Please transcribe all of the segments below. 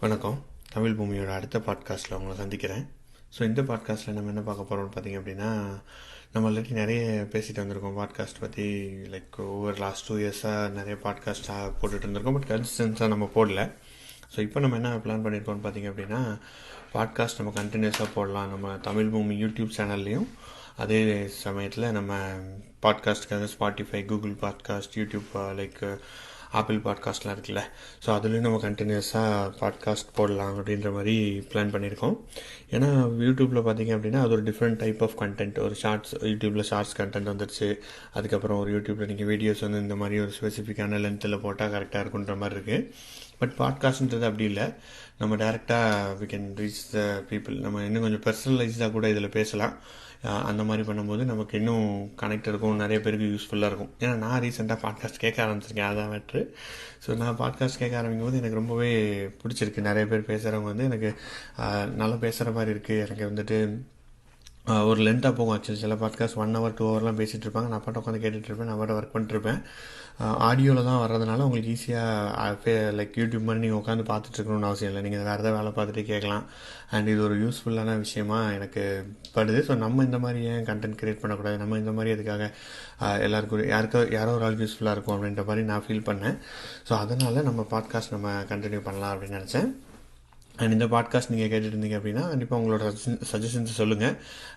வணக்கம். தமிழ் பூமியோட அடுத்த பாட்காஸ்ட்டில் உங்களை சந்திக்கிறேன். ஸோ இந்த பாட்காஸ்ட்டில் நம்ம என்ன பார்க்க போகிறோம்னு பார்த்தீங்க அப்படின்னா, நம்ம ஆல்ரெடி நிறைய பேசிகிட்டு வந்திருக்கோம் பாட்காஸ்ட் பற்றி. லைக் ஓவர் லாஸ்ட் 2 இயர்ஸாக நிறைய பாட்காஸ்ட்டாக போட்டுட்டு இருந்திருக்கோம். பட் கன்சிஸ்டன்ஸாக நம்ம போடல. ஸோ இப்போ நம்ம என்ன பிளான் பண்ணியிருக்கோம்னு பார்த்தீங்க அப்படின்னா, பாட்காஸ்ட் நம்ம கண்டினியூஸாக போடலாம். நம்ம தமிழ் பூமி யூடியூப் சேனல்லையும், அதே சமயத்தில் நம்ம பாட்காஸ்ட்டுக்காக Spotify, Google podcast, YouTube, like Apple பாட்காஸ்ட்லாம் இருக்குல்ல, ஸோ அதுலேயும் நம்ம கண்டினியூஸாக பாட்காஸ்ட் போடலாம் அப்படின்ற மாதிரி பிளான் பண்ணியிருக்கோம். ஏன்னா யூடியூப்பில் பார்த்திங்க அப்படின்னா அது ஒரு டிஃப்ரெண்ட் டைப் ஆஃப் கண்டென்ட். ஒரு ஷார்ட்ஸ், யூடியூப்பில் ஷார்ட்ஸ் கண்டென்ட் வந்துடுச்சு. அதுக்கப்புறம் ஒரு யூடியூப்பில் நீங்கள் வீடியோஸ் வந்து இந்த மாதிரி ஒரு ஸ்பெசிஃபிக்கான லென்த்தில் போட்டால் கரெக்டாக இருக்குன்ற மாதிரி இருக்குது. பட் பாட்காஸ்ட்ன்றது அப்படி இல்லை. நம்ம டேரெக்டாக we can reach the people. நம்ம இன்னும் கொஞ்சம் பர்சனலைஸ்டாக கூட இதில் பேசலாம். அந்த மாதிரி பண்ணும்போது நமக்கு இன்னும் கனெக்ட் இருக்கும், நிறைய பேருக்கு யூஸ்ஃபுல்லாக இருக்கும். ஏன்னா நான் ரீசெண்டாக பாட்காஸ்ட் கேட்க ஆரம்பிச்சிருக்கேன், அதான் மேட்ரு. ஸோ நான் பாட்காஸ்ட் கேட்க ஆரம்பிக்கும் போது எனக்கு ரொம்பவே பிடிச்சிருக்கு. நிறைய பேர் பேசுகிறவங்க வந்து எனக்கு நல்லா பேசுகிற மாதிரி இருக்குது. எனக்கு வந்துட்டு ஒரு லென்த்தாக போகும். ஆக்சுவலி சில பாட்காஸ்ட் 1 hour 2 hourலாம் பேசிகிட்டு இருப்பாங்க. நான் பாட்டு உட்காந்து கேட்டுட்ருப்பேன், நான் பாட்டு ஒர்க் பண்ணிட்டுருப்பேன். ஆடியோவில் தான் வர்றதுனால உங்களுக்கு ஈஸியாக லைக் யூடியூப் மாதிரி நீங்கள் உட்காந்து பார்த்துட்ருக்கணும்னு அவசியம் இல்லை. நீங்கள் வேறு ஏதாவது வேலை பார்த்துட்டு கேட்கலாம். அண்ட் இது ஒரு யூஸ்ஃபுல்லான விஷயமா எனக்கு படுது. ஸோ நம்ம இந்த மாதிரி ஏன் கண்டென்ட் க்ரியேட் பண்ணக்கூடாது, நம்ம இந்த மாதிரி அதுக்காக எல்லாருக்கும் யாரோ ஒரு ஆளுக்கு யூஸ்ஃபுல்லாக இருக்கும் அப்படின்ற மாதிரி நான் ஃபீல் பண்ணேன். ஸோ அதனால் நம்ம பாட்காஸ்ட் நம்ம கண்டினியூ பண்ணலாம் அப்படின்னு நினச்சேன். அண்ட் இந்த பாட்காஸ்ட் நீங்கள் கேட்டுட்டு இருந்தீங்க அப்படின்னா கண்டிப்பாக உங்களோட சஜஷன்ஸ் சொல்லுங்கள்.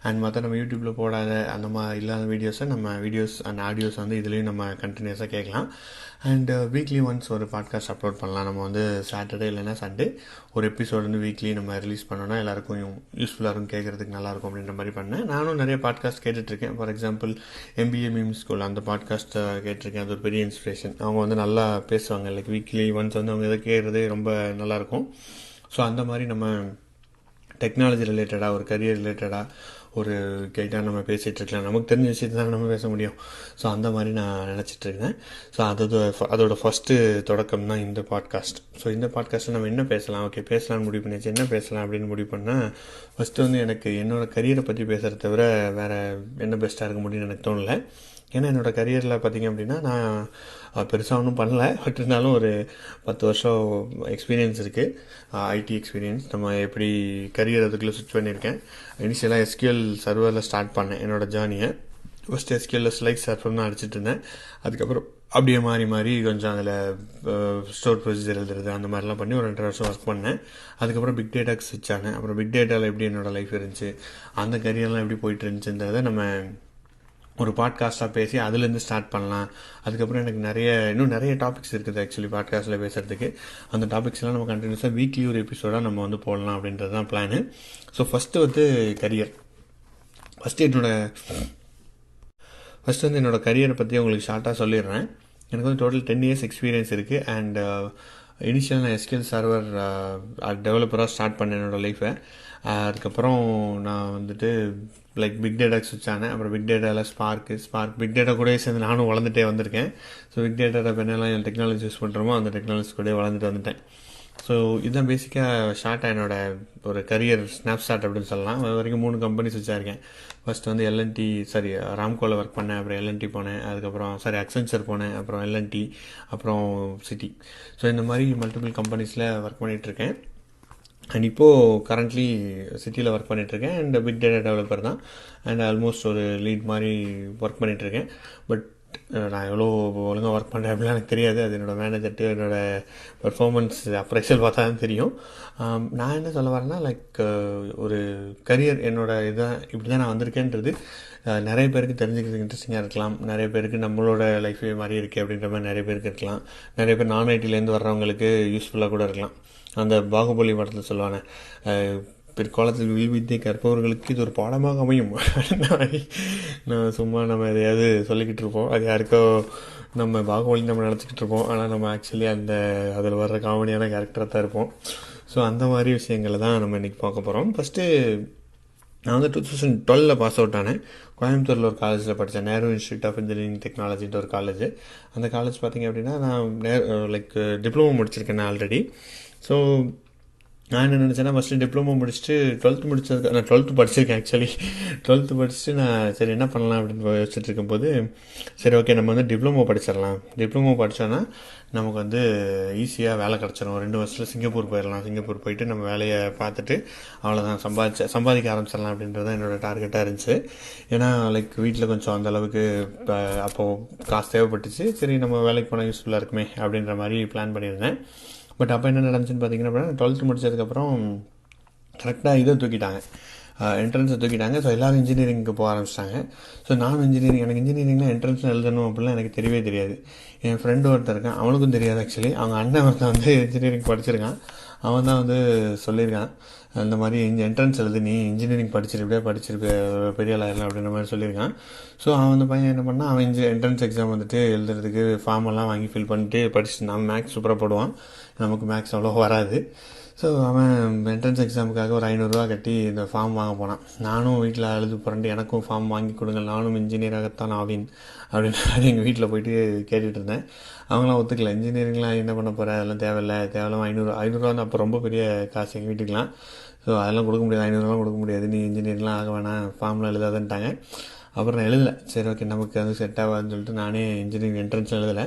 அண்ட் மற்ற நம்ம யூடியூப்பில் போடாத அந்த மாதிரி இல்லாத வீடியோஸை நம்ம வீடியோஸ் அண்ட் ஆடியோஸ் வந்து இதுலேயும் நம்ம கண்டினியூஸாக கேட்கலாம். அண்ட் வீக்லி ஒன்ஸ் ஒரு பாட்காஸ்ட் அப்லோட் பண்ணலாம். நம்ம வந்து சாட்டர்டே இல்லைன்னா சண்டே ஒரு எபிசோட் வந்து வீக்லி நம்ம ரிலீஸ் பண்ணோன்னா எல்லாருக்கும் யூஸ்ஃபுல்லாக இருக்கும், கேட்குறதுக்கு நல்லாயிருக்கும் அப்படின்ற மாதிரி பண்ணேன். நானும் நிறைய பாட்காஸ்ட் கேட்டுட்ருக்கேன். For example MBA meme school, அந்த பாட்காஸ்ட்டை கேட்டிருக்கேன். அது ஒரு பெரிய இன்ஸ்பிரேஷன். அவங்க வந்து நல்லா பேசுவாங்க. லைக் வீக்லி ஒன்ஸ் வந்து அவங்க எதை கேட்குறதே ரொம்ப நல்லாயிருக்கும். ஸோ அந்த மாதிரி நம்ம டெக்னாலஜி ரிலேட்டடாக, ஒரு கரியர் ரிலேட்டடாக ஒரு கைட்டாக நம்ம பேசிகிட்டு இருக்கலாம். நமக்கு தெரிஞ்ச விஷயத்தை தான் நம்ம பேச முடியும். ஸோ அந்த மாதிரி நான் நினச்சிட்ருக்கேன். ஸோ அதோட ஃபஸ்ட்டு தொடக்கம் தான் இந்த பாட்காஸ்ட். ஸோ இந்த பாட்காஸ்ட்டில் நம்ம என்ன பேசலாம், ஓகே பேசலாம்னு முடிவு பண்ணியாச்சு. என்ன பேசலாம் அப்படின்னு முடிவு பண்ணால், ஃபஸ்ட்டு வந்து எனக்கு என்னோடய கரியரை பற்றி பேசுகிறத தவிர வேறு என்ன பெஸ்ட்டாக இருக்க முடியும்னு எனக்கு தோணலை. ஏன்னா என்னோடய கரியரில் பார்த்திங்க அப்படின்னா நான் பெருசாக ஒன்றும் பண்ணல. பட் இருந்தாலும் ஒரு 10 வருஷம் எக்ஸ்பீரியன்ஸ் இருக்குது, ஐடி எக்ஸ்பீரியன்ஸ். நம்ம எப்படி கரியர் அதுக்குள்ளே ஸ்விட்ச் பண்ணியிருக்கேன். இனிஷியலாக SQL சர்வரில் ஸ்டார்ட் பண்ணேன் என்னோடய ஜேர்னியை. ஃபஸ்ட்டு SQL ஸ்லைக் சர்வர் தான் அடிச்சிட்டு இருந்தேன். அதுக்கப்புறம் அப்படியே மாறி கொஞ்சம் அதில் ஸ்டோர் ப்ரொசீஜர் எழுதுறது அந்த மாதிரிலாம் பண்ணி ஒரு 2 வருஷம் ஒர்க் பண்ணேன். அதுக்கப்புறம் பிக் டேட்டாக்கு ஸ்விட்ச் ஆனேன். அப்புறம் பிக் டேட்டாவில் எப்படி என்னோடய லைஃப் இருந்துச்சு, அந்த கரியர்லாம் எப்படி போயிட்டு இருந்துச்சுன்றதை நம்ம ஒரு பாட்காஸ்ட்டாக பேசி அதுலேருந்து ஸ்டார்ட் பண்ணலாம். அதுக்கப்புறம் எனக்கு இன்னும் நிறைய டாபிக்ஸ் இருக்குது ஆக்சுவலி பாட்காஸ்ட்டில் பேசுகிறதுக்கு. அந்த டாபிக்ஸ்லாம் நம்ம கண்டினியூஸாக வீக்லி ஒரு எபிசோடாக நம்ம வந்து போடலாம் அப்படின்றது தான் பிளானு. ஸோ ஃபஸ்ட்டு வந்து கரியர். ஃபஸ்ட்டு வந்து என்னோடய கரியரை பற்றி உங்களுக்கு ஷார்ட்டாக சொல்லிடுறேன். எனக்கு வந்து டோட்டல் 10 years எக்ஸ்பீரியன்ஸ் இருக்குது. அண்ட் இனிஷியல் நான் SQL சர்வர் டெவலப்பராக ஸ்டார்ட் பண்ணேன் என்னோடய லைஃப்பை. அதுக்கப்புறம் நான் வந்துட்டு லைக் பிக் டேட்டாக்கு ஸ்விட்ச் ஆனேன். அப்புறம் பிக் டேட்டாவில் ஸ்பார்க் பிக் டேட்டா கூட சேர்ந்து நானும் வளர்ந்துட்டே வந்திருக்கேன். ஸோ பிக் டேட்டா என்னெல்லாம் டெக்னாலஜி யூஸ் பண்ணுறோமோ அந்த டெக்னாலஜி கூட வளர்ந்துட்டு வந்துட்டேன். ஸோ இதுதான் பேசிக்காக ஷார்ட்டாக என்னோடய ஒரு கரியர் ஸ்னாப்ஷாட் அப்படின்னு சொல்லலாம். அது வரைக்கும் 3 கம்பெனிஸ் வச்சுருக்கேன். ஃபஸ்ட்டு வந்து ராம்கோவில் ஒர்க் பண்ணேன். அப்புறம் LNT போனேன். அதுக்கப்புறம் அக்சென்ச்சர் போனேன். அப்புறம் LNT, அப்புறம் சிட்டி. ஸோ இந்த மாதிரி மல்டிபிள் கம்பெனிஸில் ஒர்க் பண்ணிகிட்ருக்கேன். அண்ட் இப்போது கரண்ட்லி சிட்டியில் ஒர்க் பண்ணிகிட்ருக்கேன். அண்ட் பிக் டேட்டா டெவலப்பர் தான். அண்ட் ஆல்மோஸ்ட் ஒரு லீட் மாதிரி ஒர்க் பண்ணிகிட்ருக்கேன். பட் நான் எவ்வளோ ஒழுங்காக ஒர்க் பண்ணுறேன் அப்படிலாம் எனக்கு தெரியாது. அது என்னோடய மேனேஜர்ட்டு என்னோடய பர்ஃபார்மன்ஸ் அப்ரைசல் பார்த்தா தான் தெரியும். நான் என்ன சொல்ல வரேன்னா, லைக் ஒரு கரியர் இதான் இப்படி தான் நான் வந்திருக்கேன்றது நிறைய பேருக்கு தெரிஞ்சுக்கிறதுக்கு இன்ட்ரெஸ்டிங்காக இருக்கலாம். நிறைய பேருக்கு நம்மளோட லைஃபே மாதிரி இருக்குது அப்படின்ற மாதிரி நிறைய பேருக்கு இருக்கலாம். நிறைய பேர் நான் ஐடிலேருந்து வர்றவங்களுக்கு யூஸ்ஃபுல்லாக கூட இருக்கலாம். அந்த பாகுபலி படத்தில் சொல்லுவாங்க, பிற்காலத்தில் வில்வித்தை கற்பவர்களுக்கு இது ஒரு பாடமாக அமையும். நம்ம எதையாவது சொல்லிக்கிட்டு இருப்போம். அது யாருக்கோ நம்ம பாகுபலி நம்ம நினச்சிக்கிட்டு இருப்போம். ஆனால் நம்ம ஆக்சுவலி அதில் வர்ற காமெடியான கேரக்டராக தான் இருப்போம். ஸோ அந்த மாதிரி விஷயங்களை தான் நம்ம இன்றைக்கி பார்க்க போகிறோம். ஃபஸ்ட்டு நான் வந்து 2012 பாஸ் அவுட் ஆனேன். கோயம்புத்தூரில் ஒரு காலேஜில் படித்தேன். நேரு இன்ஸ்டியூட் ஆஃப் இன்ஜினியரிங் டெக்னாலஜின்ற ஒரு காலேஜ். அந்த காலேஜ் பார்த்திங்க அப்படின்னா நான் லைக் டிப்ளமோ முடிச்சிருக்கேன் நான் ஆல்ரெடி. ஸோ நான் என்ன நினச்சேன்னா ஃபஸ்ட்டு டிப்ளமோ முடிச்சுட்டு 12th முடிச்சதுக்கு நான் 12th படிச்சிருக்கேன் ஆக்சுவலி. 12th படிச்சுட்டு நான் சரி என்ன பண்ணலாம் அப்படின்னு யோசிச்சுட்டு இருக்கும்போது சரி ஓகே நம்ம வந்து டிப்ளமோ படிச்சிடலாம். டிப்ளமோ படித்தோன்னா நமக்கு வந்து ஈஸியாக வேலை கிடச்சிரும். 2 வருஷத்தில் சிங்கப்பூர் போயிடலாம். சிங்கப்பூர் போயிட்டு நம்ம வேலையை பார்த்துட்டு அவ்வளோதான் சம்பாதிக்க ஆரம்பிச்சிடலாம் அப்படின்றது தான் என்னோடய டார்கெட்டாக இருந்துச்சு. ஏன்னா லைக் வீட்டில் கொஞ்சம் அந்தளவுக்கு அப்போது காசு தேவைப்பட்டுச்சு. சரி நம்ம வேலைக்கு போனால் யூஸ்ஃபுல்லாக இருக்குமே அப்படின்ற மாதிரி பிளான் பண்ணியிருந்தேன். பட் அப்போ என்ன நடந்துச்சுன்னு பார்த்தீங்கன்னா அப்படின்னா 12th முடிச்சதுக்கப்புறம் கரெக்டாக இதை தூக்கிட்டாங்க, என்ட்ரன்ஸை தூக்கிட்டாங்க. ஸோ எல்லோரும் இன்ஜினியரிங்க்கு போக ஆரம்பிச்சிட்டாங்க. ஸோ நானும் எனக்கு இன்ஜினியரிங்னா என்ட்ரன்ஸில் எழுதணும் அப்படிலாம் எனக்கு தெரியவே தெரியாது. என் ஃப்ரெண்டு ஒருத்தர் இருக்கான், அவனுக்கும் தெரியாது ஆக்சுவலி. அவங்க அண்ணன் ஒருத்தன் வந்து இன்ஜினியரிங் படிச்சிருக்கான். அவன் தான் வந்து சொல்லியிருக்கான், அந்த மாதிரி என்ட்ரன்ஸ் எழுது, நீ இன்ஜினியரிங் படிச்சிருப்ப பெரிய ஆளாயிரலாம் அப்படின்ற மாதிரி சொல்லியிருக்கான். ஸோ அவன் அந்த பையன் என்ன பண்ணால் அவன் என்ட்ரன்ஸ் எக்ஸாம் வந்துட்டு எழுதுறதுக்கு ஃபார்மெல்லாம் வாங்கி ஃபில் பண்ணிட்டு படிச்சுட்டு நான் மேக்ஸ் சூப்பராக போடுவான், நமக்கு மேக்ஸ் அவ்வளோ வராது. ஸோ அவன் என்ட்ரன்ஸ் எக்ஸாமுக்காக ஒரு 500 கட்டி இந்த ஃபார்ம் வாங்க போனான். நானும் வீட்டில் அழுது புரண்டு எனக்கும் ஃபார்ம் வாங்கி கொடுங்க, நானும் இன்ஜினியராகத்தான் ஆவேன் அப்படின்னு எங்கள் வீட்டில் போயிட்டு கேட்டுட்டு இருந்தேன். அவங்களாம் ஒத்துக்கல. இன்ஜினியரிங்லாம் என்ன பண்ண போகிற, அதெல்லாம் தேவையில்லாம 500 வந்து அப்போ ரொம்ப பெரிய காசு எங்கள் வீட்டுக்கெலாம். ஸோ அதெல்லாம் கொடுக்க முடியாது, 500 கொடுக்க முடியாது, நீ இன்ஜினியரிங்லாம் ஆக வேணாம், ஃபார்ம்லாம் எழுதாதுன்ட்டாங்க. அப்புறம் நான் எழுதலை. சரி ஓகே நமக்கு அது செட் ஆகாதுன்னு சொல்லிட்டு நானே இன்ஜினியரிங் என்ட்ரன்ஸ் எழுதலை.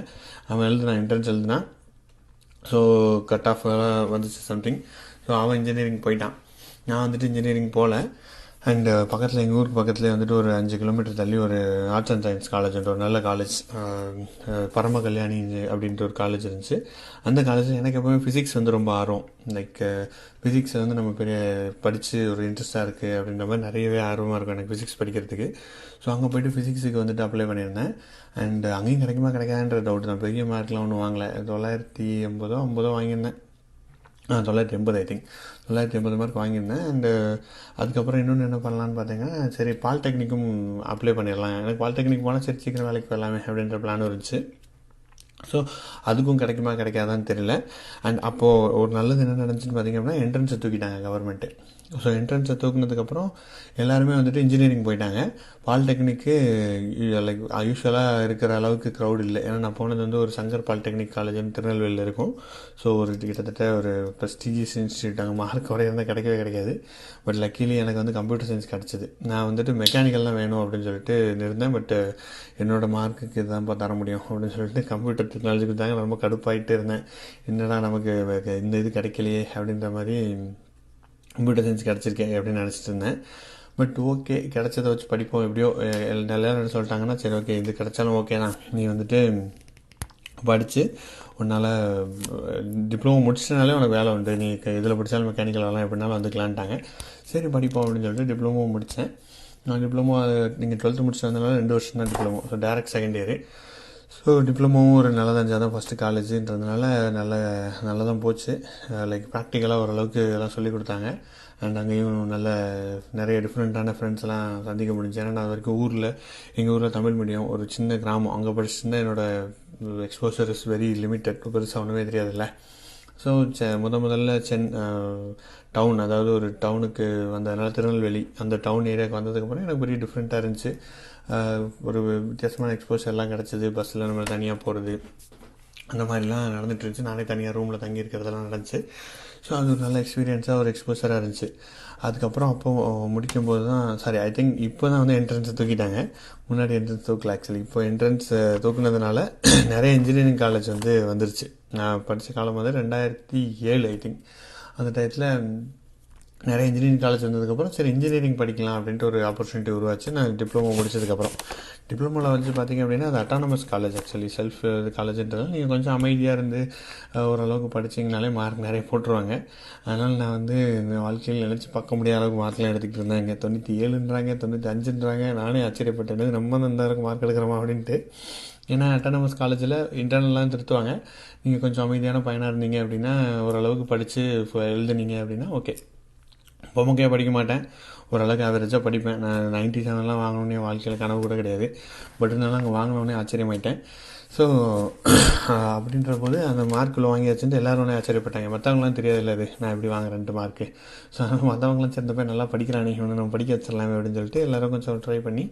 அவன் எழுதுனான், என்ட்ரன்ஸ் எழுதுனா. ஸோ கட் ஆஃப் வந்துச்சு சம்திங். ஸோ அவன் இன்ஜினியரிங் போயிட்டான், நான் வந்துட்டு இன்ஜினியரிங் போகல. அண்டு பக்கத்தில் எங்கள் ஊருக்கு பக்கத்துலேயே வந்துட்டு ஒரு 5 கிலோமீட்டர் தள்ளி ஒரு ஆர்ட்ஸ் அண்ட் சயின்ஸ் காலேஜ்ன்ற ஒரு நல்ல காலேஜ், பரம கல்யாணி அப்படின்ட்டு ஒரு காலேஜ் இருந்துச்சு. அந்த காலேஜில் எனக்கு எப்போவுமே ஃபிசிக்ஸ் வந்து ரொம்ப ஆர்வம். லைக் ஃபிசிக்ஸை வந்து நம்ம படித்து ஒரு இன்ட்ரெஸ்ட்டாக இருக்குது அப்படின்ற மாதிரி நிறையவே ஆர்வமாக இருக்கும் எனக்கு ஃபிசிக்ஸ் படிக்கிறதுக்கு. ஸோ அங்கே போய்ட்டு ஃபிசிக்ஸுக்கு வந்துட்டு அப்ளை பண்ணியிருந்தேன். அண்ட் அங்கேயும் கிடைக்காதுன்ற டவுட் தான். பெரிய மார்க்லாம் ஒன்றும் வாங்கலை, 980 வாங்கியிருந்தேன். 980 ஐ திங்க் 980 மார்க் வாங்கியிருந்தேன். அண்டு அதுக்கப்புறம் இன்னொன்று என்ன பண்ணலான்னு பார்த்தீங்கன்னா, சரி பாலிடெக்னிக்கும் அப்ளை பண்ணிடலாம், எனக்கு பாலிடெக்னிக் போனால் சரி சீக்கிரம் வேலைக்கு போயிடலாமே அப்படின்ற பிளான் இருந்துச்சு. ஸோ அதுக்கும் கிடைக்காதான்னு தெரியல. அண்ட் அப்போது ஒரு நல்லது என்ன நடந்துச்சுன்னு பார்த்திங்க அப்படின்னா, என்ட்ரன்ஸை தூக்கிட்டாங்க கவர்மெண்ட்டு. ஸோ என்ட்ரன்ஸை தூக்குனதுக்கப்புறம் எல்லாருமே வந்துட்டு இன்ஜினியரிங் போயிட்டாங்க. பாலிடெக்னிக்கு லைக் யூஸ்வலாக இருக்கிற அளவுக்கு க்ரௌட் இல்லை. ஏன்னா நான் போனது வந்து ஒரு சங்கர் பாலிடெக்னிக் காலேஜ்னு திருநெல்வேலியில் இருக்கும். ஸோ ஒரு கிட்டத்தட்ட ஒரு ப்ரெஸ்டீஜியஸ் இன்ஸ்டியூட். அங்கே மார்க் குறைய இருந்தால் கிடைக்காது. பட் லக்கிலி எனக்கு வந்து கம்ப்யூட்டர் சயின்ஸ் கிடச்சிது. நான் வந்துட்டு மெக்கானிக்கல்லாம் வேணும் அப்படின்னு சொல்லிட்டு இருந்தேன். பட் என்னோடய மார்க்குக்கு இதுதான்ப்பா தர முடியும் அப்படின்னு சொல்லிட்டு கம்ப்யூட்டர் டெக்னாலஜி கொடுத்தாங்க. ரொம்ப கடுப்பாயிட்டே இருந்தேன், என்னடா நமக்கு இந்த இது கிடைக்கலையே அப்படின்ற மாதிரி. கம்ப்யூட்டர் சயின்ஸ் கிடச்சிருக்கேன் அப்படின்னு நினச்சிட்டு இருந்தேன். பட் ஓகே, கிடச்சதை வச்சு படிப்போம் எப்படியோ. எல்லாரும் சொல்லிட்டாங்கன்னா சரி ஓகே இது கிடச்சாலும் ஓகே தான், நீ வந்துட்டு படித்து உன்னால் டிப்ளமோ முடிச்சிட்டனாலே உனக்கு வேலை உண்டு, நீ இதில் படித்தாலும் மெக்கானிக்கல் வேலை எப்படினாலும் வந்துக்கலான்ட்டாங்க. சரி படிப்போம் அப்படின்னு சொல்லிட்டு டிப்ளமோ முடித்தேன். நான் டிப்ளமோ நீங்கள் 12th முடிச்சு வந்தனால 2 வருஷம் தான் diploma. So direct second year. So டிப்ளமோவும் ஒரு நல்லதாக தான் ஃபஸ்ட்டு காலேஜுன்றதுனால நல்லா தான் போச்சு. லைக் ப்ராக்டிக்கலாக ஓரளவுக்கு எல்லாம் சொல்லிக் கொடுத்தாங்க. அண்ட் அங்கேயும் நிறைய டிஃப்ரெண்ட்டான ஃப்ரெண்ட்ஸ் எல்லாம் சந்திக்க முடிஞ்சு. ஏன்னா நான் அது வரைக்கும் எங்கள் ஊரில் தமிழ் மீடியம், ஒரு சின்ன கிராமம், அங்கே படிச்சுருந்தா என்னோடய எக்ஸ்போசர் இஸ் வெரி லிமிட்டட், பெருசாக ஒன்றுமே தெரியாதுல்ல. ஸோ முதல்ல டவுன், அதாவது ஒரு டவுனுக்கு வந்ததுனால திருநெல்வேலி அந்த டவுன் ஏரியாவுக்கு வந்ததுக்கப்புறம் எனக்கு பெரிய டிஃப்ரெண்ட்டாக இருந்துச்சு. ஒரு வித்தியாசமான எக்ஸ்போஷர்லாம் கிடச்சிது. பஸ்ஸில் நம்ம தனியாக போகிறது அந்த மாதிரிலாம் நடந்துகிட்டு இருந்துச்சு. நானே தனியாக ரூமில் தங்கி இருக்கிறதெல்லாம் நடந்துச்சு. ஸோ அது ஒரு நல்ல எக்ஸ்பீரியன்ஸாக ஒரு எக்ஸ்போஷராக இருந்துச்சு. அதுக்கப்புறம் அப்போது முடிக்கும்போது தான் ஐ திங்க் இப்போ தான் வந்து என்ட்ரன்ஸை தூக்கிட்டாங்க. முன்னாடி என்ட்ரன்ஸ் தூக்கல ஆக்சுவலி. இப்போ என்ட்ரன்ஸ் தூக்குனதுனால நிறைய இன்ஜினியரிங் காலேஜ் வந்துருச்சு. நான் படித்த காலம் வந்து 2007 ஐ திங்க். அந்த டயத்தில் நிறைய இன்ஜினியரிங் காலேஜ் வந்ததுக்கப்புறம் சரி இன்ஜினியரிங் படிக்கலாம் அப்படின்ட்டு ஒரு ஆப்பர்ச்சுனிட்டி உருவாச்சு. நான் டிப்ளமோ முடிச்சதுக்கப்புறம் டிப்ளமோவில் வந்து பார்த்திங்க அப்படின்னா அது அட்டானமஸ் காலேஜ் ஆக்சுவலி, செல்ஃப் காலேஜ்ன்றதால் நீங்கள் கொஞ்சம் அமைதியாக இருந்து ஓரளவுக்கு படிச்சிங்கனாலே மார்க் நிறைய போட்டுருவாங்க. அதனால் நான் வந்து இந்த வாழ்க்கையில் நினச்சி பார்க்க முடியாத அளவுக்கு மார்க்லாம் எடுத்துக்கிட்டு இருந்தேன். இங்கே 97ன்றாங்க 95ன்றாங்க. நானே ஆச்சரியப்பட்டேன், நம்ம தான் இந்த அளவுக்கு மார்க் எடுக்கிறோமா அப்படின்ட்டு. ஏன்னா அட்டானமஸ் காலேஜில் இன்டர்னல்லாம் திருத்துவாங்க. நீங்கள் கொஞ்சம் அமைதியான பையனாக இருந்தீங்க அப்படின்னா, ஓரளவுக்கு படித்து எழுதுனீங்க அப்படின்னா ஓகே. பொம்மைக்கையாக படிக்க மாட்டேன், ஓரளவுக்கு ஆவரேஜாக படிப்பேன். நான் 97 வாங்கணுன்னே வாழ்க்கையில் கனவு கூட கிடையாது. பட் இருந்தாலும் அங்கே வாங்கினோடனே ஆச்சரியமாயிட்டேன். ஸோ அப்படின்ற போது அந்த மார்க்கில் வாங்கியாச்சுட்டு எல்லோரும் ஒன்றே ஆச்சரியப்பட்டாங்க. மற்றவங்களாம் தெரியாது இல்லை அது நான் எப்படி வாங்குறேன்ட்டு மார்க்கு. ஸோ அதனால் மற்றவங்களாம் சேர்ந்த போய் நல்லா படிக்கிறானே இவனை நம்ம படிக்க வச்சிடலாமே அப்படின்னு சொல்லிட்டு எல்லோரும் கொஞ்சம் ட்ரை பண்ணி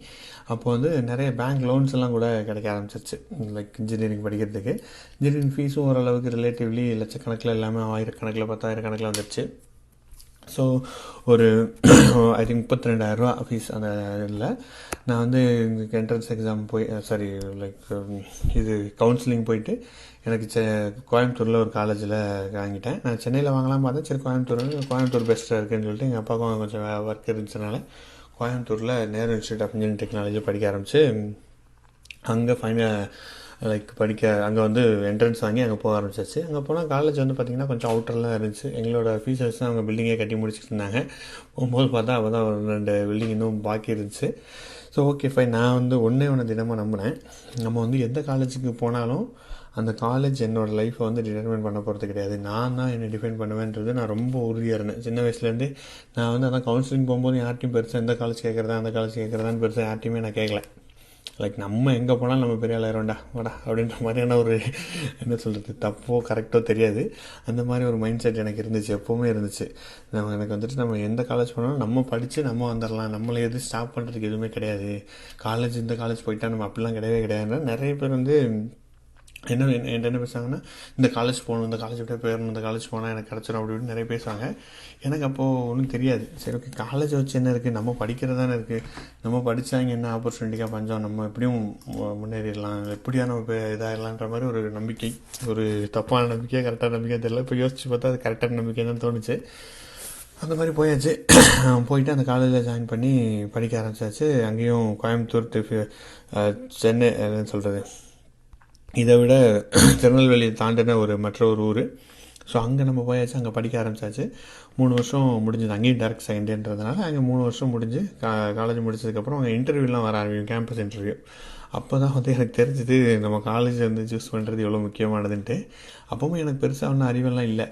அப்போ வந்து நிறைய பேங்க் லோன்ஸ் எல்லாம் கூட கிடைக்க ஆரம்பிச்சிருச்சு. லைக் இன்ஜினியரிங் படிக்கிறதுக்கு இன்ஜினியரிங் ஃபீஸும் ஓரளவுக்கு ரிலேட்டிவ்லி லட்சக்கணக்கில் எல்லாமே 1000 கணக்கில் 10,000 கணக்கில் வந்துடுச்சு. ஸோ ஒரு ஐ திங்க் 32,000 ஃபீஸ் அந்த இதில் நான் வந்து என்ட்ரன்ஸ் எக்ஸாம் போய் சாரி லைக் இது கவுன்சிலிங் போயிட்டு எனக்கு கோயம்புத்தூரில் ஒரு காலேஜில் வாங்கிட்டேன். நான் சென்னையில் வாங்கலாம் பார்த்தேன். சரி கோயம்புத்தூர் பெஸ்ட்டாக இருக்குதுன்னு சொல்லிட்டு எங்கள் அப்பாவுக்கும் கொஞ்சம் ஒர்க் இருந்துச்சுனால கோயம்புத்தூரில் Nehru institute of engineering technology படிக்க ஆரம்பித்து அங்கே படிக்க அங்கே வந்து என்ட்ரன்ஸ் வாங்கி அங்கே போக ஆரம்பிச்சாச்சு. அங்கே போனால் காலேஜ் வந்து பார்த்திங்கன்னா கொஞ்சம் அவுட்டர்லாம் இருந்துச்சு. எங்களோட ஃபீஸர்ஸ் தான் அவங்க பில்டிங்கே கட்டி முடிச்சுட்டு இருந்தாங்க. போகும்போது பார்த்தா அவள் தான் ஒரு 2 பில்டிங் இன்னும் பாக்கி இருந்துச்சு. ஸோ ஓகே ஃபைன், நான் வந்து ஒன்று தினமும் நம்பினேன். நம்ம வந்து எந்த காலேஜுக்கு போனாலும் அந்த காலேஜ் என்னோடய லைஃப்பை வந்து டிட்டர்மைன் பண்ண போகிறது கிடையாது, நான் தான் என்னை டிஃபைன் பண்ணுவேன்றது நான் ரொம்ப உறுதியாக இருந்தேன். சின்ன வயசுலேருந்தே நான் வந்து அதான் கவுன்சிலிங் போகும்போது யார்ட்டையும் பெருசாக எந்த காலேஜ் கேட்குறதா அந்த காலேஜ் கேட்குறதான்னு பெருசாக யார்ட்டையுமே நான் கேட்கல. நம்ம எங்கே போனாலும் நம்ம பெரிய ஆளாயிரோண்டா வாடா அப்படின்ற மாதிரியான ஒரு என்ன சொல்கிறது, தப்போ கரெக்டோ தெரியாது, அந்த மாதிரி ஒரு மைண்ட் செட் எனக்கு இருந்துச்சு, எப்போவுமே இருந்துச்சு. எனக்கு வந்துட்டு நம்ம எந்த காலேஜ் போனாலும் நம்ம படித்து நம்ம வந்துடலாம், நம்மளை எதுவும் ஸ்டாப் பண்ணுறதுக்கு எதுவுமே கிடையாது. இந்த காலேஜ் போயிட்டா நம்ம அப்படிலாம் கிடையவே கிடையாது. நிறைய பேர் வந்து என்ன பேசுவாங்கன்னா, இந்த காலேஜ் போகணும், இந்த காலேஜ் விட்டே போயிடணும், இந்த காலேஜ் போனால் எனக்கு கிடச்சிடும் அப்படி இப்படின்னு நிறைய பேசுவாங்க. எனக்கு அப்போது ஒன்றும் தெரியாது. சரி ஓகே, காலேஜ் வச்சு என்ன இருக்குது, நம்ம படிக்கிறது தானே இருக்குது, நம்ம படித்தா இங்கே என்ன ஆப்பர்ச்சுனிட்டிக்காக பஞ்சம், நம்ம எப்படியும் முன்னேறிடலாம், எப்படியா நம்ம இதாகிடலான்ற மாதிரி ஒரு நம்பிக்கை, ஒரு தப்பான நம்பிக்கையாக கரெக்டான நம்பிக்கை தெரியல. இப்போ யோசிச்சு பார்த்தா அது கரெக்டான நம்பிக்கை தான் தோணுச்சு. அந்த மாதிரி போயாச்சு. போயிட்டு அந்த காலேஜில் ஜாயின் பண்ணி படிக்க ஆரம்பிச்சாச்சு. அங்கேயும் கோயம்புத்தூர் சென்னை என்ன சொல்கிறது, இதை விட திருநெல்வேலி தாண்டின மற்ற ஒரு ஊர். ஸோ அங்கே நம்ம போயாச்சு, அங்கே படிக்க ஆரம்பித்தாச்சு. 3 வருஷம் முடிஞ்சது. அங்கேயும் டேரக்ட் செகண்டேன்றதுனால அங்கே 3 வருஷம் முடிஞ்சு காலேஜ் முடிச்சதுக்கப்புறம் அங்கே இன்டர்வியூலாம் வர ஆரம்பிக்கும், கேம்பஸ் இன்டர்வியூ. அப்போ தான் வந்து எனக்கு தெரிஞ்சது நம்ம காலேஜ் வந்து சூஸ் பண்ணுறது எவ்வளோ முக்கியமானதுன்ட்டு. அப்போவும் எனக்கு பெருசாக ஒன்றும் அறிவெல்லாம் இல்லை.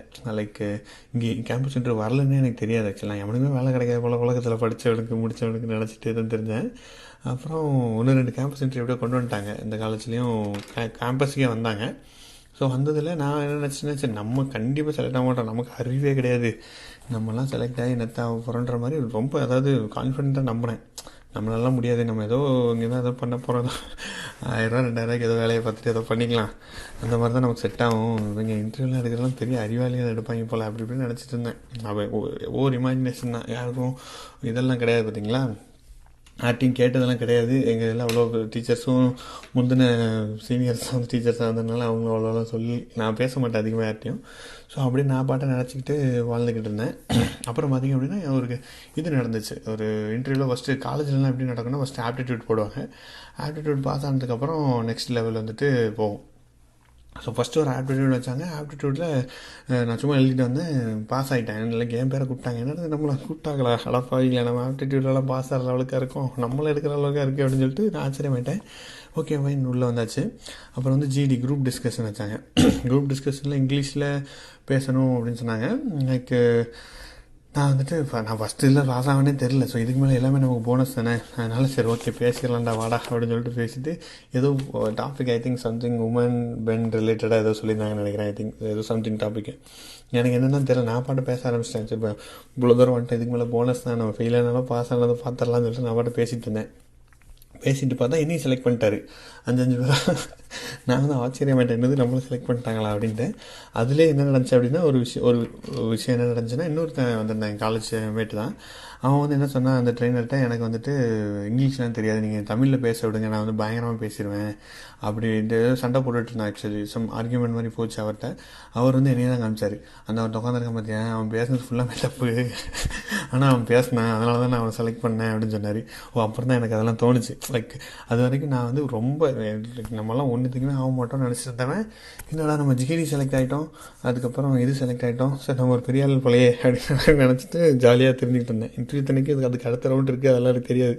இங்கே கேம்பஸ் இன்டர்வியூ வரலன்னு எனக்கு தெரியாது. ஆக்சுவலாக எவனுமே வேலை கிடைக்காத போல் உலகத்தில் படித்தவனுக்கு முடித்தவனுக்கு நினச்சிட்டு தான் தெரிஞ்சேன். அப்புறம் 1-2 கேம்பஸ் இன்டர்வியூ கொண்டு வந்துட்டாங்க. இந்த காலேஜ்லேயும் கேம்பஸுக்கே வந்தாங்க. ஸோ வந்ததில் நான் என்ன நினச்சேன்னா, சரி நம்ம கண்டிப்பாக செலக்ட் ஆக மாட்டோம், நமக்கு அறிவே கிடையாது, நம்மலாம் செலக்ட் ஆகி நெத்தாக போகிறோன்ற மாதிரி ரொம்ப அதாவது கான்ஃபிடென்ட்டாக நம்பினேன். நம்மளாலாம் முடியாது, நம்ம இங்கே தான் ஏதோ பண்ண போகிறோம், 1000 2000 ஏதோ வேலையை பார்த்துட்டு ஏதோ பண்ணிக்கலாம், அந்த மாதிரி தான் நமக்கு செட் ஆகும், இவங்க இன்டர்வியூலாம் எடுக்கிறதுலாம் பெரிய அறிவாளியாக எடுப்பாங்க போல் அப்படி இப்படின்னு நினச்சிட்டு இருந்தேன். ஒவ்வொரு இமேஜினேஷன் தான், யாருக்கும் இதெல்லாம் கிடையாது பார்த்தீங்களா, யார்ட்டையும் கேட்டதெல்லாம் கிடையாது. எங்கள் இதில் அவ்வளோ டீச்சர்ஸும் முந்தின சீனியர்ஸும் டீச்சர்ஸாக இருந்ததுனால அவங்க அவ்வளோலாம் சொல்லி நான் பேச மாட்டேன் அதிகமாக யார்ட்டையும். ஸோ அப்படியே நான் பாட்டை நினச்சிக்கிட்டு வாழ்ந்துக்கிட்டு இருந்தேன். அப்புறம் பார்த்திங்க அப்படின்னா ஒரு இது நடந்துச்சு, ஒரு இன்டர்வியூவில் ஃபஸ்ட்டு காலேஜ்லலாம் எப்படி நடக்குன்னா, ஃபஸ்ட்டு ஆப்டிடியூட் போடுவாங்க. ஆப்டிடியூட் பாஸ் ஆனதுக்கப்புறம் நெக்ஸ்ட் லெவல் வந்துட்டு போகும். ஸோ ஃபஸ்ட்டு ஒரு ஆப்டிடியூட் வச்சாங்க. ஆப்டிடியூட்டில் நான் சும்மா எழுதிட்டு வந்தேன், பாஸ் ஆகிட்டேன். இல்லை கேம் பேரை கூப்பிட்டாங்க. என்னது நம்மளை கூப்பிட்டாங்களா, அடப்பாவிங்களா, நம்ம ஆப்டிடியூட்லாம் பாஸ் ஆகிற அளவுக்கு இருக்கும், நம்மளும் எடுக்கிற அளவுக்கு இருக்குது அப்படின்னு சொல்லிட்டு நான் ஆச்சரியமாயிட்டேன். ஓகே ஃபைன், உள்ளே வந்தாச்சு. அப்புறம் வந்து ஜிடி குரூப் டிஸ்கஷன் வச்சாங்க. குரூப் டிஸ்கஷனில் இங்கிலீஷில் பேசணும் அப்படின்னு சொன்னாங்க. நான் வந்துட்டு நான் ஃபஸ்ட்டு இல்லை பாஸ் ஆகனே தெரில. ஸோ இதுக்கு மேலே எல்லாமே நமக்கு போனஸ் தானே, அதனால் சரி ஓகே பேசிடலாம்டா வாடா அப்படின்னு சொல்லிட்டு பேசிட்டு ஏதோ topic I think something woman pen ரிலேட்டடாக ஏதோ சொல்லியிருந்தாங்கன்னு நினைக்கிறேன். ஐ திங்க் ஏதோ சம்திங் டாபிக் எனக்கு என்னென்னு தெரியல. நான் பாட்டு பேச ஆரம்பிச்சிட்டேன். சரி இப்போ இவ்வளோ தூரம் வந்துட்டு இதுக்கு மேலே போனஸ் தான், நம்ம ஃபெயில் ஆனாலும் பாஸ் ஆனாலும் பார்த்துடலாம்னு சொல்லிட்டு நான் பாட்டு பேசிகிட்டு இருந்தேன். பேசிட்டு பார்த்தா என்னையும் செலக்ட் பண்ணிட்டாரு 5 பேர். நான் வந்து ஆச்சரியமாயிட்டேன், என்னது நம்மளும் செலக்ட் பண்ணிட்டாங்களா அப்படின்ட்டு. அதிலே என்ன நடந்துச்சு அப்படின்னா, ஒரு விஷயம் என்ன நடந்துச்சுன்னா, இன்னொருத்தன் வந்திருந்தேன், என் காலேஜ் மேட்டு தான். அவன் வந்து என்ன சொன்னான் அந்த ட்ரெயினர்கிட்ட, எனக்கு வந்துட்டு இங்கிலீஷ்லாம் தெரியாது, நீங்கள் தமிழில் பேச விடுங்க, நான் வந்து பயங்கரமாக பேசிடுவேன் அப்படின்ட்டு சண்டை போட்டுட்டு இருந்தான். ஆக்சுவலி சம் ஆர்கியூமெண்ட் மாதிரி போச்சு அவர்கிட்ட. அவர் வந்து என்னையே தான் காமிச்சார். அந்த அவன் உட்காந்துருக்க பார்த்தியா, அவன் பேசுனது ஃபுல்லாக தப்பு, ஆனால் அவன் பேசினான், அதனால தான் நான் அவனை செலக்ட் பண்ணேன் அப்படின்னு சொன்னார். அப்புறம் தான் எனக்கு அதெல்லாம் தோணுச்சு. அது வரைக்கும் நான் வந்து ரொம்ப நம்மலாம் ஒன்றுத்துக்குமே ஆக மாட்டோம்னு நினச்சிருந்தவன், என்னடா நம்ம ஜிடி செலக்ட் ஆகிட்டோம், அதுக்கப்புறம் இது செலக்ட் ஆகிட்டோம், சரி நம்ம ஒரு பெரிய ஆள் போலையே அப்படின்னு நினச்சிட்டு ஜாலியாக தெரிஞ்சுக்கிட்டு இருந்தேன். இன்டர்வியூ தனிக்கு அதுக்கு அடுத்த ரவுண்ட் இருக்குது, அதெல்லாம் எனக்கு தெரியாது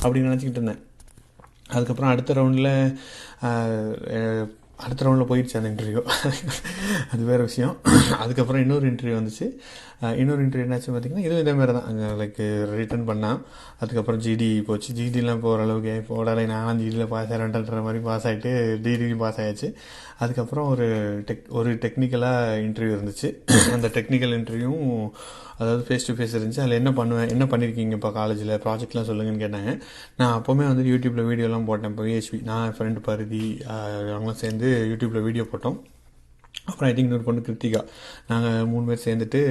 அப்படின்னு நினச்சிக்கிட்டு இருந்தேன். அதுக்கப்புறம் அடுத்த ரவுண்டில் போயிடுச்சு அந்த இன்டர்வியூ, அது வேறு விஷயம். அதுக்கப்புறம் இன்னொரு இன்டர்வியூ வந்துச்சு. இன்னொரு இன்டர்வியூ என்னாச்சு பார்த்திங்கன்னா, இதுவும் இதே மாதிரி தான். அங்கே ரிட்டன் பண்ணால் அதுக்கப்புறம் ஜிடி போச்சு. ஜிடிலாம் போகிற அளவுக்கு போடாலே நானும் ஜிடியில் பாஸ் ஆகிறேன்ன்ற மாதிரி பாஸ் ஆகிட்டு டிடிலையும் பாஸ் ஆகிடுச்சு. அதுக்கப்புறம் ஒரு டெக்னிக்கலாக இன்டர்வியூ இருந்துச்சு. அந்த டெக்னிக்கல் இன்டர்வியூவும் அதாவது ஃபேஸ் டு ஃபேஸ் இருந்துச்சு. அதில் என்ன பண்ணியிருக்கீங்க இப்போ காலேஜில், ப்ராஜெக்ட்லாம் சொல்லுங்கன்னு கேட்டாங்க. நான் அப்போவுமே வந்து யூடியூப்பில் வீடியோலாம் போட்டேன். இப்போ விஹெச்பி நான் ஃப்ரெண்டு பருதி அவங்களாம் சேர்ந்து யூடியூப்பில் வீடியோ போட்டோம். அப்புறம் ஐ திங்க் இன்னொரு பொண்ணு கிருத்திகா. நாங்கள் 3 பேர் சேர்ந்துட்டு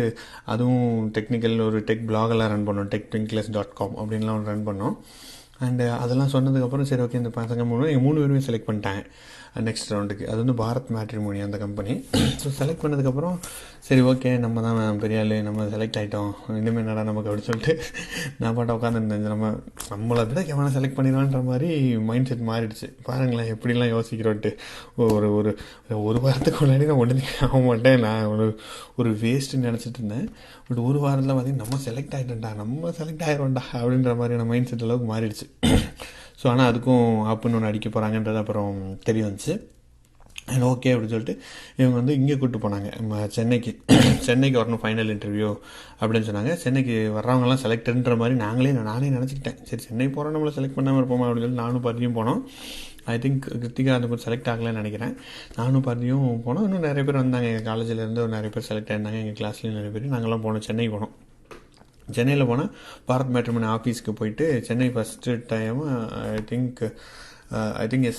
அதுவும் டெக்னிக்கல் ஒரு டெக் பிளாகெல்லாம் ரன் பண்ணோம். techtwinkles.com அப்படின்லாம் ஒன்று ரன் பண்ணோம். அண்டு அதெல்லாம் சொன்னதுக்கப்புறம் சரி ஓகே இந்த பசங்க 3 பேருமே செலக்ட் பண்ணிட்டாங்க நெக்ஸ்ட் ரவுண்டுக்கு. அது வந்து பாரத் மேட்ரிமோனி அந்த கம்பெனி. ஸோ செலக்ட் பண்ணதுக்கப்புறம் சரி ஓகே நம்ம தான் பெரிய ஆள், நம்ம செலக்ட் ஆகிட்டோம், இனிமேல் என்னடா நமக்கு அப்படி சொல்லிட்டு நான் பாட்ட உட்காந்துருந்தேன். நம்மளை விட எவனை செலக்ட் பண்ணிடலான்ற மாதிரி மைண்ட் செட் மாறிடுச்சு. பாருங்களேன் எப்படிலாம் யோசிக்கிறோன்ட்டு. ஒரு ஒரு ஒரு வாரத்துக்கு முன்னாடி நான் ஒன்றுமே ஆக மாட்டேன், நான் ஒரு வேஸ்ட்டுன்னு நினச்சிட்டு இருந்தேன். பட் ஒரு வாரத்தில் பார்த்தீங்கன்னா நம்ம செலக்ட் ஆகிட்டோம்டா, நம்ம செலக்ட் ஆகிரோம்டா அப்படின்ற மாதிரியான மைண்ட் செட் அளவுக்கு மாறிடுச்சு. ஸோ ஆனால் அதுக்கும் ஆப்புன்னு ஒன்று அடிக்க போகிறாங்கன்றது அப்புறம் தெரிய வந்துச்சு. அண்ட் ஓகே அப்படின்னு சொல்லிட்டு இவங்க வந்து இங்கே கூப்பிட்டு போனாங்க சென்னைக்கு வரணும் ஃபைனல் இன்டர்வியூ அப்படின்னு சொன்னாங்க. சென்னைக்கு வர்றவங்கலாம் செலக்டடுன்ற மாதிரி நானே நினச்சிக்கிட்டேன். சரி சென்னை போகிறோம், நம்மளை செலக்ட் பண்ணாமல் இருப்போமா அப்படின்னு சொல்லி நானும் பார்த்தியும் போனோம். ஐ திங்க் கிருத்திகா அந்த கொஞ்சம் செலக்ட் ஆகலைன்னு நினைக்கிறேன். நானும் பார்த்தியும் போனோம். இன்னும் நிறைய பேர் வந்தாங்க, எங்கள் காலேஜிலேருந்து நிறைய பேர் செலக்ட் ஆயிருந்தாங்க, எங்கள் கிளாஸ்லேயும் நிறைய பேர். நாங்கள்லாம் போனோம், சென்னைக்கு போனோம். சென்னையில் போனால் பாரத் மேட்ரிமோனி ஆஃபீஸ்க்கு போயிட்டு Chennai first time I think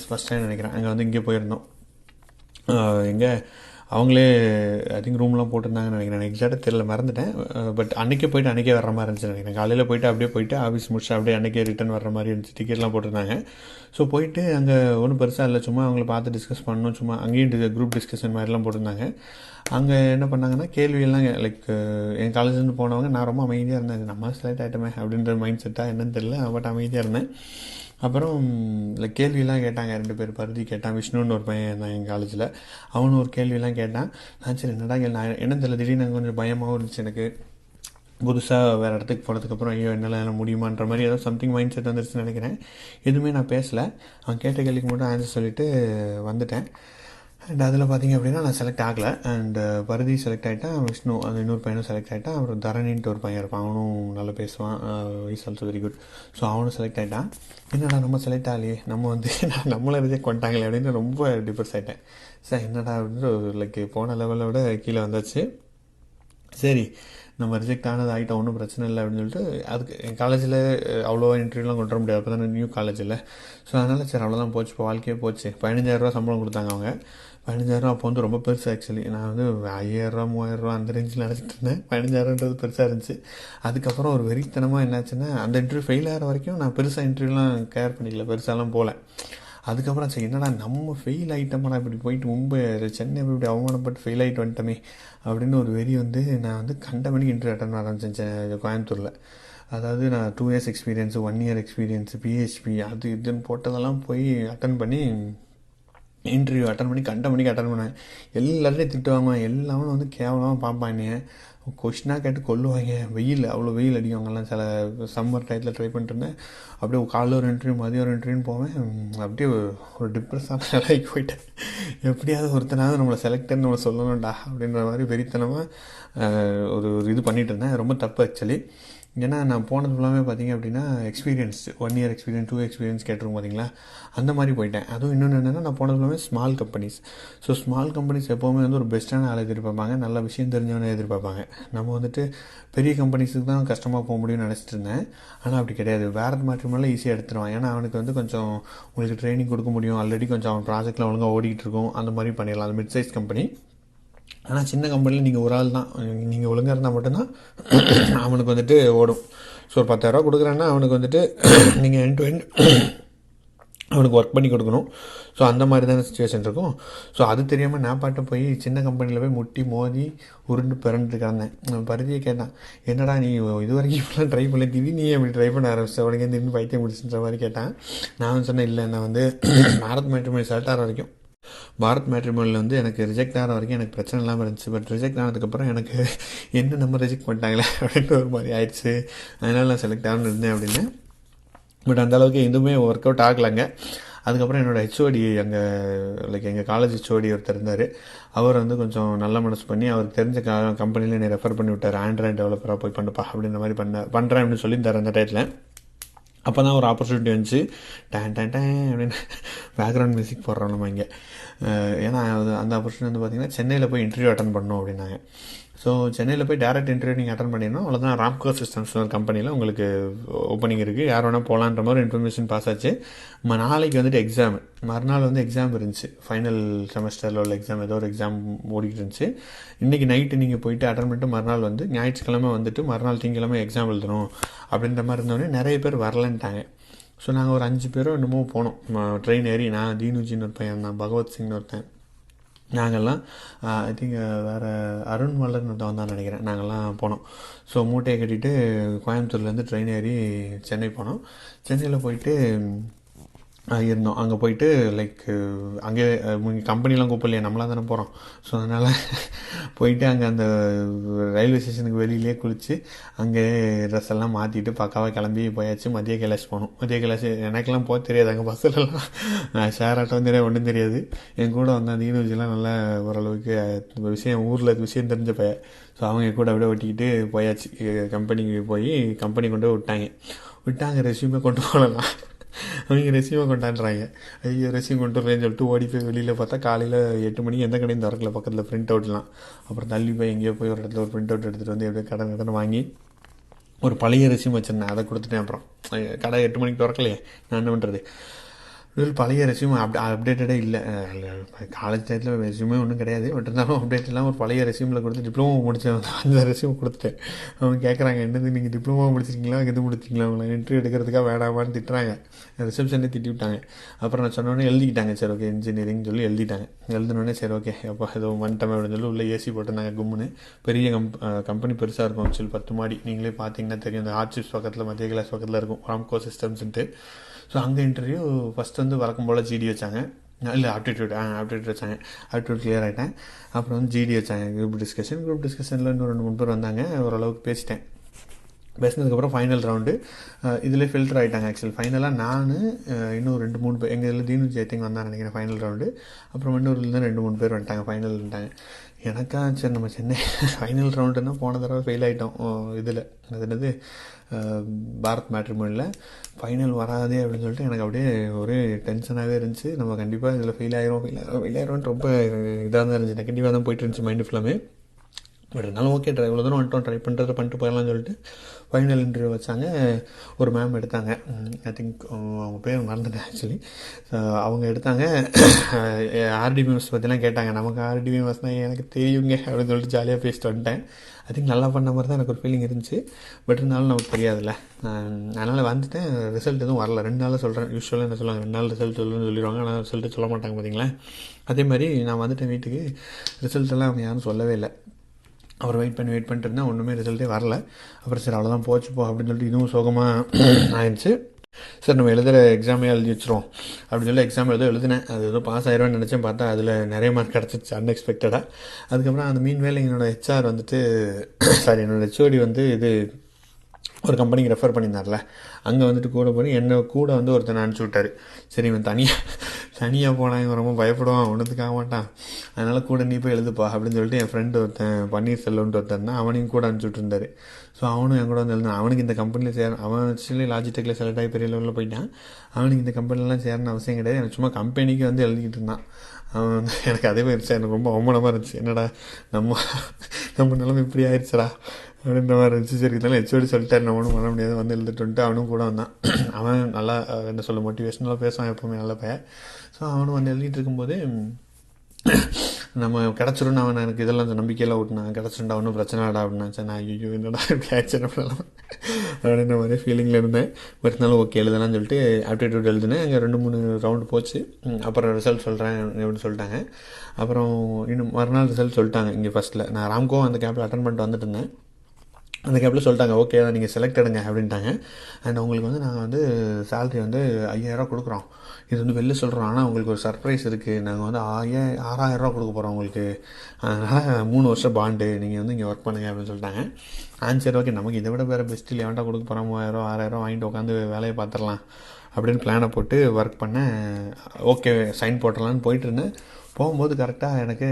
first time நினைக்கிறேன். அங்கே வந்து இங்கே போயிருந்தோம். எங்கே அவங்களே ஐ திங்க் ரூம்லாம் போட்டிருந்தாங்கன்னு நினைக்கிறேன், எக்ஸாக்டாக தெரியல, மறந்துட்டேன். பட் அன்றைக்கே போய்ட்டு அன்றைக்கே வர மாதிரி இருந்துச்சு நினைக்கிறேன். காலையில் போயிட்டு ஆஃபீஸ் முடிச்சு அப்படியே அன்றைக்கே ரிட்டன் வர மாதிரி இருந்துச்சு. டிக்கெட்லாம் போட்டிருந்தாங்க. ஸோ போயிட்டு அங்கே ஒன்றும் பெருசாக இல்லை, சும்மா அவங்கள பார்த்து டிஸ்கஸ் பண்ணணும், சும்மா அங்கேயும் குரூப் டிஸ்கஷன் மாதிரிலாம் போட்டிருந்தாங்க. அங்கே என்ன பண்ணாங்கன்னா கேள்வியெல்லாம் லைக் என் காலேஜ்லேருந்து போனவங்க, நான் ரொம்ப அமைதியாக இருந்தேன், நம்ம செலக்ட் ஆகிட்டோமே அப்படின்ற மைண்ட் செட்டாக என்னன்னு தெரியல, பட் அமைதியாக இருந்தேன். அப்புறம் லைக் கேள்வியெல்லாம் கேட்டாங்க. 2 பேர் பருதி கேட்டான், விஷ்ணுன்னு ஒரு பையன் தான் எங்கள் காலேஜில், அவனும் ஒரு கேள்வியெல்லாம் கேட்டான். நான் சரி என்னடா நான் என்ன தெரியல, திடீர்னு கொஞ்சம் பயமாகவும் இருந்துச்சு எனக்கு. புதுசாக வேறு இடத்துக்கு போனதுக்கப்புறம் ஐயோ என்னால் முடியுமான்ற மாதிரி ஏதோ சம்திங் மைண்ட் செட் வந்துருச்சுன்னு நினைக்கிறேன். எதுவுமே நான் பேசலை, அவன் கேட்ட கேள்விக்கு மட்டும் ஆன்சர் சொல்லிவிட்டு வந்துட்டேன். அண்ட் அதில் பார்த்திங்க அப்படின்னா நான் செலக்ட் ஆகலை. அண்டு பரதி செலக்ட் ஆகிட்டான், விஷ்ணு அந்த இன்னொரு பையனும் செலக்ட் ஆகிட்டான். அப்புறம் தரணின்ட்டு ஒரு பையன் இருப்பான், அவனும் நல்லா பேசுவான், is also very good. So அவனும் செலக்ட் ஆகிட்டான். என்னடா நம்ம செலக்ட் ஆகலையே, நம்ம வந்து நம்மளை ரிஜெக்ட் பண்ணிட்டாங்களே அப்படின்னு ரொம்ப டிப்ரெஸ் ஆகிட்டேன். சார் என்னடா அப்படின்னு லைக் போன லெவலை விட கீழே வந்தாச்சு. சரி நம்ம ரிஜெக்ட் ஆனது ஆகிட்டோம், ஒன்றும் பிரச்சனை இல்லை அப்படின்னு சொல்லிட்டு அதுக்கு என் காலேஜில் அவ்வளோவா இன்டர்வியூலாம் கொண்டு வர முடியாது, அப்போ தான் நியூ காலேஜில். ஸோ அதனால் சரி அவ்வளோதான் போச்சு, இப்போ வாழ்க்கையே போச்சு. 15,000 சம்பளம் கொடுத்தாங்க அவங்க. 15,000 அப்போ வந்து ரொம்ப பெருசு. ஆக்சுவலி நான் வந்து 5,000 3,000 அந்த ரேஞ்சில் நினச்சிட்டு இருந்தேன். 15,000ன்றது பெருசாக இருந்துச்சு. அதுக்கப்புறம் ஒரு வெறித்தனமாக என்னாச்சுன்னா, அந்த இன்டர்வியூ ஃபெயில் ஆகிற வரைக்கும் நான் பெருசாக இன்டர்வியூலாம் கேர் பண்ணிக்கல, பெருசாலாம் போகல. அதுக்கப்புறம் சரி என்னடா நம்ம ஃபெயில் ஆகிட்டோம்னா, இப்படி போயிட்டு மும்பை சென்னை இப்படி அவமானப்பட்டு ஃபெயில் ஆகிட்டு வந்துட்டோமே அப்படின்னு ஒரு வெறி வந்து நான் வந்து கண்ட மணிக்கு இன்டர்வியூ அட்டன் பண்ண ஆரம்பித்தேன் கோயம்புத்தூரில். அதாவது நான் 2 years experience, 1 year experience, PHP அது இதுன்னு போட்டதெல்லாம் போய் அட்டன் பண்ணி இன்டர்வியூ அட்டன் பண்ணி கண்ட மணிக்கு அட்டன் பண்ணேன். எல்லாத்தையும் திட்டுவாங்க, எல்லாமே வந்து கேவலமாக பார்ப்பாங்க, கொஷினாக கேட்டு கொல்லுவாங்க. அவ்வளோ வெயில் அடிக்கும் அவங்கெல்லாம். சில சம்மர் டயத்தில் ட்ரை பண்ணிட்டு இருந்தேன். அப்படியே காலைல ஒரு இன்டர்வியூ, மதியம் ஒரு இன்டர்வியூன்னு போவேன். அப்படியே ஒரு டிப்ரெஸ்ஸான நிலைக்கு போயிட்டேன். எப்படியாவது ஒருத்தனாவது நம்மளை செலக்டர்னு நம்மளை சொல்லணும்டா அப்படின்ற மாதிரி வெறித்தனமாக ஒரு இது பண்ணிகிட்டு இருந்தேன். ரொம்ப தப்பு ஆக்சுவலி. ஏன்னா நான் போனது ஃபுல்லாமே பார்த்திங்க அப்படின்னா எக்ஸ்பீரியன்ஸ், 1 year எக்ஸ்பீரியன்ஸ், 2 எக்ஸ்பீரியன்ஸ் கேட்டிருக்கோம் பார்த்தீங்களா, அந்த மாதிரி போயிட்டேன். அதுவும் இன்னொன்று என்னென்னா நான் போனது ஃபுல்லாமே small companies. So small companies எப்போவுமே வந்து ஒரு பெஸ்ட்டான ஆளை எதிர்பார்ப்பாங்க, நல்ல விஷயம் தெரிஞ்சவனே எதிர்பார்ப்பாங்க. நம்ம வந்துட்டு பெரிய கம்பெனிஸுக்கு தான் கஷ்டமாக போக முடியும்னு நினச்சிட்டு இருந்தேன். ஆனால் அப்படி கிடையாது. பாரத் மேட்ரிமோனியில் ஈஸியாக எடுத்துருவான். ஏன்னா அவனுக்கு வந்து கொஞ்சம் உங்களுக்கு ட்ரைனிங் கொடுக்க முடியும், ஆல்ரெடி கொஞ்சம் அவன் ப்ராஜெக்டில் ஒழுங்காக ஓடிக்கிட்டு இருக்கும், அந்த மாதிரி பண்ணிடலாம். அது மிட் சைஸ் கம்பெனி. ஆனால் சின்ன கம்பெனியில் நீங்கள் ஒரு ஆள் தான், நீங்கள் ஒழுங்காக இருந்தால் மட்டும்தான் அவனுக்கு வந்துட்டு ஓடும். ஸோ ஒரு 10,000 கொடுக்குறேன்னா அவனுக்கு வந்துட்டு நீங்கள் எண்ட் டு எண்ட் அவனுக்கு ஒர்க் பண்ணி கொடுக்கணும். ஸோ அந்த மாதிரி தானே சுச்சுவேஷன் இருக்கும். ஸோ அது தெரியாமல் நான் பாட்டு போய் சின்ன கம்பெனியில் போய் முட்டி மோதி உருண்டு பிறண்டு கிடந்தேன். பருதியை கேட்டான், என்னடா நீ இது வரைக்கும் இப்படிலாம் ட்ரை பண்ணி திடீர்னு நீ அப்படி ட்ரை பண்ண ஆரம்பிச்ச, உனக்கு திடீர்னு பைத்தியம் முடிச்சுன்ற மாதிரி கேட்டான். நான் சொன்னேன், இல்லை நான் வந்து பாரத் மேட்ரிமோனி செலக்ட் ஆகிற வரைக்கும், பாரத் மேட்ரிமோனியில் வந்து எனக்கு ரிஜெக்ட் ஆகிற வரைக்கும் எனக்கு பிரச்சனை இல்லாமல் இருந்துச்சு. பட் ரிஜெக்ட் ஆனதுக்கப்புறம் எனக்கு என்ன நம்ம ரிஜெக்ட் பண்ணிட்டாங்களே அப்படின்ற ஒரு மாதிரி ஆயிடுச்சு. அதனால் நான் செலக்ட் ஆகணும்னு இருந்தேன் அப்படின்னு. பட் அந்தளவுக்கு எதுவுமே ஒர்க் அவுட் ஆகலைங்க. அதுக்கப்புறம் என்னோடய ஹெச்ஓடி அங்கே லைக் எங்கள் காலேஜ் ஹெச்ஓடி ஒருத்தர் இருந்தார். அவர் வந்து கொஞ்சம் நல்ல மனசு பண்ணி அவருக்கு தெரிஞ்ச கம்பெனியில் என்னை ரெஃபர் பண்ணி விட்டார். ஆண்ட்ராய்டு டெவலப்பராக போய் பண்ணுப்பா அப்படின்ற மாதிரி பண்ணுறேன் அப்படின்னு சொல்லியிருந்தார் அந்த டயத்தில். அப்போ தான் ஒரு ஆப்பர்ச்சுனிட்டி வந்துச்சு. டேன் டேன் டேன் அப்படின்னு பேக்ரவுண்ட் மியூசிக் போடுறோம் நம்ம இங்கே. ஏன்னா அந்த ஆப்பர்ச்சுனிட்டி வந்து பார்த்திங்கன்னா சென்னையில் போய் இன்டர்வியூ அட்டன் பண்ணோம் அப்படின்னாங்க. ஸோ சென்னையில் போய் டேரக்ட் இன்டர்வியூ நீங்கள் அட்டன் பண்ணிடணும். அவ்வளோதான். ராம்கோ சிஸ்டம்ஸ் ஒரு கம்பெனியில் உங்களுக்கு ஓப்பனிங் இருக்குது, யார் வேணால் போகலான்ற மாதிரி இன்ஃபர்மேஷன் பாஸ் ஆச்சு. நாளைக்கு வந்துட்டு எக்ஸாம், மறுநாள் வந்து எக்ஸாம் இருந்துச்சு, ஃபைனல் செமஸ்டரில் உள்ள எக்ஸாம், ஏதோ ஒரு எக்ஸாம் ஓடிக்கிட்டு இருந்துச்சு. இன்றைக்கி நைட்டு நீங்கள் போயிட்டு அட்டன் பண்ணிட்டு மறுநாள் வந்து ஞாயிற்றுக்கிழமை வந்துட்டு மறுநாள் திங்கக்கிழமை எக்ஸாம் எழுதணும் அப்படின்ற மாதிரி இருந்தோடனே நிறைய பேர் வரலன்ட்டாங்க. ஸோ நாங்கள் ஒரு 5 பேரோ என்னமோ போனோம் ட்ரெயின் ஏறி. நான் தீனுஜின்னு ஒரு பையன் தான், பகவத் சிங்னு ஒருத்தன், நாங்கள்லாம் ஐ திங்க் வேறு அருண் மல்லர்னு ஒருத்தன் தான் நினைக்கிறேன், நாங்கள்லாம் போனோம். ஸோ மூட்டையை கட்டிட்டு கோயம்புத்தூர்லேருந்து ட்ரெயின் ஏறி சென்னை போனோம். சென்னையில் போயிட்டு இருந்தோம். அங்கே போயிட்டு லைக் அங்கே கம்பெனிலாம் கூப்பிடலையே, நம்மளாக தானே போகிறோம். ஸோ அதனால் போயிட்டு அங்கே அந்த ரயில்வே ஸ்டேஷனுக்கு வெளியிலே குளித்து அங்கே ட்ரெஸ் எல்லாம் மாற்றிட்டு பக்காவாக கிளம்பி போயாச்சு. மதிய கைலாஷ் போகணும். மதிய கைலாஷ் எனக்கெல்லாம் போக தெரியாது, அங்கே பஸ்ஸிலலாம் ஷேர் ஆட்டம் தெரியாது, ஒன்றும் தெரியாது. என் கூட வந்த தீனுஜிலாம் நல்லா ஓரளவுக்கு விஷயம், ஊரில் விஷயம் தெரிஞ்ச பையன். ஸோ அவங்க கூட அப்படியே ஒட்டிக்கிட்டு போயாச்சு. கம்பெனிக்கு போய் கம்பெனி கொண்டு போய் விட்டாங்க. ரெஸ்யூமே கொண்டு போகலாம், அவங்க ரெஸ்யூமை கொண்டாடுறாங்க. ஐயோ ரெஸ்யூம் கொண்டு வரேன்னு சொல்லிட்டு ஓடி போய் வெளியில் பார்த்தா காலையில் 8 மணிக்கு எந்த கடையும் திறக்கல பக்கத்தில், பிரிண்ட் அவுட்லாம். அப்புறம் தள்ளி போய் எங்கேயோ போய் ஒரு இடத்துல ஒரு பிரிண்ட் அவுட் எடுத்துகிட்டு வந்து எப்படியோ கடன் வாங்கி ஒரு பழைய ரெஸ்யூம் வச்சுருந்தேன், அதை கொடுத்துட்டேன். அப்புறம் கடை 8 மணிக்கு திறக்கலையே, நான் என்ன பண்ணுறது. பழைய ரெஸ்யூம் அப்டேட்டடே இல்லை. காலேஜ் டைத்தில் ரெஸ்யூமே ஒன்றும் கிடையாது, பட் இருந்தாலும் அப்டேட் இல்லாமல் ஒரு பழைய ரெஸ்யூமில் கொடுத்து டிப்ளமோ முடித்தேன். அந்த ரெஸ்யூம் கொடுத்துட்டேன். அவங்க கேட்குறாங்க, என்னது நீங்கள் டிப்ளமோ முடிச்சிருக்கீங்களா, எது முடிச்சிங்களா, அவங்கள இன்டர்வியூ எடுக்கிறதுக்காக வேணாமான்னு திட்டுறாங்க. ரிசப்ஷனே திட்டி விட்டாங்க. அப்புறம் நான் சொன்னோடனே எழுதிக்கிட்டாங்க. சரி ஓகே இன்ஜினியரிங் சொல்லி எழுதிட்டாங்க. எழுதினோடனே சரி ஓகே அப்போ ஏதோ வந்துட்டோம் அப்படின்னு சொல்லி உள்ளே ஏசி போட்டிருந்தாங்க கும்முன்னு. பெரிய கம்பெனி பெருசாக இருக்கும், ஆக்சுவலி 10 மாடி. நீங்களே பார்த்தீங்கன்னா தெரியும், இந்த ஆர்ச்சிப்ஸ் பக்கத்தில் மத்திய கிளாஸ் பக்கத்தில் இருக்கும் ராம்கோ சிஸ்டம்ஸ்ன்ட்டு. ஸோ அங்கே இன்டர்வியூ ஃபஸ்ட் வந்து வழக்கம் போல் ஜிடி வச்சாங்க, இல்லை ஆப்டிடியூட் வச்சாங்க. ஆப்டிடியூட் கிளியர் ஆகிட்டேன். அப்புறம் வந்து ஜிடி வச்சாங்க, குரூப் டிஸ்கஷனில் இன்னும் 2-3 பேர் வந்தாங்க. ஓரளவுக்கு பேசினதுக்கப்புறம் ஃபைனல் ரவுண்டு இதில் ஃபில்டர் ஆகிட்டாங்க. ஆக்சுவலி ஃபைனலாக நான் இன்னும் 2-3 பேர், எங்கள் இதில் தீனு ஜெயத்திங் வந்தான்னு நினைக்கிறேன் ஃபைனல் ரவுண்டு. அப்புறம் இன்னொருலேருந்து 2-3 பேர் வந்துட்டாங்க, ஃபைனல் வந்துட்டாங்க. எனக்கா சரி நம்ம சென்னை ஃபைனல் ரவுண்டுன்னா போன தடவை ஃபெயில் ஆகிட்டோம் இதில், அது என்னது பாரத் மேட்ரிமோனியில் ஃபைனல் வராதே அப்படின்னு சொல்லிட்டு எனக்கு அப்படியே ஒரு டென்ஷனாகவே இருந்துச்சு. நம்ம கண்டிப்பாக இதில் ஃபெயில் ஆயிரும் ரொம்ப இதாக தான் இருந்துச்சு, நெகட்டிவாக தான் போயிட்டு இருந்துச்சு மைண்டு ஃபுல்லாமே. பட் இருந்தாலும் ஓகே இவ்வளோ தூரம் வந்துட்டோம், ட்ரை பண்ணிட்டு போயிடலாம்னு சொல்லிட்டு ஃபைனல் இன்டர்வியூ வச்சாங்க. ஒரு மேம் எடுத்தாங்க, ஐ திங்க் அவங்க பேர் மறந்துட்டேன் ஆக்சுவலி. அவங்க எடுத்தாங்க. ஆர்டிபிஎம்எஸ் பற்றிலாம் கேட்டாங்க. நமக்கு ஆர்டிபிஎம்எஸ்னால் எனக்கு தெரியுங்க அப்படின்னு சொல்லிட்டு ஜாலியாக பேசிட்டு வந்துட்டேன். ஐ திங்க் நல்லா பண்ண மாதிரி தான் எனக்கு ஒரு ஃபீலிங் இருந்துச்சு. பட் இருந்தாலும் நமக்கு தெரியாதுல்ல, அதனால் வந்துட்டேன். ரிசல்ட் எதுவும் வரல. 2 நாளில் சொல்கிறேன். யூஸ்வலாக என்ன சொல்லுவாங்க, 2 நாள் ரிசல்ட் சொல்லிடுவாங்க, ஆனால் ரிசல்ட்டு சொல்ல மாட்டாங்க பார்த்தீங்களா. அதே மாதிரி நான் வந்துட்டேன் வீட்டுக்கு. ரிசல்ட்டெல்லாம் அவங்க யாரும் சொல்லவே இல்லை. அப்புறம் வெயிட் பண்ணிட்டு இருந்தேன், ஒன்றுமே ரிசல்ட்டே வரல. அப்புறம் சரி அவ்வளோதான் போச்சு அப்படின்னு சொல்லிட்டு இன்னும் சோகமாக ஆயிடுச்சு. சார் நம்ம எழுதுகிற எக்ஸாமே எழுதி வச்சிரும் அப்படின்னு சொல்லி எக்ஸாம் எழுதினேன். அது ஏதோ பாஸ் ஆயிடுவேன்னு நினச்சேன். பார்த்தா அதில் நிறைய மார்க் கிடச்சிச்சு அன்எக்ஸ்பெக்டடாக. அதுக்கப்புறம் அந்த மீன் வேலை என்னோடய ஹெச்ஆர் வந்துட்டு என்னோடய ஹெச்ஓடி வந்து இது ஒரு கம்பெனிக்கு ரெஃபர் பண்ணியிருந்தார்ல, அங்கே வந்துட்டு கூட போய் என்னை கூட வந்து ஒருத்தனை அனுப்பிச்சி விட்டார். சரி இவன் தனியாக போனால் இவன் ரொம்ப பயப்படுவான், ஒன்றுத்துக்காக மாட்டான், அதனால் கூட நீ போய் எழுதுப்பா அப்படின்னு சொல்லிட்டு என் ஃப்ரெண்டு ஒருத்தன் பன்னீர்செல்வன்ட்டு ஒருத்தன் தான், அவனையும் கூட அனுப்பிச்சி விட்டுருந்தாரு. ஸோ அவனும் என் கூட வந்து எழுதினான். அவனுக்கு இந்த கம்பெனியில் அவன் ஆக்சுவலி லாஜிடெக்கில் செலக்ட் ஆகி பெரிய லெவலில் போயிட்டான். அவனுக்கு இந்த கம்பெனிலாம் சேரணும் அவசியம் கிடையாது. எனக்கு சும்மா கம்பெனிக்கு வந்து எழுதிக்கிட்டு இருந்தான். அவன் வந்து எனக்கு அதே மாதிரி இருந்துச்சு. எனக்கு ரொம்ப அவமானமாக இருந்துச்சு. என்னடா நம்ம நிலைமை இப்படி ஆயிடுச்சடா அப்படின்ற மாதிரி இருந்துச்சு. சரி இதெல்லாம் ஹெச்ஓடி சொல்லிட்டாரு, நம்ம ஒன்றும் பண்ண முடியாது, வந்து எழுதிட்டு அவனும் கூட வந்தான். அவன் நல்லா என்ன சொல்ல மோட்டிவேஷனலாக பேசுவான், எப்போவுமே நல்ல பையன். ஸோ அவனும் வந்து எழுதிட்டு இருக்கும்போது நம்ம கிடச்சிருன்னு அவன் எனக்கு இதெல்லாம் நம்பிக்கையெல்லாம் விட்டுனான். கிடச்சிருண்டா ஒன்றும் பிரச்சனை இல்லடா அப்படின்னா. சரி நான் ஐயோ என்னடா இப்படி ஆச்சு அப்படின்ற மாதிரி ஃபீலிங்கில் இருந்தேன். பட் இருந்தாலும் ஓகே எழுதலாம்னு சொல்லிட்டு ஆப்டிடியூட் எழுதுனேன். அங்கே 2-3 ரவுண்டு போச்சு. அப்புறம் ரிசல்ட் சொல்கிறேன் அப்படின்னு சொல்லிட்டாங்க. அப்புறம் இன்னும் மறுநாள் ரிசல்ட் சொல்லிட்டாங்க. இங்கே ஃபஸ்ட்டில் நான் ராம்கோ அந்த கேப்பில் அட்டன் பண்ணிட்டு வந்துட்டு இருந்தேன். அந்த கேப்பில் சொல்லிட்டாங்க ஓகே தான் நீங்கள் செலக்ட் எடுங்க அப்படின்ட்டாங்க. அண்ட் உங்களுக்கு வந்து நாங்கள் வந்து சேலரி வந்து 5000 கொடுக்குறோம், இது வந்து வெளில சொல்கிறோம், ஆனால் உங்களுக்கு ஒரு சர்ப்ரைஸ் இருக்குது, நாங்கள் வந்து 6000 கொடுக்க போகிறோம் உங்களுக்கு, அதனால் 3 வருஷம் பாண்டு, நீங்கள் வந்து இங்கே ஒர்க் பண்ணுங்கள் அப்படின்னு சொல்லிட்டாங்க. சரி ஓகே நமக்கு இதை விட வேறு பெஸ்ட்டு எவன்ட்டா கொடுக்க போகிறோம், 3000 6000 வாங்கிட்டு உட்காந்து வேலையை பார்த்துடலாம் அப்படின்னு பிளானை போட்டு ஒர்க் பண்ணேன். ஓகே சைன் போட்டுடலான்னு போயிட்டு இருந்தேன். போகும்போது கரெக்டாக எனக்கு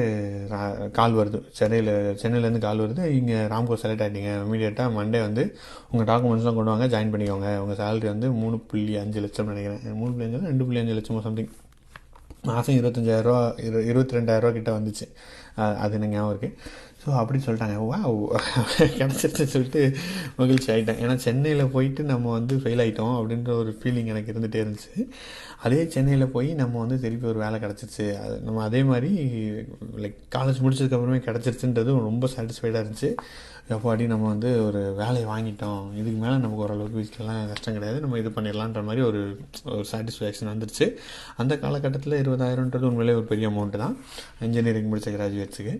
கால் வருது, சென்னையிலேருந்து கால் வருது, இங்கே ராம்கோ செலக்ட் ஆகிட்டீங்க, இமீடியட்டாக மண்டே வந்து உங்கள் டாக்குமெண்ட்ஸ்லாம் கொண்டு வாங்க, ஜாயின் பண்ணிக்கோங்க, உங்கள் சேலரி வந்து 3.5 லட்சம் நினைக்கிறேன், 3.5 2.5 லட்சமோ சம்திங், மாதம் 25,000 22,000 கிட்டே வந்துச்சு, அது எனக்கு ஞாபகம் இருக்குது. ஸோ அப்படி சொல்லிட்டாங்க. கிடச்சிருச்சுன்னு சொல்லிட்டு மகிழ்ச்சி ஆகிட்டேன். ஏன்னா சென்னையில் போயிட்டு நம்ம வந்து ஃபெயில் ஆகிட்டோம் அப்படின்ற ஒரு ஃபீலிங் எனக்கு இருந்துகிட்டே இருந்துச்சு. அதே சென்னையில் போய் நம்ம வந்து திருப்பி ஒரு வேலை கிடச்சிருச்சு, அது நம்ம அதே மாதிரி லைக் காலேஜ் முடிச்சதுக்கப்புறமே கிடச்சிருச்சுன்றது ரொம்ப சாட்டிஸ்ஃபைடாக இருந்துச்சு. எப்பாடி நம்ம வந்து ஒரு வேலையை வாங்கிட்டோம், இதுக்கு மேலே நமக்கு ஓரளவுக்கு வீட்டிலலாம் கஷ்டம் கிடையாது, நம்ம இது பண்ணிடலான்ற மாதிரி ஒரு சாட்டிஸ்ஃபேக்ஷன் வந்துருச்சு. அந்த காலகட்டத்தில் 20,000ன்றது உண்மையிலே ஒரு பெரிய அமௌண்ட்டு தான் இன்ஜினியரிங் முடித்த கிராஜுவேட்ஸுக்கு.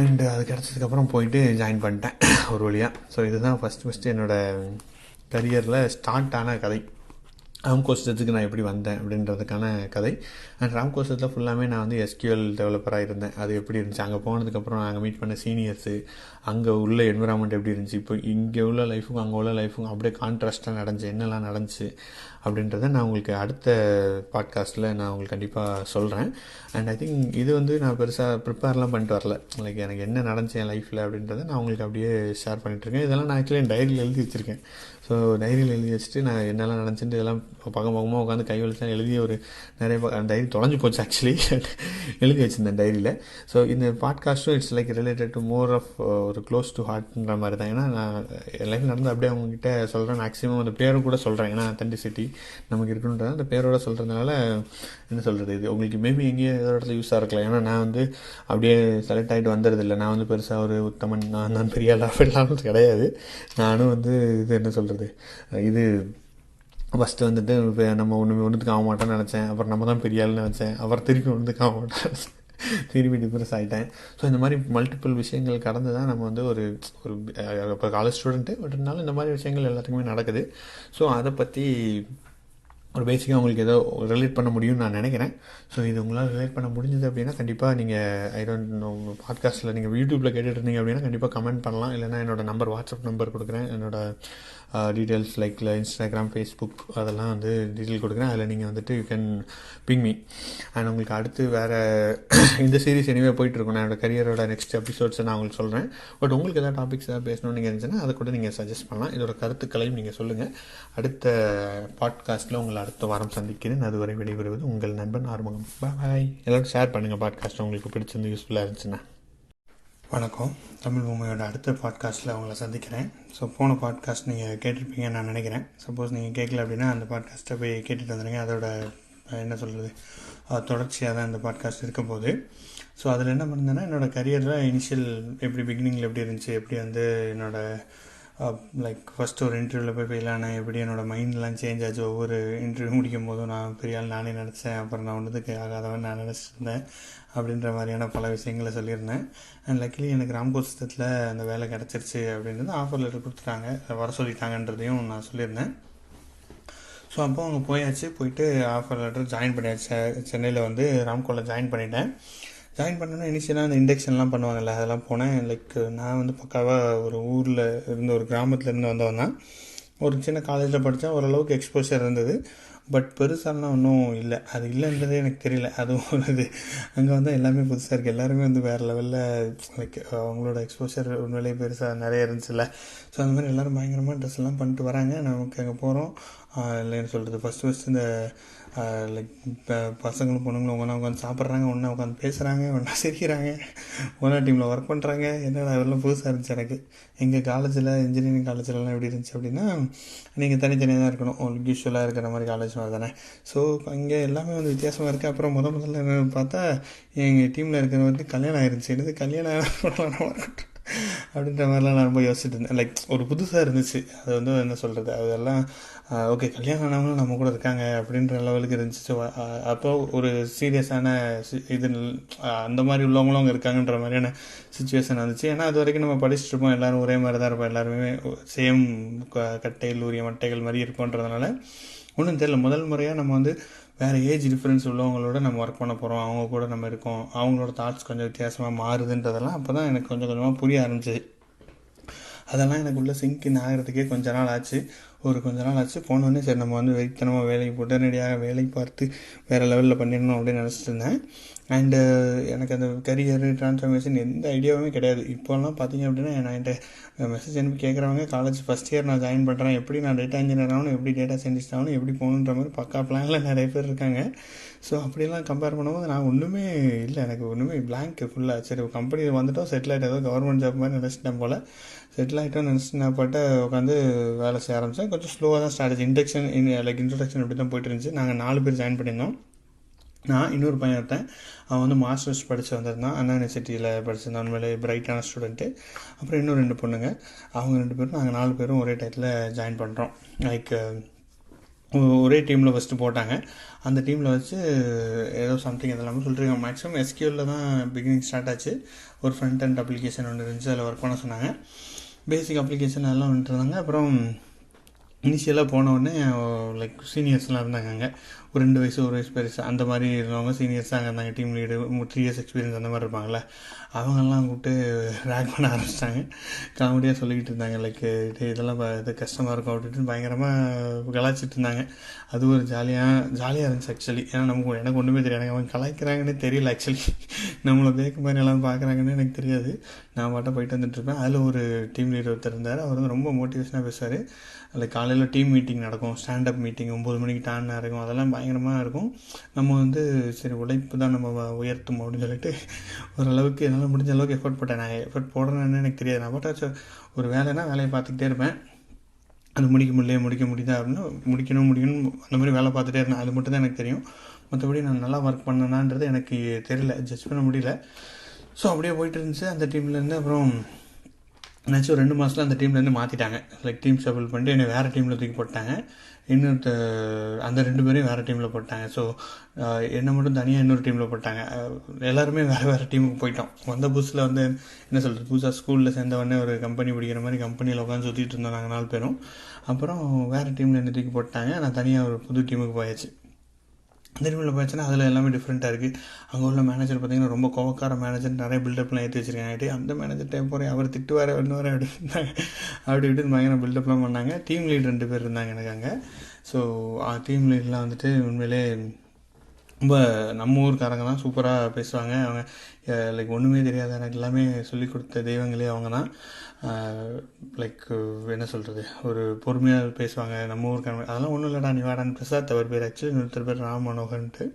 அண்டு அது கிடச்சதுக்கப்புறம் போயிட்டு ஜாயின் பண்ணிட்டேன் ஒரு வழியாக. ஸோ இதுதான் ஃபஸ்ட்டு என்னோடய கரியரில் ஸ்டார்ட் ஆன கதை. ராம்கோ சிஸ்டத்துக்கு நான் எப்படி வந்தேன் அப்படின்றதுக்கான கதை. அண்ட் ராம்கோ சிஸ்டத்தில் ஃபுல்லாமே நான் வந்து எஸ்கியூஎல் டெவலப்பராக இருந்தேன். அது எப்படி இருந்துச்சு, அங்கே போனதுக்கப்புறம் நாங்கள் மீட் பண்ண சீனியர்ஸு, அங்கே உள்ள என்விரான்மெண்ட் எப்படி இருந்துச்சு, இப்போ இங்கே உள்ள லைஃபுக்கும் அங்கே உள்ள லைஃபுக்கும் அப்படியே கான்ட்ராஸ்ட்டாக நடந்துச்சு, என்னெல்லாம் நடந்துச்சு அப்படின்றத நான் உங்களுக்கு அடுத்த பாட்காஸ்ட்டில் நான் உங்களுக்கு கண்டிப்பாக சொல்கிறேன். அண்ட் ஐ திங்க் இது வந்து நான் பெருசாக ப்ரிப்பேர்லாம் பண்ணிட்டு வரல, லைக் எனக்கு என்ன நடந்துச்சு என் லைஃப்பில் அப்படின்றத நான் உங்களுக்கு அப்படியே ஷேர் பண்ணிட்டுருக்கேன். இதெல்லாம் நான் ஆக்சுவலி என் டைரியில் எழுதி வச்சுருக்கேன். ஸோ டைரியில் எழுதி வச்சுட்டு நான் என்னெல்லாம் நடந்துச்சுட்டு இதெல்லாம் பக்கமாக உட்காந்து கை வலிச்சா எழுதி ஒரு நிறைய டைரி தொலைஞ்சு போச்சு ஆக்சுவலி, எழுதி வச்சுருந்தேன் டைரியில். ஸோ இந்த பாட்காஸ்ட்டும் it's like related to more of ஒரு க்ளோஸ் டு ஹார்ட்ன்ற மாதிரி தான். ஏன்னா நான் என் லைஃப் நடந்து அப்படியே அவங்ககிட்ட சொல்கிறேன். மேக்ஸிமம் அந்த பேரும் கூட சொல்கிறேன், ஏன்னா அத்தென்டிசிட்டி நமக்கு இருக்குன்றத அந்த பேரோட சொல்கிறதுனால என்ன சொல்கிறது, இது உங்களுக்கு மேபி எங்கேயும் ஏதோ இடத்துல யூஸாக இருக்கலாம். ஏன்னா நான் வந்து அப்படியே செலக்ட் ஆகிட்டு வந்துடுறதில்லை. நான் வந்து பெருசாக ஒரு உத்தமன், நான் பெரிய லாபம் கிடையாது. நானும் வந்து இது என்ன சொல்கிறது, இது ஃபஸ்ட்டு வந்துட்டு நம்ம ஒன்றுத்துக்கு ஆக மாட்டோம்னு நினச்சேன், அப்புறம் நம்ம தான் பெரிய ஆள்னு நினச்சேன், அப்புறம் திருப்பி ஒன்றுத்துக்கு ஆக மாட்டேன், திருப்பி டிப்ரெஸ் ஆகிட்டேன். ஸோ இந்த மாதிரி மல்டிபிள் விஷயங்கள் கடந்து தான் நம்ம வந்து ஒரு இப்போ காலேஜ் ஸ்டூடெண்ட்டு பட் இருந்தாலும் இந்த மாதிரி விஷயங்கள் எல்லாத்துக்குமே நடக்குது. ஸோ அதை பற்றி ஒரு பேசிக்காக உங்களுக்கு ஏதோ ரிலேட் பண்ண முடியும்னு நான் நினைக்கிறேன். ஸோ இது உங்களால் ரிலேட் பண்ண முடிஞ்சது அப்படின்னா கண்டிப்பாக நீங்கள் ஐ டோன்ட் நோ பாட்காஸ்ட்டில் நீங்கள் யூடியூப்பில் கேட்டுட்டு இருந்தீங்க அப்படின்னா கண்டிப்பாக கமெண்ட் பண்ணலாம். இல்லைனா என்னோடய நம்பர், வாட்ஸ்அப் நம்பர் கொடுக்குறேன், என்னோடய டீட்டெயில்ஸ் லைக்கில் இன்ஸ்டாகிராம், ஃபேஸ்புக் அதெல்லாம் வந்து டீட்டெயில் கொடுக்குறேன். அதில் நீங்கள் வந்துட்டு you can ping me. And உங்களுக்கு அடுத்து வேறு இந்த சீரிஸ் எனிவே போயிட்டுருக்கோம். நான் என்னோடய கரியரோட நெக்ஸ்ட் எபிசோட்ஸை நான் உங்களுக்கு சொல்கிறேன். பட் உங்களுக்கு எதாவது டாபிக்ஸ் ஏதாவது பேசணும்னு நீங்கள் இருந்துச்சுன்னா அதை கூட நீங்கள் சஜஸ்ட் பண்ணலாம். இதோட கருத்துக்களையும் நீங்கள் சொல்லுங்கள். அடுத்த பாட்காஸ்ட்டில் உங்களை அடுத்த வாரம் சந்திக்கிறேன். அதுவரை விடைபெறுவது உங்கள் நண்பன் ஆறுமுகம். பாய். எல்லோரும் ஷேர் பண்ணுங்கள் பாட்காஸ்ட் உங்களுக்கு பிடிச்சிருந்து யூஸ்ஃபுல்லாக இருந்துச்சுன்னா. வணக்கம். தமிழ் பூமியோட அடுத்த பாட்காஸ்ட்டில் உங்களை சந்திக்கிறேன். ஸோ போன பாட்காஸ்ட் நீங்கள் கேட்டிருப்பீங்கன்னு நான் நினைக்கிறேன். சப்போஸ் நீங்கள் கேட்கல அப்படின்னா அந்த பாட்காஸ்ட்டை போய் கேட்டுட்டு வந்துடுங்க. அதோட என்ன சொல்கிறது, தொடர்ச்சியாக தான் இந்த பாட்காஸ்ட் இருக்க போகுது. ஸோ அதில் என்ன பண்ணேன்னா என்னோடய கரியரில் இனிஷியல் எப்படி பிகினிங்கில் எப்படி இருந்துச்சு, எப்படி வந்து என்னோடய லைக் ஃபஸ்ட்டு ஒரு இன்டர்வியூவில் போய் ஃபெயிலானேன், எப்படி என்னோடய மைண்ட்லாம் சேஞ்ச் ஆச்சு. ஒவ்வொரு இன்டர்வியூ முடிக்கும் போதும் நான் பெரிய ஆள் நானே நினச்சேன், அப்புறம் நான் ஒன்றுத்துக்கு ஆகாதவன் நான் நினச்சிருந்தேன் அப்படின்ற மாதிரியான பல விஷயங்களை சொல்லியிருந்தேன். அண்ட் லக்கிலி எனக்கு ராம்கோ சிஸ்டத்தில் அந்த வேலை கிடச்சிருச்சு அப்படின்றது ஆஃபர் லெட்டர் கொடுத்துட்டாங்க, வர சொல்லிட்டாங்கன்றதையும் நான் சொல்லியிருந்தேன். ஸோ அப்போ அங்கே போயாச்சு, போயிட்டு ஆஃபர் லெட்டர் ஜாயின் பண்ணியாச்சு. சென்னையில் வந்து ராம்கோவில் ஜாயின் பண்ணிட்டேன். ஜாயின் பண்ணோன்னா இனிஷியலாக அந்த இண்டக்ஷன்லாம் பண்ணுவாங்கல்ல, அதெல்லாம் போனேன். லைக் நான் வந்து பக்காவாக ஒரு ஊரில் இருந்து ஒரு கிராமத்துலேருந்து வந்தவன் தான். ஒரு சின்ன காலேஜில் படித்தேன், ஓரளவுக்கு எக்ஸ்போஷர் இருந்தது. பட் பெருசாலாம் ஒன்றும் இல்லை, அது இல்லைன்றதே எனக்கு தெரியல. அதுவும் ஒரு இது அங்கே வந்து எல்லாமே புதுசாக இருக்குது, எல்லாருமே வந்து வேறு லெவலில் லைக் அவங்களோட எக்ஸ்போஷர் உண்மையிலேயே பெருசாக நிறைய இருந்துச்சுல்ல. ஸோ அந்த மாதிரி எல்லோரும் பயங்கரமாக ட்ரெஸ் எல்லாம் பண்ணிட்டு வராங்க. நமக்கு அங்கே போகிறோம், இல்லைன்னு சொல்கிறது ஃபஸ்ட்டு இந்த லைக் பசங்களும் பொண்ணுங்களும் ஒன்றா உட்காந்து சாப்பிட்றாங்க, ஒன்றா உட்காந்து பேசுகிறாங்க, ஒன்றா சிரிக்கிறாங்க, ஒன்றா டீமில் ஒர்க் பண்ணுறாங்க. என்னடா அதெல்லாம் புதுசாக இருந்துச்சு எனக்கு. எங்கள் காலேஜில் இன்ஜினியரிங் காலேஜிலலாம் எப்படி இருந்துச்சு அப்படின்னா, நீங்கள் தனித்தனியாக தான் இருக்கணும், உங்களுக்கு யூஸ்வலாக இருக்கிற மாதிரி காலேஜ் மாதிரி தானே. ஸோ அங்கே எல்லாமே வந்து வித்தியாசமாக இருக்குது. அப்புறம் முதல்ல என்னென்னு பார்த்தா எங்கள் டீமில் இருக்கிறவருக்கு கல்யாணம் ஆயிருந்துச்சு. என்னது கல்யாணம் ஆகிடும் அப்படின்ற மாதிரிலாம் நான் ரொம்ப யோசிச்சுட்டு இருந்தேன். லைக் ஒரு புதுசாக இருந்துச்சு. அது வந்து என்ன சொல்கிறது, அதெல்லாம் ஓகே கல்யாணம் ஆனவங்களும் நம்ம கூட இருக்காங்க அப்படின்ற லெவலுக்கு இருந்துச்சு. ஸோ அப்போ ஒரு சீரியஸான இது அந்த மாதிரி உள்ளவங்களும் அங்கே இருக்காங்கன்ற மாதிரியான சுச்சுவேஷன் வந்துச்சு. ஏன்னா அது வரைக்கும் நம்ம படிச்சுட்டு இருப்போம், எல்லோரும் ஒரே மாதிரி தான் இருப்போம், எல்லாருமே சேம் கட்டைகள் ஊரிய மட்டைகள் மாதிரி இருப்போன்றதுனால ஒன்றும் தெரியல. முதல் முறையாக நம்ம வந்து வேறு ஏஜ் டிஃப்ரென்ஸ் உள்ளவங்களோட நம்ம ஒர்க் பண்ண போகிறோம், அவங்க கூட நம்ம இருக்கோம், அவங்களோட தாட்ஸ் கொஞ்சம் வித்தியாசமாக மாறுதுன்றதெல்லாம் அப்போ தான் எனக்கு கொஞ்சம் கொஞ்சமாக புரிய ஆரம்பிச்சிது. அதெல்லாம் எனக்கு உள்ள சிங்க் ஆகிறதுக்கே கொஞ்ச நாள் ஆச்சு. கொஞ்ச நாள் ஆச்சு. போனோடனே சரி நம்ம வந்து வெறித்தனமாக வேலைக்கு போட்டு ரெடியாக வேலைக்கு பார்த்து வேறு லெவலில் பண்ணிடணும் அப்படின்னு நினச்சிட்டு இருந்தேன். அண்டு எனக்கு அந்த கரியர் ட்ரான்ஸ்ஃபர்மேஷன் எந்த ஐடியாவுமே கிடையாது. இப்போல்லாம் பார்த்தீங்க அப்படின்னா நான் என்கிட்ட மெசேஜ் அனுப்பி கேட்குறவங்க காலேஜ் ஃபஸ்ட் இயர் நான் ஜாயின் பண்ணுறேன், எப்படி நான் டேட்டா இன்ஜினியர் ஆகணும், எப்படி டேட்டா சயின்டிஸ்ட் ஆகணும், எப்படி போகணுன்ற மாதிரி பக்கா பிளானில் நிறைய பேர் இருக்காங்க. ஸோ அப்படிலாம் கம்பேர் பண்ணும்போது நான் ஒன்றுமே இல்லை, எனக்கு ஒன்றுமே பிளாங்க் ஃபுல்லாக. சரி கம்பெனி வந்துட்டோம், செட்டில் ஆகிட்டு ஏதோ கவர்மெண்ட் ஜாப் மாதிரி நினச்சிட்டேன் போல். செட்டில் ஆகிட்டோன்னு நினச்சிட்டு நான் பாட்ட உட்காந்து வேலை செய்ய ஆரம்பித்தேன். கொஞ்சம் ஸ்லோவாக தான் ஸ்டார்ட் ஆச்சு. இன்ட்ரடக்ஷன் அப்படி தான் போயிட்டு இருந்துச்சு. நாங்கள் 4 பேர் ஜாயின் பண்ணியிருந்தோம். நான் இன்னொரு பையன் இருந்தேன், அவன் வந்து மாஸ்டர்ஸ் படித்து வந்திருந்தான், அண்ணா யூனிவர்சிட்டியில் படிச்சிருந்தான், உண்மையிலே பிரைட்டான ஸ்டூடெண்ட்டு. அப்புறம் இன்னும் 2 பொண்ணுங்க, அவங்க 2 பேரும் நாங்கள் 4 பேரும் ஒரே டயத்தில் ஜாயின் பண்ணுறோம். லைக் ஒரே டீமில் ஃபஸ்ட்டு போட்டாங்க. அந்த டீமில் வச்சு ஏதோ சம்திங் இதெல்லாமே சொல்லிட்டுருக்காங்க. மேக்ஸிமம் எஸ்கியூவில் தான் பிகினிங் ஸ்டார்ட் ஆச்சு. ஒரு ஃப்ரண்ட் அண்ட் அப்ளிகேஷன் ஒன்று இருந்துச்சு, அதில் ஒர்க் பண்ண சொன்னாங்க. பேசிக் அப்ளிகேஷன் எல்லாம் வந்துட்டு இருந்தாங்க. அப்புறம் இனிஷியலாக போனவுடனே லைக் சீனியர்ஸ்லாம் இருந்தாங்க அங்கே, ஒரு 2 வயசு 1 வயசு பெருசு அந்த மாதிரி இருந்தவங்க சீனியர்ஸாக அங்கே இருந்தாங்க. டீம் லீடு 3 இயர்ஸ் எக்ஸ்பீரியன்ஸ் அந்த மாதிரி இருப்பாங்கள்ல, அவங்கெல்லாம் கூப்பிட்டு ரேக் பண்ண ஆரம்பிச்சிட்டாங்க. காமெடியாக சொல்லிக்கிட்டு இருந்தாங்க, லைக் இதெல்லாம் இது கஷ்டமாக இருக்கும் அப்படின்ட்டு பயங்கரமாக கலாய்ச்சிட்டு இருந்தாங்க. அது ஒரு ஜாலியாக இருந்துச்சு ஆக்சுவலி. ஏன்னா எனக்கு ஒன்றுமே தெரியாது, அவங்க கலாய்க்கிறாங்கன்னே தெரியல ஆக்சுவலி. நம்மளை பேக்கு மாதிரி எல்லாம் பார்க்குறாங்கன்னு எனக்கு தெரியாது. நான் பாட்ட போயிட்டு வந்துட்டுருப்பேன். அதில் ஒரு டீம் லீடர் ஒருத்தர் இருந்தார், அவர் வந்து ரொம்ப மோட்டிவேஷனாக பேசுவார். லைக் காலையில் டீம் மீட்டிங் நடக்கும், ஸ்டாண்டப் மீட்டிங் 9 மணிக்கு டான்னு இருக்கும், அதெல்லாம் பயங்கரமாக இருக்கும். நம்ம வந்து சரி உழைப்பு தான் நம்ம உயர்த்தும் அப்படின்னு சொல்லிட்டு ஓரளவுக்கு என்னால் முடிஞ்ச அளவுக்கு எஃபர்ட் போட்டேன். நான் எஃபர்ட் போடுறேன்னு எனக்கு தெரியாது. நான் பாட்டாச்சும் ஒரு வேலைனா வேலையை பார்த்துக்கிட்டே இருப்பேன். அது முடிக்க முடியுதா அப்படின்னா முடிக்கணும் அந்த மாதிரி வேலை பார்த்துட்டே இருந்தேன். அது மட்டும் தான் எனக்கு தெரியும். மற்றபடி நான் நல்லா ஒர்க் பண்ணேனான்றது எனக்கு தெரியல, ஜட்ஜ் பண்ண முடியல. ஸோ அப்படியே போயிட்டு இருந்துச்சு அந்த டீம்லேருந்து. அப்புறம் என்னாச்சும் ஒரு 2 மாதத்தில் அந்த டீம்லேருந்து மாற்றிட்டாங்க. லைக் டீம் ஷஃபிள் பண்ணிட்டு என்னை வேறு டீமில் தூக்கி போட்டாங்க. அந்த 2 பேரையும் வேறு டீமில் போட்டாங்க. ஸோ என்னை மட்டும் தனியாக இன்னொரு டீமில் போட்டாங்க. எல்லாருமே வேறு டீமுக்கு போயிட்டோம். வந்த புதுசில் வந்து என்ன சொல்கிறது, புதுசாக ஸ்கூலில் சேர்ந்தவொடனே ஒரு கம்பெனி பிடிக்கிற மாதிரி கம்பெனியில் உட்காந்து சுற்றிட்டு இருந்தோம் நாங்கள் 4 பேரும். அப்புறம் வேறு டீமில் என்னை தூக்கி போட்டாங்க. நான் தனியாக ஒரு புது டீமுக்கு போயாச்சு. அந்த டீமில் போயாச்சுன்னா அதில் எல்லாமே டிஃப்ரெண்ட்டாக இருக்குது. அங்கே உள்ள மேனேஜர் பார்த்திங்கன்னா ரொம்ப கோவக்கார மேனேஜர், நிறைய பில்டப்லாம் ஏற்றி வச்சுருக்காங்க. அந்த மேனேஜர் டைம் போகிறேன், அவர் திட்டுவார் பண்ணுவார் அப்படி இப்படின்னு பயங்கர பில்டப்லாம் பண்ணாங்க. டீம் லீட் 2 பேர் இருந்தாங்க எனக்கு அங்கே. ஸோ டீம் லீட்லாம் வந்துட்டு உண்மையிலே ரொம்ப நம்ம ஊருக்காரங்க தான், சூப்பராக பேசுவாங்க. அவங்க லைக் ஒன்றுமே தெரியாது, எனக்கு எல்லாமே சொல்லிக் கொடுத்த தெய்வங்களே அவங்க தான். லைக் என்ன சொல்கிறது, ஒரு பொறுமையாக பேசுவாங்க நம்ம ஊருக்காரங்க. அதெல்லாம் ஒன்றும் இல்லைடா நீ வாடான்னு பிரசாத் அவர் பேர், ஆக்சுவலி இன்னொருத்தர் பேர் ராம் மனோகர்ன்ட்டு.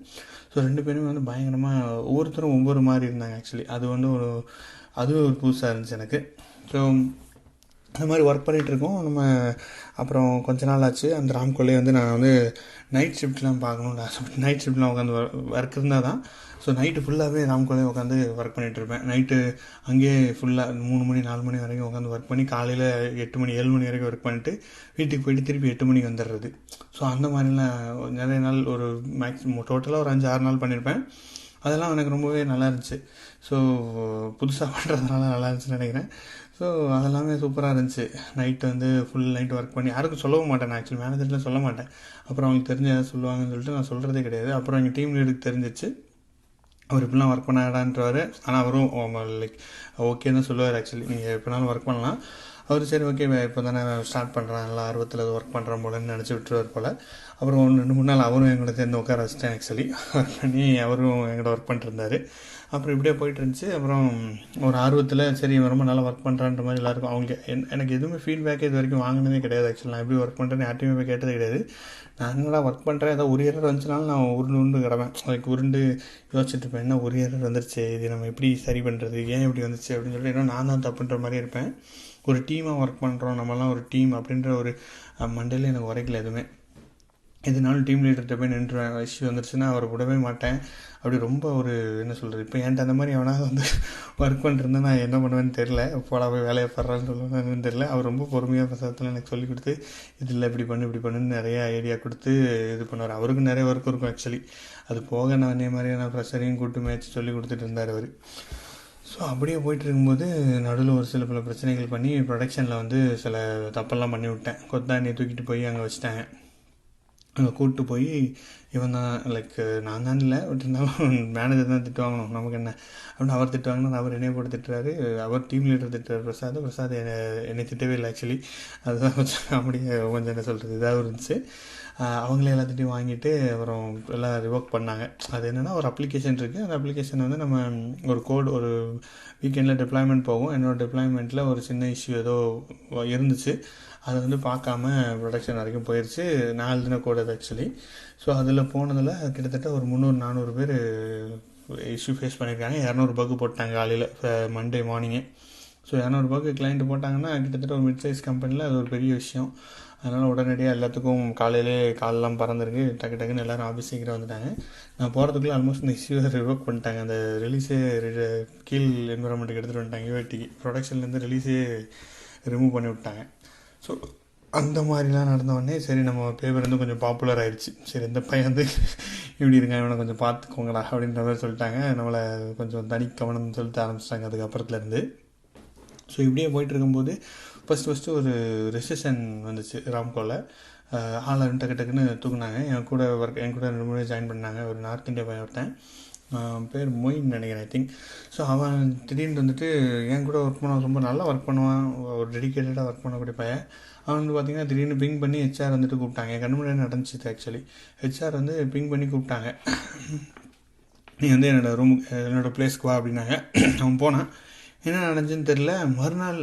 ஸோ 2 பேருமே வந்து பயங்கரமாக ஒவ்வொருத்தரும் ஒவ்வொரு மாதிரி இருந்தாங்க ஆக்சுவலி. அது வந்து அதுவே ஒரு புதுசாக இருந்துச்சு எனக்கு. ஸோ அந்த மாதிரி ஒர்க் பண்ணிகிட்ருக்கோம் நம்ம. அப்புறம் கொஞ்ச நாள் ஆச்சு. அந்த ராம்கோலே வந்து நான் வந்து நைட் ஷிஃப்ட்லாம் பார்க்கணுன்னு ஆசைப்பட்டு நைட் ஷிஃப்ட்லாம் உட்காந்து ஒர்க் இருந்தால் தான். ஸோ நைட்டு ஃபுல்லாகவே ராம்கோலே உட்காந்து ஒர்க் பண்ணிகிட்ருப்பேன். நைட்டு அங்கேயே ஃபுல்லாக 3 மணி 4 மணி வரைக்கும் உட்காந்து ஒர்க் பண்ணி காலையில் 8 மணி 7 மணி வரைக்கும் ஒர்க் பண்ணிட்டு வீட்டுக்கு போயிட்டு திருப்பி 8 மணிக்கு வந்துடுறது. ஸோ அந்த மாதிரிலாம் நிறைய நாள், ஒரு மேக்ஸிமம் டோட்டலாக ஒரு 5-6 நாள் பண்ணியிருப்பேன். அதெல்லாம் எனக்கு ரொம்பவே நல்லா இருந்துச்சு. ஸோ புதுசாக பண்ணுறதுனால நல்லா இருந்துச்சுன்னு நினைக்கிறேன். ஸோ அதெல்லாமே சூப்பராக இருந்துச்சு. நைட்டு வந்து ஃபுல் நைட் ஒர்க் பண்ணி யாருக்கும் சொல்லவும் மாட்டேன். நான் ஆக்சுவலி மேனேஜர்லாம் சொல்ல மாட்டேன். அப்புறம் அவங்களுக்கு தெரிஞ்ச ஏதாவது சொல்லுவாங்கன்னு சொல்லிட்டு நான் சொல்கிறதே கிடையாது. அப்புறம் எங்கள் டீம் லீடுக்கு தெரிஞ்சிச்சு, அவர் இப்படிலாம் ஒர்க் பண்ணாடான்றவார். ஆனால் அவரும் லைக் ஓகே தான் சொல்லுவார். ஆக்சுவலி நீங்கள் எப்போனாலும் ஒர்க் பண்ணலாம். அவர் சரி ஓகே இப்போ தானே ஸ்டார்ட் பண்ணுறேன், நல்லா ஆர்வத்தில் ஒர்க் பண்ணுறேன் போலன்னு நினச்சி விட்டுருவார் போல். அப்புறம் 2-3 நாள் அவரும் எங்களோட சேர்ந்து உட்கார வச்சிட்டேன். ஆக்சுவலி ஒர்க் பண்ணி அவரும் எங்களோட ஒர்க் பண்ணிட்டுருந்தார். அப்புறம் இப்படியே போயிட்டு இருந்துச்சு. அப்புறம் ஒரு ஆர்வத்தில் சரி ரொம்ப நல்லா ஒர்க் பண்ணுறான்ற மாதிரி எல்லாருக்கும் அவங்க எனக்கு எதுவுமே ஃபீட்பேக்கே இது வரைக்கும் வாங்கினதே கிடையாது. ஆக்சுவலி நான் எப்படி ஒர்க் பண்ணுறேன்னு யார்ட்டையுமே போய் கேட்டதே கிடையாது. நான் என்னடா ஒர்க் பண்ணுறேன், ஏதோ ஒரு எரர் வந்துச்சுனாலும் நான் உருண்டு கிடப்பேன். லைக் உருண்டு யோசிச்சுட்டு இருப்பேன், என்ன ஒரு எரர் வந்துருச்சு, இது நம்ம எப்படி சரி பண்ணுறது, ஏன் இப்படி வந்துச்சு அப்படின்னு சொல்லிட்டு இன்னும் நான் தான் தப்புன்ற மாதிரி இருப்பேன். ஒரு டீமாக ஒர்க் பண்ணுறோம், நம்மலாம் ஒரு டீம் அப்படின்ற ஒரு மண்டையில் எனக்கு உரைக்கல எதுவுமே. எதுனாலும் டீம் லீடர்கிட்ட போய் நின்றுவேன். இஷ்யூ வந்துருச்சுன்னா அவரை விடவே மாட்டேன். அப்படி ரொம்ப ஒரு என்ன சொல்கிறது, இப்போ என்கிட்ட அந்த மாதிரி அவனாவது வந்து ஒர்க் பண்ணிருந்தா நான் என்ன பண்ணுவேன்னு தெரில. போடா போய் வேலையை படுறான்னு சொல்லுவேன்னு தெரில. அவர் ரொம்ப பொறுமையாக பசத்தில் எனக்கு சொல்லிக் கொடுத்து இதில் இப்படி பண்ணுன்னு நிறைய ஐடியா கொடுத்து இது பண்ணுவார். அவருக்கு நிறைய ஒர்க் இருக்கும் ஆக்சுவலி. அது போக நான் அதே மாதிரியான ப்ரெஷரையும் கூட்டு மேட்ச் சொல்லி கொடுத்துட்டு இருந்தார் அவர். ஸோ அப்படியே போயிட்டு இருக்கும்போது நடுவில் ஒரு சில பல பிரச்சனைகள் பண்ணி ப்ரொடக்ஷனில் வந்து சில தப்பெல்லாம் பண்ணி விட்டேன். கொத்தாண்டியை தூக்கிட்டு போய் அங்கே வச்சுட்டாங்க. அங்கே கூப்பிட்டு போய் இவன் தான் லைக் நான் தான் இல்லை, பட் இருந்தாலும் மேனேஜர் தான் திட்டு வாங்கணும், நமக்கு என்ன அப்படின்னு அவர் திட்டு வாங்கினா அவர் என்னைய போட்டு திட்டுறாரு. அவர் டீம் லீடர் திட்டுறாரு பிரசாத் என்னை திட்டவே இல்லை ஆக்சுவலி. அதுதான் கொஞ்சம் காமெடியாக கொஞ்சம் என்ன சொல்கிறது இதாக இருந்துச்சு. அவங்களே எல்லாத்திட்டையும் வாங்கிட்டு அப்புறம் எல்லாம் ரிவோக் பண்ணாங்க. அது என்னென்னா ஒரு அப்ளிகேஷன் இருக்குது, அந்த அப்ளிகேஷன் வந்து நம்ம ஒரு கோட் ஒரு வீக்கெண்டில் டிப்ளாய்மெண்ட் போகும். என்னோடய டிப்ளாய்மெண்ட்டில் ஒரு சின்ன இஷ்யூ ஏதோ இருந்துச்சு, அதை வந்து பார்க்காம ப்ரொடக்ஷன் வரைக்கும் போயிடுச்சு. 4 தின கோட் அது ஆக்சுவலி. ஸோ அதில் போனதில் கிட்டத்தட்ட ஒரு 300-400 பேர் இஷ்யூ ஃபேஸ் பண்ணியிருக்காங்க. 200 பக்கு போட்டாங்க காலையில் மண்டே மார்னிங்கே. ஸோ 200 பக்கு கிளைண்ட்டு போட்டாங்கன்னா கிட்டத்தட்ட ஒரு மிட் சைஸ் கம்பெனியில் அது ஒரு பெரிய விஷயம். அதனால் உடனடியாக எல்லாத்துக்கும் காலெலாம் பறந்துருக்கு, டக்குன்னு எல்லோரும் ஆஃபீஸ் சீக்கிரம் வந்துட்டாங்க. நான் போகிறதுக்குள்ளே ஆல்மோஸ்ட் இந்த இஷ்யூவை ரிவோக் பண்ணிட்டாங்க. அந்த ரிலீஸே கீழ் என்விரான்மெண்ட்டுக்கு எடுத்துகிட்டு வந்துட்டாங்க. யூஐடிக்கு ப்ரொடக்ஷன்லேருந்து ரிலீஸே ரிமூவ் பண்ணி விட்டாங்க. ஸோ அந்த மாதிரிலாம் நடந்தவொடனே சரி நம்ம பேப்பர் வந்து கொஞ்சம் பாப்புலர் ஆகிடுச்சு. சரி இந்த பையன் வந்து இப்படி இருக்கான், இவனை கொஞ்சம் பார்த்துக்கோங்கடா அப்படின்ற மாதிரி சொல்லிட்டாங்க. நம்மளை கொஞ்சம் தனி கவனம்னு சொல்லிட்டு ஆரம்பிச்சிட்டாங்க அதுக்கப்புறத்துலேருந்து. ஸோ இப்படியே போயிட்டு இருக்கும்போது ஃபஸ்ட்டு ஒரு ரெசிஷன் வந்துச்சு ராம்கோவில். ஆளை டக்குன்னு தூக்குனாங்க. என் கூட 2 முறை ஜாயின் பண்ணாங்க. ஒரு நார்த் இந்தியா பையன் ஒருத்தன், பேர் மொயின் நினைக்கிறேன் ஐ திங்க். ஸோ அவன் திடீர்னு வந்துட்டு என் கூட ஒர்க் பண்ண ரொம்ப நல்லா ஒர்க் பண்ணுவான், ஒரு டெடிக்கேட்டடாக ஒர்க் பண்ணக்கூடிய பையன். அவன் வந்து பார்த்திங்கன்னா திடீர்னு பிங் பண்ணி ஹெச்ஆர் வந்துட்டு கூப்பிட்டாங்க. என் கண்ணு முன்னாடி நடந்துச்சு ஆக்சுவலி. ஹெச்ஆர் வந்து பிங் பண்ணி கூப்பிட்டாங்க, நீ வந்து என்னோடய பிளேஸ்க்கு வா அப்படின்னாங்க. அவன் போனான். என்ன நடந்துச்சுன்னு தெரில. மறுநாள்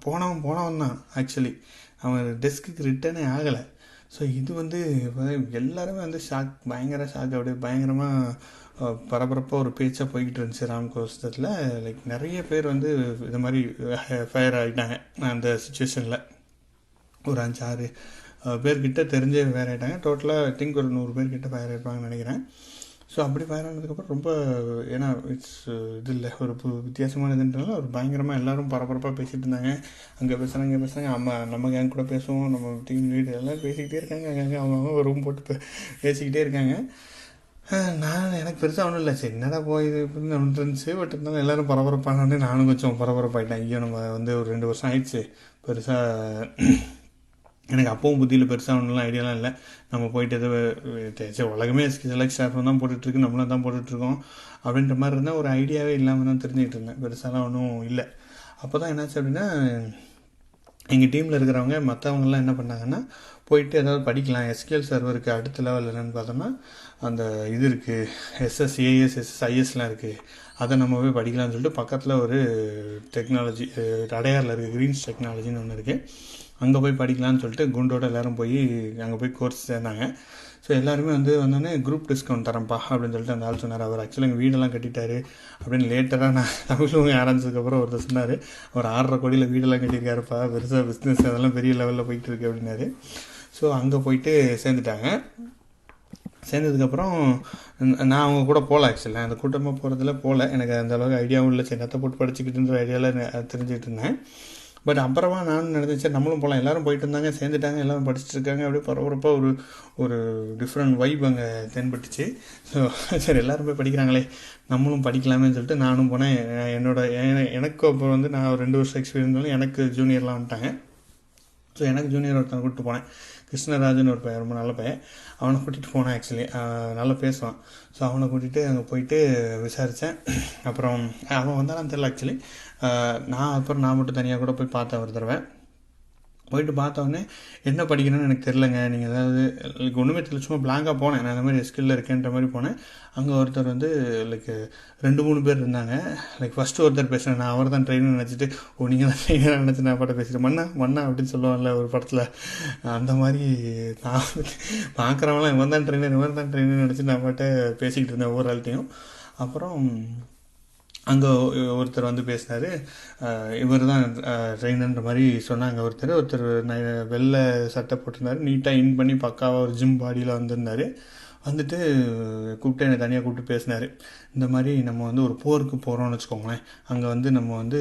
போனவன் தான் ஆக்சுவலி. அவன் டெஸ்க்குக்கு ரிட்டர்னே ஆகலை. ஸோ இது வந்து எல்லாருமே வந்து பயங்கர ஷாக். அப்படியே பயங்கரமாக பரபரப்பாக ஒரு பேச்சாக போய்கிட்டு இருந்துச்சு ராம்கோஸ்டத்தில். லைக் நிறைய பேர் வந்து இது மாதிரி ஃபயர் ஆகிட்டாங்க அந்த சுச்சுவேஷனில். ஒரு 5-6 பேர்கிட்ட தெரிஞ்சே ஃபயர் ஆகிட்டாங்க. டோட்டலாக ஐ திங்க் ஒரு 100 பேர்கிட்ட ஃபயர் ஆகிருப்பாங்கன்னு நினைக்கிறேன். ஸோ அப்படி ஃபயர் ஆனதுக்கப்புறம் ரொம்ப ஏன்னா இட்ஸ் இது இல்லை, ஒரு வித்தியாசமான இதுன்றனால ஒரு பயங்கரமாக எல்லோரும் பரபரப்பாக பேசிகிட்டு இருந்தாங்க. அங்கே பேசுகிறாங்க நம்ம கேங் கூட பேசுவோம், நம்ம டீம் லீடர் எல்லோரும் பேசிக்கிட்டே இருக்காங்க. அங்கே அவங்க ரூம் போட்டு பேசிக்கிட்டே இருக்காங்க. எனக்கு பெருசாக ஒன்றும் இல்லை, சரி என்னடா போய் இது இப்படின்னு ஒன்று இருந்துச்சு. பட் இருந்தாலும் எல்லோரும் பரபரப்பானோடனே நானும் கொஞ்சம் பரபரப்பாயிட்டேன். ஐயோ நம்ம வந்து ஒரு 2 வருஷம் ஆயிடுச்சு, பெருசாக எனக்கு அப்பவும் புத்தியில் பெருசாக ஒன்றுலாம் ஐடியாலாம் இல்லை. நம்ம போயிட்டு எதோ உலகமே செலக்ட் ஸ்டாஃப் தான் போட்டுட்ருக்கு, நம்மளும் தான் போட்டுட்ருக்கோம் அப்படின்ற மாதிரி இருந்தால் ஒரு ஐடியாவே இல்லாமல் தான் தெரிஞ்சுக்கிட்டு இருந்தேன். பெருசாலாம் ஒன்றும் இல்லை. அப்போ தான் என்னாச்சு அப்படின்னா, எங்கள் டீமில் இருக்கிறவங்க மற்றவங்கலாம் என்ன பண்ணாங்கன்னா, போயிட்டு ஏதாவது படிக்கலாம். எஸ்கியூஎல் சர்வருக்கு அடுத்த லெவல் என்னென்னு பார்த்தோம்னா அந்த இது இருக்குது, SSAS SSISலாம் இருக்குது, அதை நம்ம போய் படிக்கலாம்னு சொல்லிட்டு பக்கத்தில் ஒரு டெக்னாலஜி அடையாரில் இருக்குது, க்ரீன்ஸ் டெக்னாலஜின்னு ஒன்று இருக்குது, அங்கே போய் படிக்கலான்னு சொல்லிட்டு குண்டோட எல்லோரும் போய் அங்கே போய் கோர்ஸ் சேர்ந்தாங்க. ஸோ எல்லாருமே வந்தோடனே குரூப் டிஸ்கவுண்ட் தரேன்ப்பா அப்படின்னு சொல்லிட்டு அந்த ஆள் சொன்னார். அவர் ஆக்சுவலாக எங்கள் வீடெல்லாம் கட்டிட்டாரு அப்படின்னு லேட்டராக நான் தமிழ் ஆரம்பிச்சதுக்கப்புறம் ஒருத்தர் சொன்னார், ஒரு 6.5 கோடியில் வீடெல்லாம் கட்டியிருக்காருப்பா, பெருசாக பிஸ்னஸ் அதெல்லாம் பெரிய லெவலில் போயிட்டு இருக்கு அப்படின்னாரு. ஸோ அங்கே போயிட்டு சேர்ந்துட்டாங்க. சேர்ந்ததுக்கப்புறம் நான் அவங்க கூட போகல. ஆக்சுவலாக அந்த கூட்டமாக போகிறதுல போகல, எனக்கு அந்த அளவுக்கு ஐடியாவும் இல்லை. சரி நத்தை போட்டு படிச்சுக்கிட்டுன்ற ஐடியாவில் தெரிஞ்சுக்கிட்டு இருந்தேன். பட் அப்புறமா நானும் நினைச்சேன் நம்மளும் போகலாம். எல்லோரும் போயிட்டு இருந்தாங்க, சேர்ந்துட்டாங்க, எல்லோரும் படிச்சுட்டு இருக்காங்க. அப்படியே பரபரப்பாக ஒரு டிஃப்ரெண்ட் வைப் அங்கே தென்பட்டுச்சு. ஸோ சரி எல்லோரும் போய் படிக்கிறாங்களே, நம்மளும் படிக்கலாமேன்னு சொல்லிட்டு நானும் போனேன். எனக்கு அப்புறம் வந்து நான் ஒரு 2 வருஷம் எக்ஸ்பீரியன்ஸ், எனக்கு ஜூனியர்லாம் வந்துட்டாங்க. ஸோ எனக்கு ஜூனியர் ஒருத்தனை கூப்பிட்டு போனேன், கிருஷ்ணராஜன் ஒரு பையன், ரொம்ப நல்ல பையன். அவனை கூட்டிகிட்டு போனேன். ஆக்சுவலி நல்லா பேசுவான். ஸோ அவனை கூட்டிகிட்டு அங்கே போயிட்டு விசாரித்தேன். அப்புறம் அவன் வந்தாலும் தெரில ஆக்சுவலி. நான் மட்டும் தனியாக கூட போய் பார்த்தேன் ஒரு தடவை. போயிட்டு பார்த்தோன்னே என்ன படிக்கணும்னு எனக்கு தெரிலங்க, நீங்கள் ஏதாவது லைக் ஒன்றுமே தெரியல, சும்மா பிளாங்காக போனேன். நான் இந்த மாதிரி எஸ்கில்ல இருக்கேன்ற மாதிரி போனேன். அங்கே ஒருத்தர் வந்து லைக் 2-3 பேர் இருந்தாங்க. லைக் ஃபஸ்ட்டு ஒருத்தர் பேசுகிறேன், நான் அவர் தான் ட்ரெயினர் நினச்சிட்டு, நீங்கள் தான் ட்ரெயினர் நினச்சி நான் பாட்ட பேசிட்டு மண்ணா அப்படின்னு சொல்லுவாங்கல்ல ஒரு படத்தில், அந்த மாதிரி நான் பார்க்குறவங்களாம் இவன் தான் ட்ரெயினர் நினச்சி நான் பாட்ட பேசிக்கிட்டு இருந்தேன் ஒவ்வொரு ஆள்கிட்டையும். அப்புறம் அங்கே ஒருத்தர் வந்து பேசினார், இவர் தான் ட்ரெயினர்ன்ற மாதிரி சொன்னாங்க. ஒருத்தர் வெள்ளை சட்டை போட்டிருந்தார், நீட்டாக இன் பண்ணி பக்காவாக ஒரு ஜிம் பாடியில் வந்திருந்தார். வந்துட்டு கூப்பிட்டு என்னை தனியாக கூப்பிட்டு பேசினார். இந்த மாதிரி நம்ம வந்து ஒரு போருக்கு போகிறோம்னு வச்சுக்கோங்களேன், அங்கே வந்து நம்ம வந்து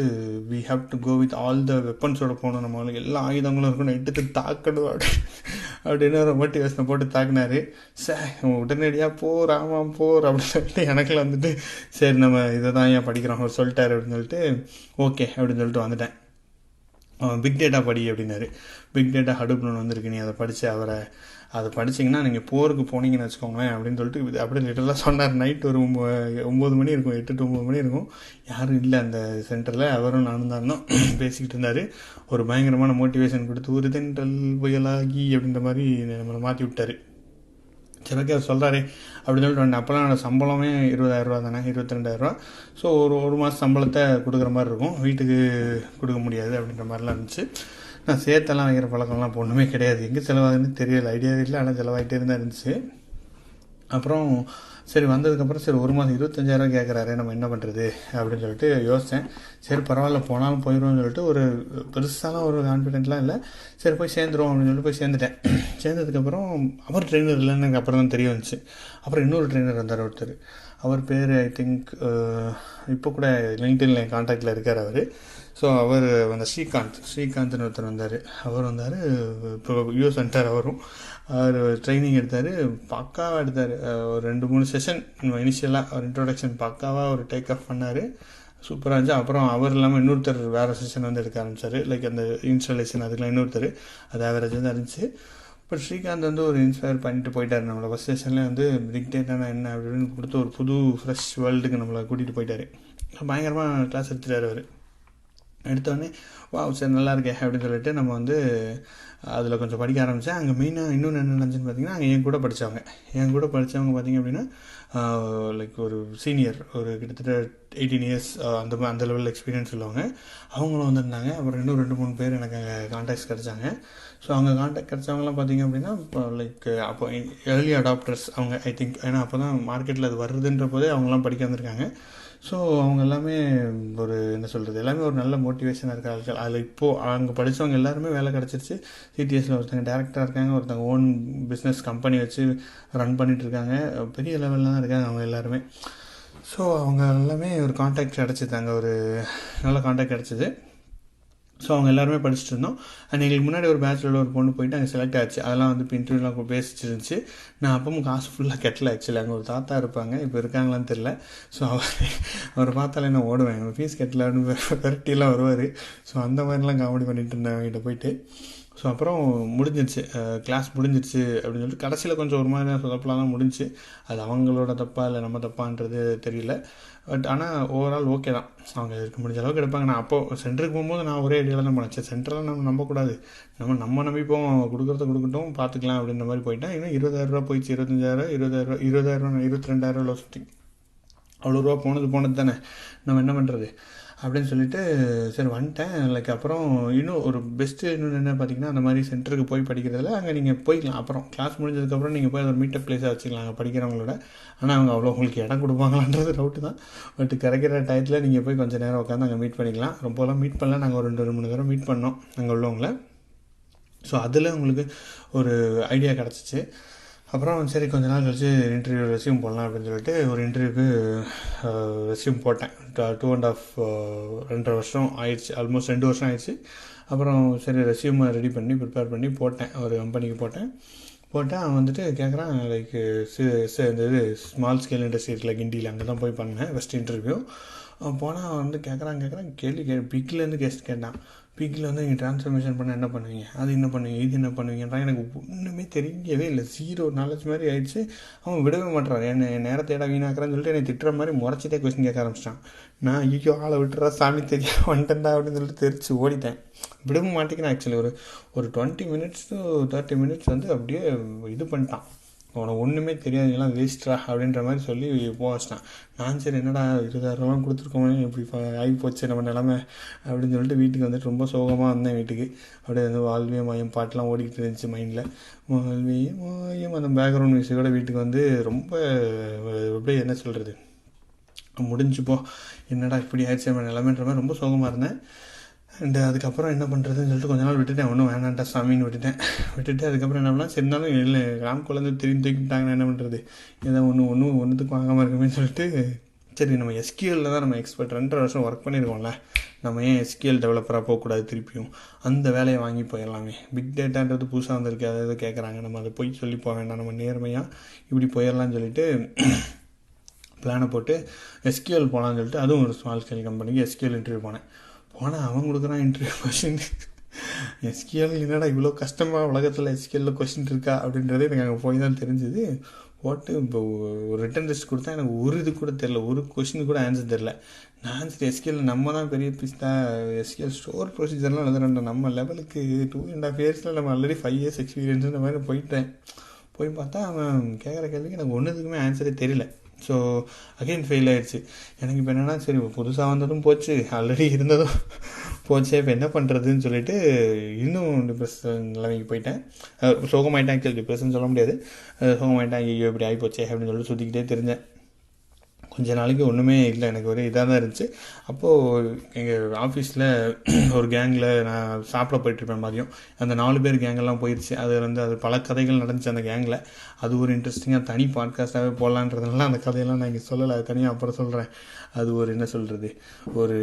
we have to go with all the வெப்பன்ஸோடு போகணும், நம்ம எல்லா ஆயுதங்களும் இருக்கணும், எடுத்து தாக்கணும் அப்படின்னு ஒரு மோட்டிவேஷனை போட்டு தாக்குனார். உடனடியாக போர் அப்படின்னு சொல்லிட்டு எனக்குள்ள வந்துட்டு சரி நம்ம இதை தான் ஏன் படிக்கிறோம் அவர் சொல்லிட்டாரு அப்படின்னு சொல்லிட்டு ஓகே அப்படின்னு சொல்லிட்டு வந்துட்டேன். பிக் டேட்டா படி அப்படின்னாரு. பிக் டேட்டா ஹடூப்னு வந்திருக்கு, நீ அதை படித்து அதை படிச்சிங்கன்னா நீங்கள் போருக்கு போனீங்கன்னு வச்சுக்கோங்களேன் அப்படின்னு சொல்லிட்டு அப்படியே லிட்டரலாக சொன்னார். நைட் ஒரு 9 மணி இருக்கும், 8 to 9 மணி இருக்கும். யாரும் இல்லை அந்த சென்டரில். அவரும் நானும் தான் இருந்தோம். பேசிக்கிட்டு இருந்தார். ஒரு பயங்கரமான மோட்டிவேஷன் கொடுத்து ஒரு தென்றல் புயலாகி அப்படின்ற மாதிரி நம்மளை மாற்றி விட்டார். சரி, ஓகே, அவர் சொல்கிறாரு அப்படின்னு சொல்லிட்டு அப்போலாம் என்னோடய சம்பளமே 20,000 தானே, 22,000. ஸோ ஒரு மாதம் சம்பளத்தை கொடுக்குற மாதிரி இருக்கும், வீட்டுக்கு கொடுக்க முடியாது அப்படின்ற மாதிரிலாம் இருந்துச்சு. நான் சேர்த்தெல்லாம் வைக்கிற பழக்கம்லாம் ஒன்றுமே கிடையாது. எங்கே செலவாகுதுன்னு தெரியல, ஐடியா இல்லை. ஆனால் செலவாகிட்டே தான் இருந்துச்சு. அப்புறம் சரி வந்ததுக்கப்புறம் சரி ஒரு மாதம் 25,000 கேட்குறாரு, நம்ம என்ன பண்ணுறது அப்படின்னு சொல்லிட்டு யோசித்தேன். சரி பரவாயில்ல, போனாலும் போயிடுவோம்னு சொல்லிட்டு ஒரு பெருசான ஒரு கான்ஃபிடென்ட்லாம் இல்லை. சரி போய் சேர்ந்துருவோம் அப்படின்னு சொல்லிட்டு போய் சேர்ந்துட்டேன். சேர்ந்ததுக்கப்புறம் அவர் ட்ரெயினர் இல்லைன்னு எனக்கு அப்புறம் தான் தெரிய வந்துச்சு. அப்புறம் இன்னொரு ட்ரெயினர் வந்தார் ஒருத்தர். அவர் பேர் ஐ திங்க் இப்போ கூட லிங்க்டின்ல கான்டாக்டில் இருக்கார் அவர். ஸோ அவர் அந்த ஸ்ரீகாந்த்னு ஒருத்தர் வந்தார். அவர் வந்தார், இப்போ யூஎஸ் வந்துட்டார். அவர் ட்ரைனிங் எடுத்தார், பக்காவாக எடுத்தார். ஒரு 2-3 செஷன் இனிஷியலாக ஒரு இன்ட்ரோடக்ஷன் பக்காவாக ஒரு டேக் ஆஃப் பண்ணார். சூப்பராக இருந்துச்சு. அப்புறம் அவர் இல்லாமல் இன்னொருத்தர் வேறு செஷன் வந்து எடுக்க ஆரம்பித்தார். லைக் அந்த இன்ஸ்டாலேஷன் அதுக்கெலாம் இன்னொருத்தர், அது ஆவரேஜ் தான் இருந்துச்சு. பட் ஸ்ரீகாந்த் வந்து ஒரு இன்ஸ்பயர் பண்ணிட்டு போயிட்டார். நம்மளை ஃபஸ்ட் செஷன்லேயே வந்து பிக் டேட்டானா என்ன அப்படின்னு கொடுத்து ஒரு புது ஃப்ரெஷ் வேர்ல்டுக்கு நம்மளை கூட்டிகிட்டு போயிட்டார். பயங்கரமாக கிளாஸ் எடுத்துட்டார் அவர். எடுத்தோடனே சரி நல்லா இருக்கே அப்படின்னு சொல்லிட்டு நம்ம வந்து அதில் கொஞ்சம் படிக்க ஆரம்பித்தேன். அங்கே மெயினாக இன்னொன்று என்ன நினச்சுன்னு பார்த்தீங்கன்னா, அங்கே என் கூட படித்தவங்க பார்த்திங்க அப்படின்னா லைக் ஒரு சீனியர், ஒரு கிட்டத்தட்ட 18 years அந்த லெவலில் எக்ஸ்பீரியன்ஸ் உள்ளவங்க, அவங்களும் வந்திருந்தாங்க. அப்புறம் இன்னும் 2-3 பேர் எனக்கு அங்கே கான்டாக்ட்ஸ் கிடச்சாங்க. ஸோ அங்கே கான்டாக்ட் கிடச்சவங்களாம் பார்த்திங்க அப்படின்னா இப்போ லைக் அப்போ ஏர்லி அடாப்டர்ஸ் அவங்க, ஐ திங்க். ஏன்னா அப்போ தான் மார்க்கெட்டில் அது வருதுன்ற போதே அவங்களாம் படிக்க வந்திருக்காங்க. ஸோ அவங்க எல்லாமே ஒரு என்ன சொல்கிறது, எல்லாமே ஒரு நல்ல மோட்டிவேஷனாக இருக்காங்க. அதில் இப்போது அங்கே படித்தவங்க எல்லாருமே வேலை கிடச்சிருச்சு. சிடிஎஸில் ஒருத்தங்க டேரக்டராக இருக்காங்க, ஒருத்தங்க ஓன் பிஸ்னஸ் கம்பெனி வச்சு ரன் பண்ணிகிட்ருக்காங்க. பெரிய லெவலில் தான் இருக்காங்க அவங்க எல்லாருமே. ஸோ அவங்க எல்லாமே ஒரு கான்டாக்ட் கிடச்சிது, அங்கே ஒரு நல்ல கான்டாக்ட் கிடச்சிது. ஸோ அவங்க எல்லாருமே படிச்சுட்டு இருந்தோம். அண்ட் எங்களுக்கு முன்னாடி ஒரு பேச்சுலர் ஒரு பொண்ணு போயிட்டு அங்கே செலக்ட் ஆச்சு. அதெல்லாம் வந்து இப்போ இன்டர்வியூலாம் பேசிச்சிருந்துச்சு. நான் அப்பவும் காசு ஃபுல்லாக கட்டல. ஆக்சுவலி அங்கே ஒரு தாத்தா இருப்பாங்க, இப்போ இருக்காங்களான்னு தெரில. ஸோ அவரை பார்த்தாலே நான் ஓடுவேன், ஃபீஸ் கட்டலன்னு வெரைட்டிலாம் வருவார். ஸோ அந்த மாதிரிலாம் காமெடி பண்ணிட்டு இருந்தேன் அவங்ககிட்ட போயிட்டு. ஸோ அப்புறம் முடிஞ்சிருச்சு, கிளாஸ் முடிஞ்சிருச்சு அப்படின்னு சொல்லிட்டு கடைசியில் கொஞ்சம் ஒரு மாதிரி சொதப்பலாம் தான் முடிஞ்சிச்சு. அது அவங்களோட தப்பா இல்லை நம்ம தப்பான்றது தெரியல. பட் ஆனால் ஓவரால் ஓகே தான், அவங்க இருக்க முடிஞ்ச அளவுக்கு எடுப்பாங்க. நான் அப்போது சென்டருக்கு போகும்போது நான் ஒரே ஐடியாவில் தான் போனேன். சென்டரில் நம்ம நம்பக்கூடாது, நம்ம நம்பிப்போம், கொடுக்குறத கொடுக்கட்டும், பார்த்துக்கலாம் அப்படின்ற மாதிரி போயிட்டேன். இன்னும் 20,000 போயிடுச்சு, 25,000, 20,000, 22,000 சம்திங். அவ்வளோ ரூபா போனது தானே, நம்ம என்ன பண்ணுறது அப்படின்னு சொல்லிட்டு சரி வந்துட்டேன். லைக் அப்புறம் இன்னும் ஒரு பெஸ்ட்டு இன்னொன்று என்ன பார்த்தீங்கன்னா, அந்த மாதிரி சென்டருக்கு போய் படிக்கிறதில்ல, அங்கே நீங்கள் போய்க்கலாம். அப்புறம் கிளாஸ் முடிஞ்சதுக்கப்புறம் நீங்கள் போய் அதை மீட்டப் பிளேஸாக வச்சுக்கலாம் அங்கே படிக்கிறவங்களோட. ஆனால் அவங்க அவ்வளோ உங்களுக்கு இடம் கொடுப்பாங்களான்றது டவுட்டு தான். பட் கிடைக்கிற டயத்தில் நீங்கள் போய் கொஞ்சம் நேரம் உட்காந்து அங்கே மீட் பண்ணிக்கலாம். ரொம்பலாம் மீட் பண்ணல, நாங்கள் ஒரு 2-3 தடவை மீட் பண்ணோம் அங்கே உள்ளவங்கள. ஸோ அதில் உங்களுக்கு ஒரு ஐடியா கிடச்சிச்சு. அப்புறம் சரி கொஞ்ச நாள் கழிச்சு இன்டர்வியூ ரெஸ்யூம் போடலாம் அப்படின்னு சொல்லிட்டு ஒரு இன்டர்வியூக்கு ரெஸ்யூம் போட்டேன். 2.5 வருஷம் ஆயிடுச்சு, ஆல்மோஸ்ட் 2 வருஷம் ஆயிடுச்சு. அப்புறம் சரி ரெஸ்யூம் ரெடி பண்ணி ப்ரிப்பேர் பண்ணி போட்டேன், ஒரு கம்பெனிக்கு போட்டேன். அவன் வந்துட்டு கேட்குறான், லைக் இந்த இது ஸ்மால் ஸ்கேல் இண்டஸ்ட்ரி இருக்குல்ல கிண்டியில், அங்கே தான் போய் பண்ணேன் ஃபஸ்ட் இன்டர்வியூ. போனால் அவன் வந்து கேட்குறான் கேள்வி பிக்லேருந்து கேட்டான். பிக்கில் வந்து நீங்கள் ட்ரான்ஸ்ஃபர்மேஷன் பண்ண என்ன பண்ணுவீங்க, அது என்ன பண்ணுவீங்க, இது என்ன பண்ணுவீங்கன்றான். எனக்கு ஒன்றுமே தெரியவே இல்லை, 0 நாலேஜ் மாதிரி ஆயிடுச்சு. அவன் விடவே மாட்டான், என் நேரத்தை இடம் வீணாக்குறான்னு சொல்லிட்டு என்னை திட்டுற மாதிரி முறைச்சிட்டே கொஸ்டின் கேட்க ஆரம்பிச்சிட்டான். நான் ஐயோ ஆளை விட்டுறா சாமி தெரியா வந்துட்டேன்டா அப்படின்னு சொல்லிட்டு தெரிச்சு ஓடிட்டேன். விடவும் மாட்டேங்கிறேன். ஆக்சுவலி ஒரு 20 minutes to 30 minutes வந்து அப்படியே இது பண்ணிட்டான். உனக்கு ஒன்றுமே தெரியாது, எல்லாம் வேஸ்ட்ரா அப்படின்ற மாதிரி சொல்லி வச்சிட்டான். நான் சரி என்னடா 20,000 கொடுத்துருக்கோமே, இப்படி ஆகி போச்சு நம்ம நிலமை அப்படின்னு சொல்லிட்டு வீட்டுக்கு வந்துட்டு ரொம்ப சோகமாக வந்தேன். வீட்டுக்கு அப்படியே வந்து வாழ்விய மாயம் பாட்டெலாம் ஓடிக்கிட்டு இருந்துச்சு மைண்டில். வாழ்விய மாயம் அந்த பேக்ரவுண்ட் மியூசிக்கோட வீட்டுக்கு வந்து ரொம்ப அப்படியே என்ன சொல்கிறது, முடிஞ்சுப்போ என்னடா இப்படி ஆயிடுச்சு நம்ம நிலமைன்ற மாதிரி ரொம்ப சோகமாக இருந்தேன். அண்டு அதுக்கப்புறம் என்ன பண்ணுறதுன்னு சொல்லிட்டு கொஞ்ச நாள் விட்டுட்டேன். ஒன்றும் வேணான்டா சாமின்னு விட்டுட்டு அதுக்கப்புறம் என்ன பண்ணலாம், சரி இருந்தாலும் இல்லை கிராம் குழந்தை திரும்பி தூக்கிட்டாங்கன்னா என்ன பண்ணுறது, ஏதோ ஒன்றுத்துக்கு வாங்காமல் இருக்குமேன்னு சொல்லிட்டு சரி நம்ம எஸ்கியூஎல்ல தான் நம்ம எக்ஸ்பர்ட், 2.5 வருஷம் ஒர்க் பண்ணியிருக்கோம்ல, நம்ம ஏன் எஸ்கியூஎல் டெவலப்பராக போகக்கூடாது, திருப்பியும் அந்த வேலையை வாங்கி போயிடலாமே. பிக் டேட்டான்றது புதுசாக வந்திருக்கு, அதாவது கேட்குறாங்க, நம்ம அதை போய் சொல்லி போக வேண்டாம், நம்ம நேர்மையாக இப்படி போயிடலான்னு சொல்லிட்டு பிளானை போட்டு எஸ்கியூஎல் போகலான்னு சொல்லிட்டு அதுவும் ஒரு ஸ்மால் ஸ்கேல் கம்பெனிக்கு எஸ்கியூஎல் இன்டர்வியூ போனேன். அவன் கொடுக்குறான் இன்டர்வியூ கொஷின் எஸ்கியூஎல் என்னடா இவ்வளோ கஷ்டமாக உலகத்தில் எஸ்கியூஎல்ல கொஸ்டின் இருக்கா அப்படின்றதே எனக்கு அங்கே போய் தான் தெரிஞ்சுது. இப்போ ஒரு ரிட்டன் டெஸ்ட் கொடுத்தா எனக்கு ஒரு இது கூட தெரில, ஒரு கொஸ்டின் கூட ஆன்சர் தெரில. நான் சரி எஸ்கியூஎல் நம்ம தான் பெரிய பீஸ் தான், எஸ்கியூஎல் ஸ்டோர் ப்ரொசீஜர்லாம் எழுதுறேன் நம்ம லெவலுக்கு 2.5 yearsல நம்ம ஆல்ரெடி 5 years எக்ஸ்பீரியன்ஸுன்ற மாதிரி போயிட்டேன். போய் பார்த்தா அவன் கேட்குற கேள்விக்கு எனக்கு ஒன்றுத்துக்குமே ஆன்சரே தெரியல. ஸோ அகெயின் ஃபெயில் ஆயிடுச்சு. எனக்கு இப்போ என்னென்னா சரி புதுசாக வந்ததும் போச்சு, ஆல்ரெடி இருந்ததும் போச்சு, இப்போ என்ன பண்ணுறதுன்னு சொல்லிட்டு இன்னும் டிப்ரெஷன் நிலைமைக்கு போயிட்டேன். சோகமாயிட்டேன். ஆக்சுவலி டிப்ரெஷன் சொல்ல முடியாது, சோகமாயிட்டேன். ஐயோ இப்படி ஆகிப்போச்சே அப்படின்னு சொல்லிட்டு சுற்றிக்கிட்டே தெரிஞ்சேன். கொஞ்ச நாளைக்கு ஒன்றுமே இல்லை, எனக்கு ஒரு இதாக தான் இருந்துச்சு. அப்போது எங்கள் ஆஃபீஸில் ஒரு கேங்கில் நான் சாப்பிட போயிட்டுருப்பேன் மதியம். அந்த 4 பேர் கேங்கெல்லாம் போயிடுச்சு. அது பல கதைகள் நடந்துச்சு அந்த கேங்கில். அது ஒரு இன்ட்ரெஸ்டிங்காக தனி பாட்காஸ்ட்டாகவே போடலான்றதுனால அந்த கதையெல்லாம் நான் இங்கே சொல்லலை, அது தனியாக அப்புறம் சொல்கிறேன். அது ஒரு என்ன சொல்கிறது, ஒரு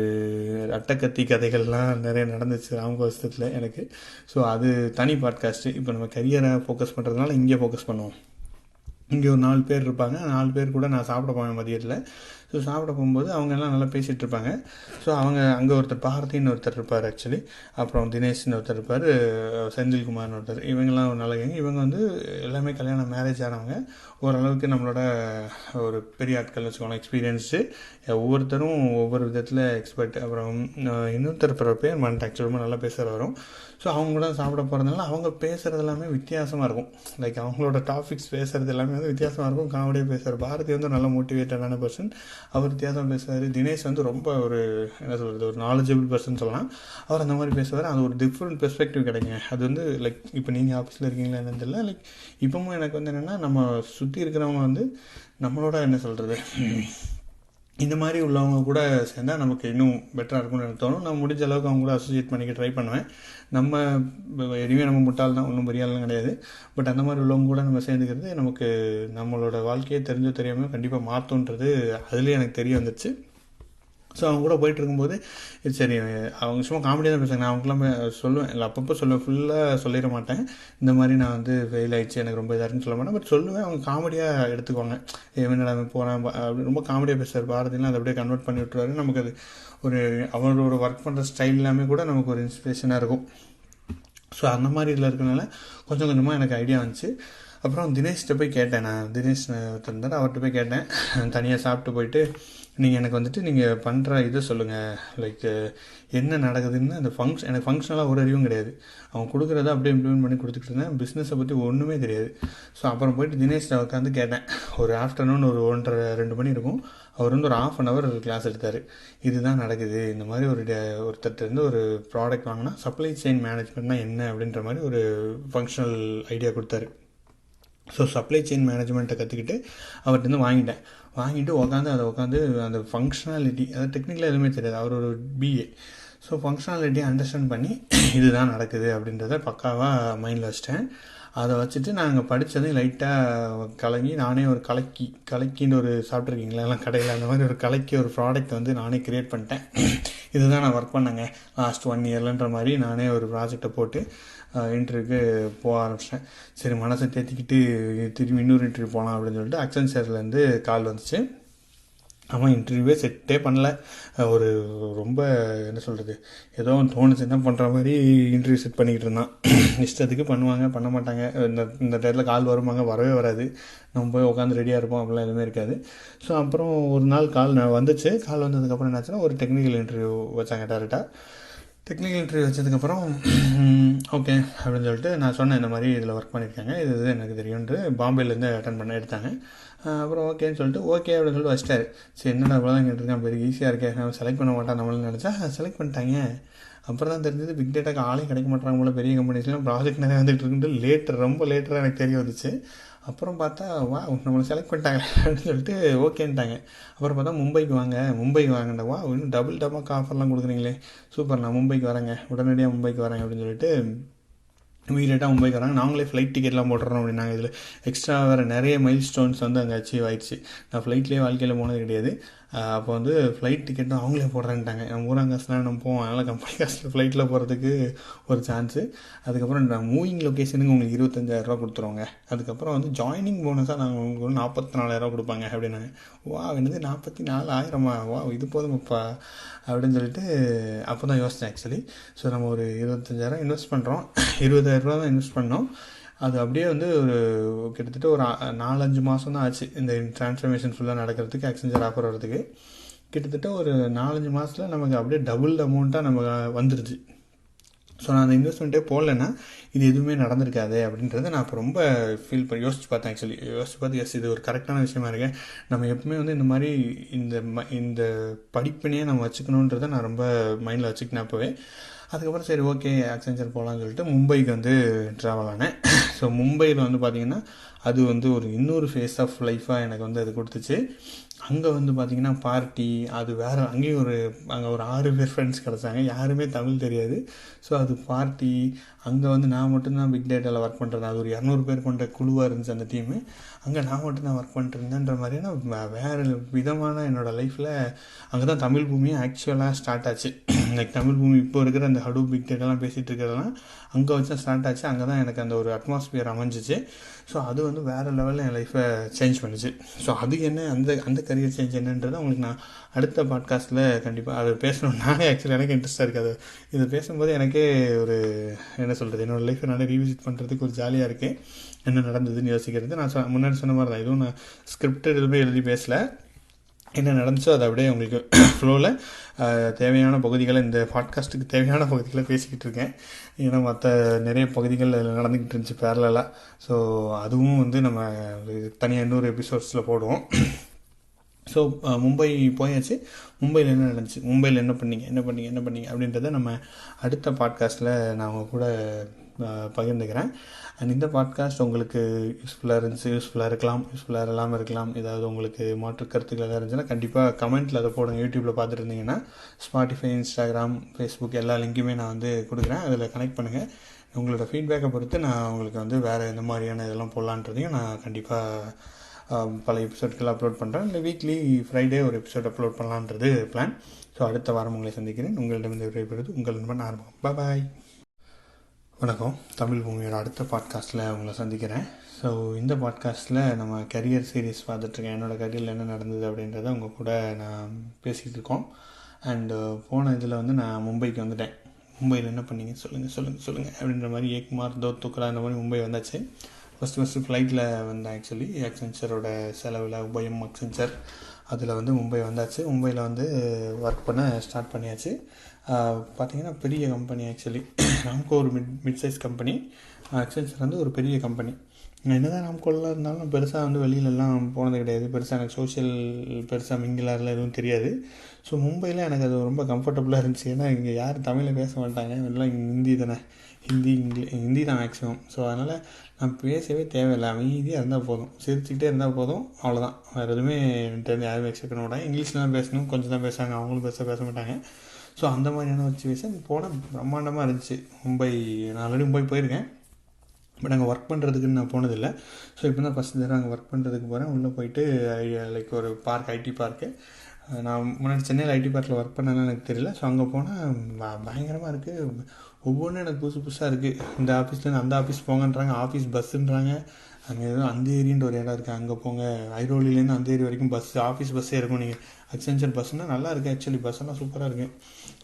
அட்டக்கத்தி கதைகள்லாம் நிறைய நடந்துச்சு ராமகோசத்தில் எனக்கு. ஸோ அது தனி பாட்காஸ்ட்டு. இப்போ நம்ம கரியரை ஃபோக்கஸ் பண்ணுறதுனால இங்கே ஃபோக்கஸ் பண்ணுவோம். இங்கே ஒரு 4 பேர் இருப்பாங்க. 4 பேர் கூட நான் சாப்பிட போவேன் மதியத்தில். ஸோ சாப்பிட போகும்போது அவங்க எல்லாம் நல்லா பேசிகிட்டு இருப்பாங்க. ஸோ அவங்க அங்கே ஒருத்தர் பாரதின்னு ஒருத்தர் இருப்பார் ஆக்சுவலி, அப்புறம் தினேஷ்னு ஒருத்தர் இருப்பார், செந்தில்குமார்னு ஒருத்தர். இவங்கெல்லாம் ஒரு நல்ல கேங்க. இவங்க எல்லாமே கல்யாணம் மேரேஜ் ஆனவங்க, ஓரளவுக்கு நம்மளோட ஒரு பெரிய ஆட்கள் வச்சுக்கோங்களேன், எக்ஸ்பீரியன்ஸு. ஒவ்வொருத்தரும் ஒவ்வொரு விதத்தில் எக்ஸ்பர்ட். அப்புறம் இன்னொருத்தர் பேர் மன்ட் ஆக்சுவலி ரொம்ப நல்லா பேசுகிற வரும். ஸோ அவங்க கூட சாப்பிட போகிறதுனால அவங்க பேசுகிறது எல்லாமே வித்தியாசமாக இருக்கும். லைக் அவங்களோட டாபிக்ஸ் பேசுகிறது எல்லாமே வித்தியாசமாக இருக்கும், காமெடியாக பேசுவார். பாரதி நல்ல மோட்டிவேட்டடான பர்சன், அவர் வித்தியாசமாக பேசுவார். தினேஷ் ரொம்ப ஒரு என்ன சொல்கிறது, ஒரு நாலேஜபிள் பர்சன் சொல்லலாம். அவர் அந்த மாதிரி பேசுவார். அது ஒரு டிஃப்ரெண்ட் பெர்ஸ்பெக்டிவ் கிடைக்குங்க. அது லைக் இப்போ நீங்கள் ஆஃபீஸில் இருக்கீங்களா என்னன்னு தெரியல, லைக் இப்போவும் எனக்கு என்னென்னா நம்ம சுற்றி இருக்கிறவங்க நம்மளோட என்ன சொல்கிறது, இந்த மாதிரி உள்ளவங்க கூட சேர்ந்தால் நமக்கு இன்னும் பெட்டராக இருக்கும்னு எனக்கு தோணும். நான் முடிஞ்ச அளவுக்கு அவங்க கூட அசோசியேட் பண்ணிக்க ட்ரை பண்ணுவேன். நம்ம எதுவுமே நம்ம முட்டாள் தான், ஒன்றும் பெரியாலாம் கிடையாது. பட் அந்த மாதிரி உள்ளவங்க கூட நம்ம சேர்ந்துக்கிறது நமக்கு நம்மளோட வாழ்க்கையை தெரிஞ்சோ தெரியாமல் கண்டிப்பாக மாற்றோன்றது அதுலேயே எனக்கு தெரிய வந்துச்சு. ஸோ அவங்க கூட போயிட்டு இருக்கும்போது இது சரி, அவங்க சும்மா காமெடியாக தான் பேசுவாங்க. நான் அவங்களாம் சொல்லுவேன், இல்லை அப்பப்போ சொல்லுவேன், ஃபுல்லாக சொல்லிட மாட்டேன். இந்த மாதிரி நான் ஃபெயில் ஆகிடுச்சு, எனக்கு ரொம்ப இதாக இருக்குன்னு சொல்ல மாட்டேன். பட் சொல்லுவேன், அவங்க காமெடியாக எடுத்துக்குவாங்க. என்னடா போகிறேன் அப்படி ரொம்ப காமெடியாக பேசுவார். பாரதிலாம் அதை அப்படியே கன்வெர்ட் பண்ணி விட்டுருவாரு. நமக்கு அது ஒரு அவரோட ஒர்க் பண்ணுற ஸ்டைல் எல்லாமே கூட நமக்கு ஒரு இன்ஸ்பிரேஷனாக இருக்கும். ஸோ அந்த மாதிரி இதில் இருக்கிறனால கொஞ்சம் கொஞ்சமாக எனக்கு ஐடியா வந்துச்சு. அப்புறம் தினேஷ்கிட்ட போய் கேட்டேன். நான் தினேஷ் இருந்தார், அவர்கிட்ட போய் கேட்டேன். தனியாக சாப்பிட்டு போயிட்டு நீங்கள் எனக்கு நீங்கள் பண்ணுற இதை சொல்லுங்கள், லைக் என்ன நடக்குதுன்னு. அந்த எனக்கு ஃபங்க்ஷனலாக ஒரு அறிவும் கிடையாது. அவங்க கொடுக்குறத அப்படியே இம்ப்ளிமெண்ட் பண்ணி கொடுத்துட்டு இருந்தேன். பிஸ்னஸை பற்றி ஒன்றுமே தெரியாது. ஸோ அப்புறம் போயிட்டு தினேஷ்ட உட்காந்து கேட்டேன். ஒரு ஆஃப்டர்நூன் ஒரு 1:30-2 மணி இருக்கும். அவர் ஒரு 1/2 hour கிளாஸ் எடுத்தார். இதுதான் நடக்குது, இந்த மாதிரி ஒருத்தர்கிட்ட ஒரு ப்ராடக்ட் வாங்கினா சப்ளை செயின் மேனேஜ்மெண்ட்னா என்ன அப்படின்ற மாதிரி ஒரு ஃபங்க்ஷனல் ஐடியா கொடுத்தாரு. ஸோ சப்ளை செயின் மேனேஜ்மெண்ட்டை கற்றுக்கிட்டு அவர்கிட்ட வாங்கிட்டு உட்காந்து அந்த ஃபங்க்ஷனாலிட்டி, அதாவது டெக்னிக்கலாக எதுவுமே தெரியாது. அவர் ஒரு BA. ஸோ ஃபங்க்ஷனாலிட்டியை அண்டர்ஸ்டாண்ட் பண்ணி இதுதான் நடக்குது அப்படின்றத பக்காவாக மைண்டில் வச்சிட்டேன். அதை வச்சுட்டு நாங்கள் படித்ததையும் லைட்டாக கலங்கி நானே ஒரு கலக்கின்னு ஒரு சாப்பிட்ருக்கீங்களா எல்லாம் கடையில், அந்த மாதிரி ஒரு கலக்கி ஒரு ப்ராடக்ட் நானே க்ரியேட் பண்ணிட்டேன். இதுதான் நான் ஒர்க் பண்ணேங்க லாஸ்ட் 1 yearன்ற மாதிரி. நானே ஒரு ப்ராஜெக்டை போட்டு இன்டர்வியூக்கு போக ஆரம்பிச்சிட்டேன். சரி மனசை தேத்திக்கிட்டு திரும்பி இன்னொரு இன்டர்வியூ போகலாம் அப்படின்னு சொல்லிட்டு அக்சென்ச்சர்லேருந்து கால் வந்துச்சு. அவன் இன்டர்வியூவே செட்டே பண்ணல. ஒரு ரொம்ப என்ன சொல்கிறது, ஏதோ தோணுச்சு என்ன பண்ணுற மாதிரி இன்டர்வியூ செட் பண்ணிக்கிட்டு இருந்தான். இஷ்டத்துக்கு பண்ணுவாங்க, பண்ண மாட்டாங்க. இந்த டயத்தில் கால் வருவாங்க, வரவே வராது. நம்ம போய் உட்காந்து ரெடியாக இருப்போம், அப்படிலாம் எதுவுமே இருக்காது. ஸோ அப்புறம் ஒரு நாள் கால் வந்துச்சு. கால் வந்ததுக்கப்புறம் என்னாச்சுன்னா ஒரு டெக்னிக்கல் இன்டர்வியூ வச்சாங்க டேரெக்டாக. டெக்னிக்கல் இன்டர்வியூ வச்சதுக்கப்புறம் ஓகே அப்படின்னு சொல்லிட்டு நான் சொன்னேன், இந்த மாதிரி இதில் ஒர்க் பண்ணியிருக்காங்க, இது எனக்கு தெரியும்ன்று. பாம்பேலேருந்து அட்டன் எடுத்தாங்க. அப்புறம் ஓகேன்னு சொல்லிட்டு ஓகே அப்படின்னு சொல்லிட்டு வச்சிட்டாரு. சரி என்னடா இவ்வளோதான் கேட்டிருக்கேன், பெரிய ஈஸியாக இருக்கேன், நம்ம செலக்ட் பண்ண மாட்டான் நம்மளும் நினச்சா செலக்ட் பண்ணிட்டாங்க. அப்புறம் தான் தெரிஞ்சது பிக் டேட்டாக்கு ஆளே கிடைக்க மாட்டாங்க போல, பெரிய கம்பெனிஸ்லாம் ப்ராஜெக்ட் நிறையா வந்துட்டு இருக்குன்ட்டு ரொம்ப லேட்டராக எனக்கு தெரிய வந்துச்சு. அப்புறம் பார்த்தா நம்மளை செலக்ட் பண்ணிட்டாங்க அப்படின்னு சொல்லிட்டு ஓகேன்ட்டாங்க. அப்புறம் பார்த்தா மும்பைக்கு வாங்கண்டா, இன்னும் டபுள் டபாக்கு ஆஃபர்லாம் கொடுக்குறீங்களே, சூப்பர், நான் மும்பைக்கு வரேங்க, உடனடியாக மும்பைக்கு வரேன் அப்படின்னு சொல்லிட்டு இமீடியட்டாக மும்பைக்கு வராங்க. நாங்களே ஃப்ளைட் டிக்கெட்லாம் போட்டுறோம் அப்படின்னாங்க. இதில் எக்ஸ்ட்ரா வேறு நிறைய மைல் ஸ்டோன்ஸ் வந்து அங்கே அச்சீவ் ஆயிடுச்சு. நான் ஃப்ளைட்லேயே வாழ்க்கையில் போனது கிடையாது. அப்போ வந்து ஃப்ளைட் டிக்கெட்டும் அவங்களே போடுறேன்ட்டாங்க. நம்ம ஊராங்க காசுலாம் நம்ம போவோம், அதனால் கம்பெனி காசில் ஃப்ளைட்டில் போகிறதுக்கு ஒரு சான்ஸு. அதுக்கப்புறம் நான் மூவிங் லொக்கேஷனுக்கு உங்களுக்கு 25,000 கொடுத்துருவாங்க. அதுக்கப்புறம் வந்து ஜாயினிங் போனஸாக நாங்கள் உங்களுக்கு ஒரு 44,000 கொடுப்பாங்க அப்படின்னாங்க. வா என்னது 44,000 வா இது போதுங்கப்பா அப்படின்னு சொல்லிட்டு அப்போ தான் யோசித்தேன் ஆக்சுவலி. ஸோ நம்ம ஒரு 25,000 இன்வெஸ்ட் பண்ணுறோம். 20,000 தான் இன்வெஸ்ட் பண்ணோம். அது அப்படியே வந்து ஒரு கிட்டத்தட்ட ஒரு 4-5 மாதம் தான் ஆச்சு இந்த ட்ரான்ஸ்ஃபர்மேஷன் ஃபுல்லாக நடக்கிறதுக்கு, அக்சென்ச்சர் ஆஃபர் வர்றதுக்கு. கிட்டத்தட்ட ஒரு 4-5 மாதத்தில் நமக்கு அப்படியே டபுள் அமௌண்ட்டாக நமக்கு வந்துடுச்சு. ஸோ நான் அந்த இன்வெஸ்ட்மெண்ட்டே போடலைன்னா இது எதுவுமே நடந்திருக்காது அப்படின்றத நான் இப்போ ரொம்ப ஃபீல் பண்ணி யோசிச்சு பார்த்தேன். ஆக்சுவலி யோசிச்சு பார்த்து எஸ் இது ஒரு கரெக்டான விஷயமா இருக்கேன். நம்ம எப்பவுமே வந்து இந்த மாதிரி இந்த படிப்பினையே நம்ம வச்சுக்கணுன்றதை நான் ரொம்ப மைண்டில் வச்சுக்கினேன் அப்போவே. அதுக்கப்புறம் சரி ஓகே அக்சென்ச்சர் போகலான்னு சொல்லிட்டு மும்பைக்கு வந்து ட்ராவல் ஆனேன். ஸோ மும்பையில் வந்து பார்த்திங்கன்னா அது வந்து ஒரு இன்னொரு ஃபேஸ் ஆஃப் லைஃபாக எனக்கு வந்து அது கொடுத்துச்சு. அங்கே வந்து பார்த்திங்கன்னா பார்ட்டி அது வேறு. அங்கேயும் அங்கே ஒரு 6 பேர் ஃப்ரெண்ட்ஸ் கிடச்சாங்க, யாருமே தமிழ் தெரியாது. ஸோ அது பார்ட்டி. அங்கே வந்து நான் மட்டும்தான் பிக் டேட்டாவில் ஒர்க் பண்ணுறது. அது ஒரு 200 பேர் கொண்ட குழுவாக இருந்துச்சு அந்த டீமு. அங்கே நான் மட்டும்தான் ஒர்க் பண்ணிட்டுருந்தேன்ற மாதிரியான வேறு விதமான என்னோடய லைஃப்பில் அங்கே தான் தமிழ் பூமியும் ஆக்சுவலாக ஸ்டார்ட் ஆச்சு. லைக் தமிழ் பூமி இப்போ இருக்கிற அந்த ஹடூப் பிக் டேட்டாலாம் பேசிகிட்டு இருக்கிறதெல்லாம் அங்கே வச்சு ஸ்டார்ட் ஆச்சு. அங்கே தான் எனக்கு அந்த ஒரு அட்மாஸ்பியர் அமைஞ்சிச்சு. ஸோ அது வந்து வேறு லெவலில் என் லைஃப்பை சேஞ்ச் பண்ணிச்சு. ஸோ அது என்ன அந்த கரியர் சேஞ்ச் என்னன்றதை உங்களுக்கு நான் அடுத்த பாட்காஸ்ட்டில் கண்டிப்பாக அது பேசணும். நானே ஆக்சுவலி எனக்கு இன்ட்ரெஸ்ட்டாக இருக்குது. இது பேசும்போது எனக்கே ஒரு என்ன சொல்கிறது, என்னோடய லைஃப்பை நானே ரீவிசிட் பண்ணுறதுக்கு ஒரு ஜாலியாக இருக்குது. என்ன நடந்ததுன்னு யோசிக்கிறது. நான் முன்னாடி சொன்ன மாதிரி தான், இதுவும் நான் ஸ்கிரிப்ட் எதுவுமே எழுதி பேசலை. என்ன நடந்துச்சோ அதை அப்படியே உங்களுக்கு ஃப்ளோவில் தேவையான பகுதிகளை, இந்த பாட்காஸ்ட்டுக்கு தேவையான பகுதிகளை பேசிக்கிட்டு இருக்கேன். ஏன்னா மற்ற நிறைய பகுதிகள் அதில் நடந்துக்கிட்டு இருந்துச்சு பேரலாக. ஸோ அதுவும் வந்து நம்ம தனியாக இன்னொரு எபிசோட்ஸில் போடுவோம். ஸோ மும்பை போயாச்சு. மும்பையில் என்ன நடந்துச்சு, மும்பையில் என்ன பண்ணீங்க அப்படின்றத நம்ம அடுத்த பாட்காஸ்ட்டில் நான் உங்கள் கூட பகிர்ந்துக்கிறேன். அண்ட் இந்த பாட்காஸ்ட் உங்களுக்கு யூஸ்ஃபுல்லாக இருந்துச்சு, யூஸ்ஃபுல்லாக இருக்கலாம், யூஸ்ஃபுல்லாக இல்லாமல் இருக்கலாம். ஏதாவது உங்களுக்கு மாற்று கருத்துக்கள் எதாவது இருந்துச்சுன்னா கண்டிப்பாக கமெண்ட்டில் அதை போடுங்க. யூடியூப்பில் பார்த்துட்டு இருந்தீங்கன்னா ஸ்பாட்டிஃபை, இன்ஸ்டாகிராம், ஃபேஸ்புக் எல்லா லிங்க்குமே நான் வந்து கொடுக்குறேன். அதில் கனெக்ட் பண்ணுங்கள். உங்களோட ஃபீட்பேக்கை பொறுத்து நான் உங்களுக்கு வந்து வேறு எந்த மாதிரியான இதெல்லாம் போடலான்றதையும் நான் கண்டிப்பாக பல எபிசோட்கள் அப்லோட் பண்ணுறேன். இல்லை வீக்லி ஃப்ரைடே ஒரு எபிசோட் அப்லோட் பண்ணலான்றது பிளான். ஸோ அடுத்த வாரம் உங்களை சந்திக்கிறேன். உங்களிடமிருந்து விடைபெறுவது உங்கள் நண்பன் ஆரம்பம். பாய். வணக்கம். தமிழ் பூமியோட அடுத்த பாட்காஸ்ட்டில் உங்களை சந்திக்கிறேன். ஸோ இந்த பாட்காஸ்ட்டில் நம்ம கரியர் சீரீஸ் பார்த்துட்ருக்கேன். என்னோடய கரியரில் என்ன நடந்தது அப்படின்றத உங்கள் கூட நான் பேசிகிட்டு இருக்கோம். அண்டு போன இதில் வந்து நான் மும்பைக்கு வந்துட்டேன். மும்பையில் என்ன பண்ணீங்க சொல்லுங்கள் அப்படின்ற மாதிரி ஏக்மார் தோ துக்கலா இந்த மாதிரி மும்பை வந்தாச்சு. ஃபஸ்ட்டு ஃப்ளைட்டில் வந்தேன். ஆக்சுவலி அக்சென்ச்சரோட செலவில் உபயம் அக்சென்ச்சர் அதில் வந்து மும்பை வந்தாச்சு. மும்பையில் வந்து ஒர்க் பண்ண ஸ்டார்ட் பண்ணியாச்சு. பார்த்திங்கன்னா பெரிய கம்பெனி. ஆக்சுவலி ராம்கோ ஒரு மிட் சைஸ் கம்பெனி. அக்சென்ச்சர் வந்து ஒரு பெரிய கம்பெனி. என்ன தான் ராம்கோலாம் இருந்தாலும் பெருசாக வந்து வெளியிலலாம் போனது கிடையாது. பெருசாக எனக்கு சோஷியல் பெருசாக மிங்கிலாரில் எதுவும் தெரியாது. ஸோ மும்பையில் எனக்கு அது ரொம்ப கம்ஃபர்டபுளாக இருந்துச்சு. ஏன்னா இங்கே யாரும் தமிழில் பேச மாட்டாங்க, எல்லாம் ஹிந்தி தானே, ஹிந்தி தான் மேக்ஸிமம். ஸோ அதனால் நான் பேசவே தேவையில்லை, அமைதியாக இருந்தால் போதும், சிரிச்சுக்கிட்டே இருந்தால் போதும், அவ்வளோதான். வேறு எதுவுமே என்கிட்ட யாரும் எக்ஸ்பெக்ட் பண்ண மாட்டாங்க. இங்கிலீஷில் தான் பேசணும், கொஞ்சம் தான் பேசுவாங்க, அவங்களும் பேச மாட்டாங்க. ஸோ அந்த மாதிரியான ஒரு சிச்சுவேஷன் போனால் பிரம்மாண்டமாக இருந்துச்சு. மும்பை நான் ஆல்ரெடி மும்பை போயிருக்கேன், பட் அங்கே ஒர்க் பண்ணுறதுக்குன்னு நான் போனதில்லை. ஸோ இப்போ தான் ஃபஸ்ட் தடவை அங்கே ஒர்க் பண்ணுறதுக்கு போகிறேன். உள்ளே போயிட்டு லைக் ஒரு பார்க், ஐடி பார்க்கு. நான் முன்னாடி சென்னையில் ஐடி பார்க்கில் ஒர்க் பண்ணலாம் எனக்கு தெரியல. ஸோ அங்கே போனால் பயங்கரமாக இருக்குது. ஒவ்வொன்றும் எனக்கு புதுசாக இருக்குது. இந்த ஆஃபீஸ்லேருந்து அந்த ஆஃபீஸ் போங்கன்றாங்க, ஆஃபீஸ் பஸ்ஸுன்றாங்க. அங்கே எதுவும் அந்தேரின்ற ஒரு இடம் இருக்குது, அங்கே போங்க. ஐரோலிலேருந்து அந்தேரி வரைக்கும் ஆஃபீஸ் பஸ்ஸே இருக்கும். நீங்கள் அக்சென்ச்சர் பஸ்ஸுனால் நல்லா இருக்குது. ஆக்சுவலி பஸ்ஸெல்லாம் சூப்பராக இருக்குது.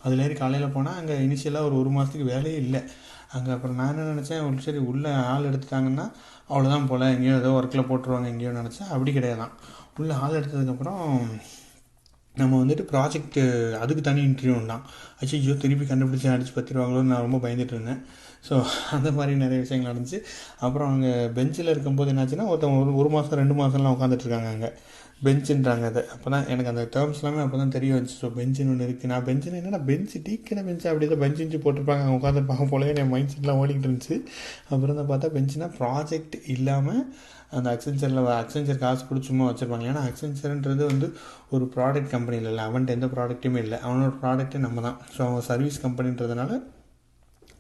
அதில் ஏறி காலையில் போனால் அங்கே இனிஷியலாக ஒரு மாதத்துக்கு வேலையே இல்லை அங்கே. அப்புறம் நான் என்ன நினச்சேன், சரி உள்ளே ஆள் எடுத்துட்டாங்கன்னா அவ்வளோதான் போல், எங்கேயோ ஏதோ ஒர்க்கில் போட்டுருவாங்க எங்கேயோ நினச்சேன். அப்படி கிடையாதான். உள்ளே ஆள் எடுத்ததுக்கப்புறம் நம்ம வந்துட்டு ப்ராஜெக்ட்டு அதுக்கு தனி இன்டர்வியூ தான். ஐயோ திருப்பி கண்டுபிடிச்சி அடித்து பற்றிடுவாங்களோன்னு நான் ரொம்ப பயந்துட்டு இருந்தேன். ஸோ அந்த மாதிரி நிறைய விஷயங்கள் நடந்துச்சு. அப்புறம் அங்கே பெஞ்சில் இருக்கும்போது என்னாச்சுன்னா ஒருத்தவங்க ஒரு மாதம் 2 மாதம்லாம் உட்காந்துட்ருக்காங்க அங்கே. பெஞ்சுன்றாங்க அதை. அப்போ தான் எனக்கு அந்த டேர்ம்ஸ் எல்லாமே அப்போ தான் தெரிய வந்துச்சு. ஸோ பெஞ்சுன்னு ஒன்று இருக்குது. நான் பெஞ்சுன்னு என்னன்னா பெஞ்சு டீக்கிற பெஞ்சு அப்படி தான் பெஞ்சு போட்டிருப்பாங்க, அங்கே உட்காந்துருப்பாங்க போலவே என் மைண்ட் செட்லாம் ஓடிக்கிட்டு இருந்துச்சு. அப்புறம் தான் பார்த்தா பெஞ்சுனா ப்ராஜெக்ட் இல்லாமல் அந்த அக்சென்ச்சர் காசு கொடுத்து சும்மா வச்சுருப்பாங்க. ஏன்னா அக்சென்ச்சர்ன்றது வந்து ஒரு ப்ராடக்ட் கம்பெனியில் இல்லை, அவன்கிட்ட எந்த ப்ராடக்ட்டுமே இல்லை, அவனோட ப்ராடக்ட்டே நம்ம தான். ஸோ அவன் சர்வீஸ் கம்பெனின்றதுனால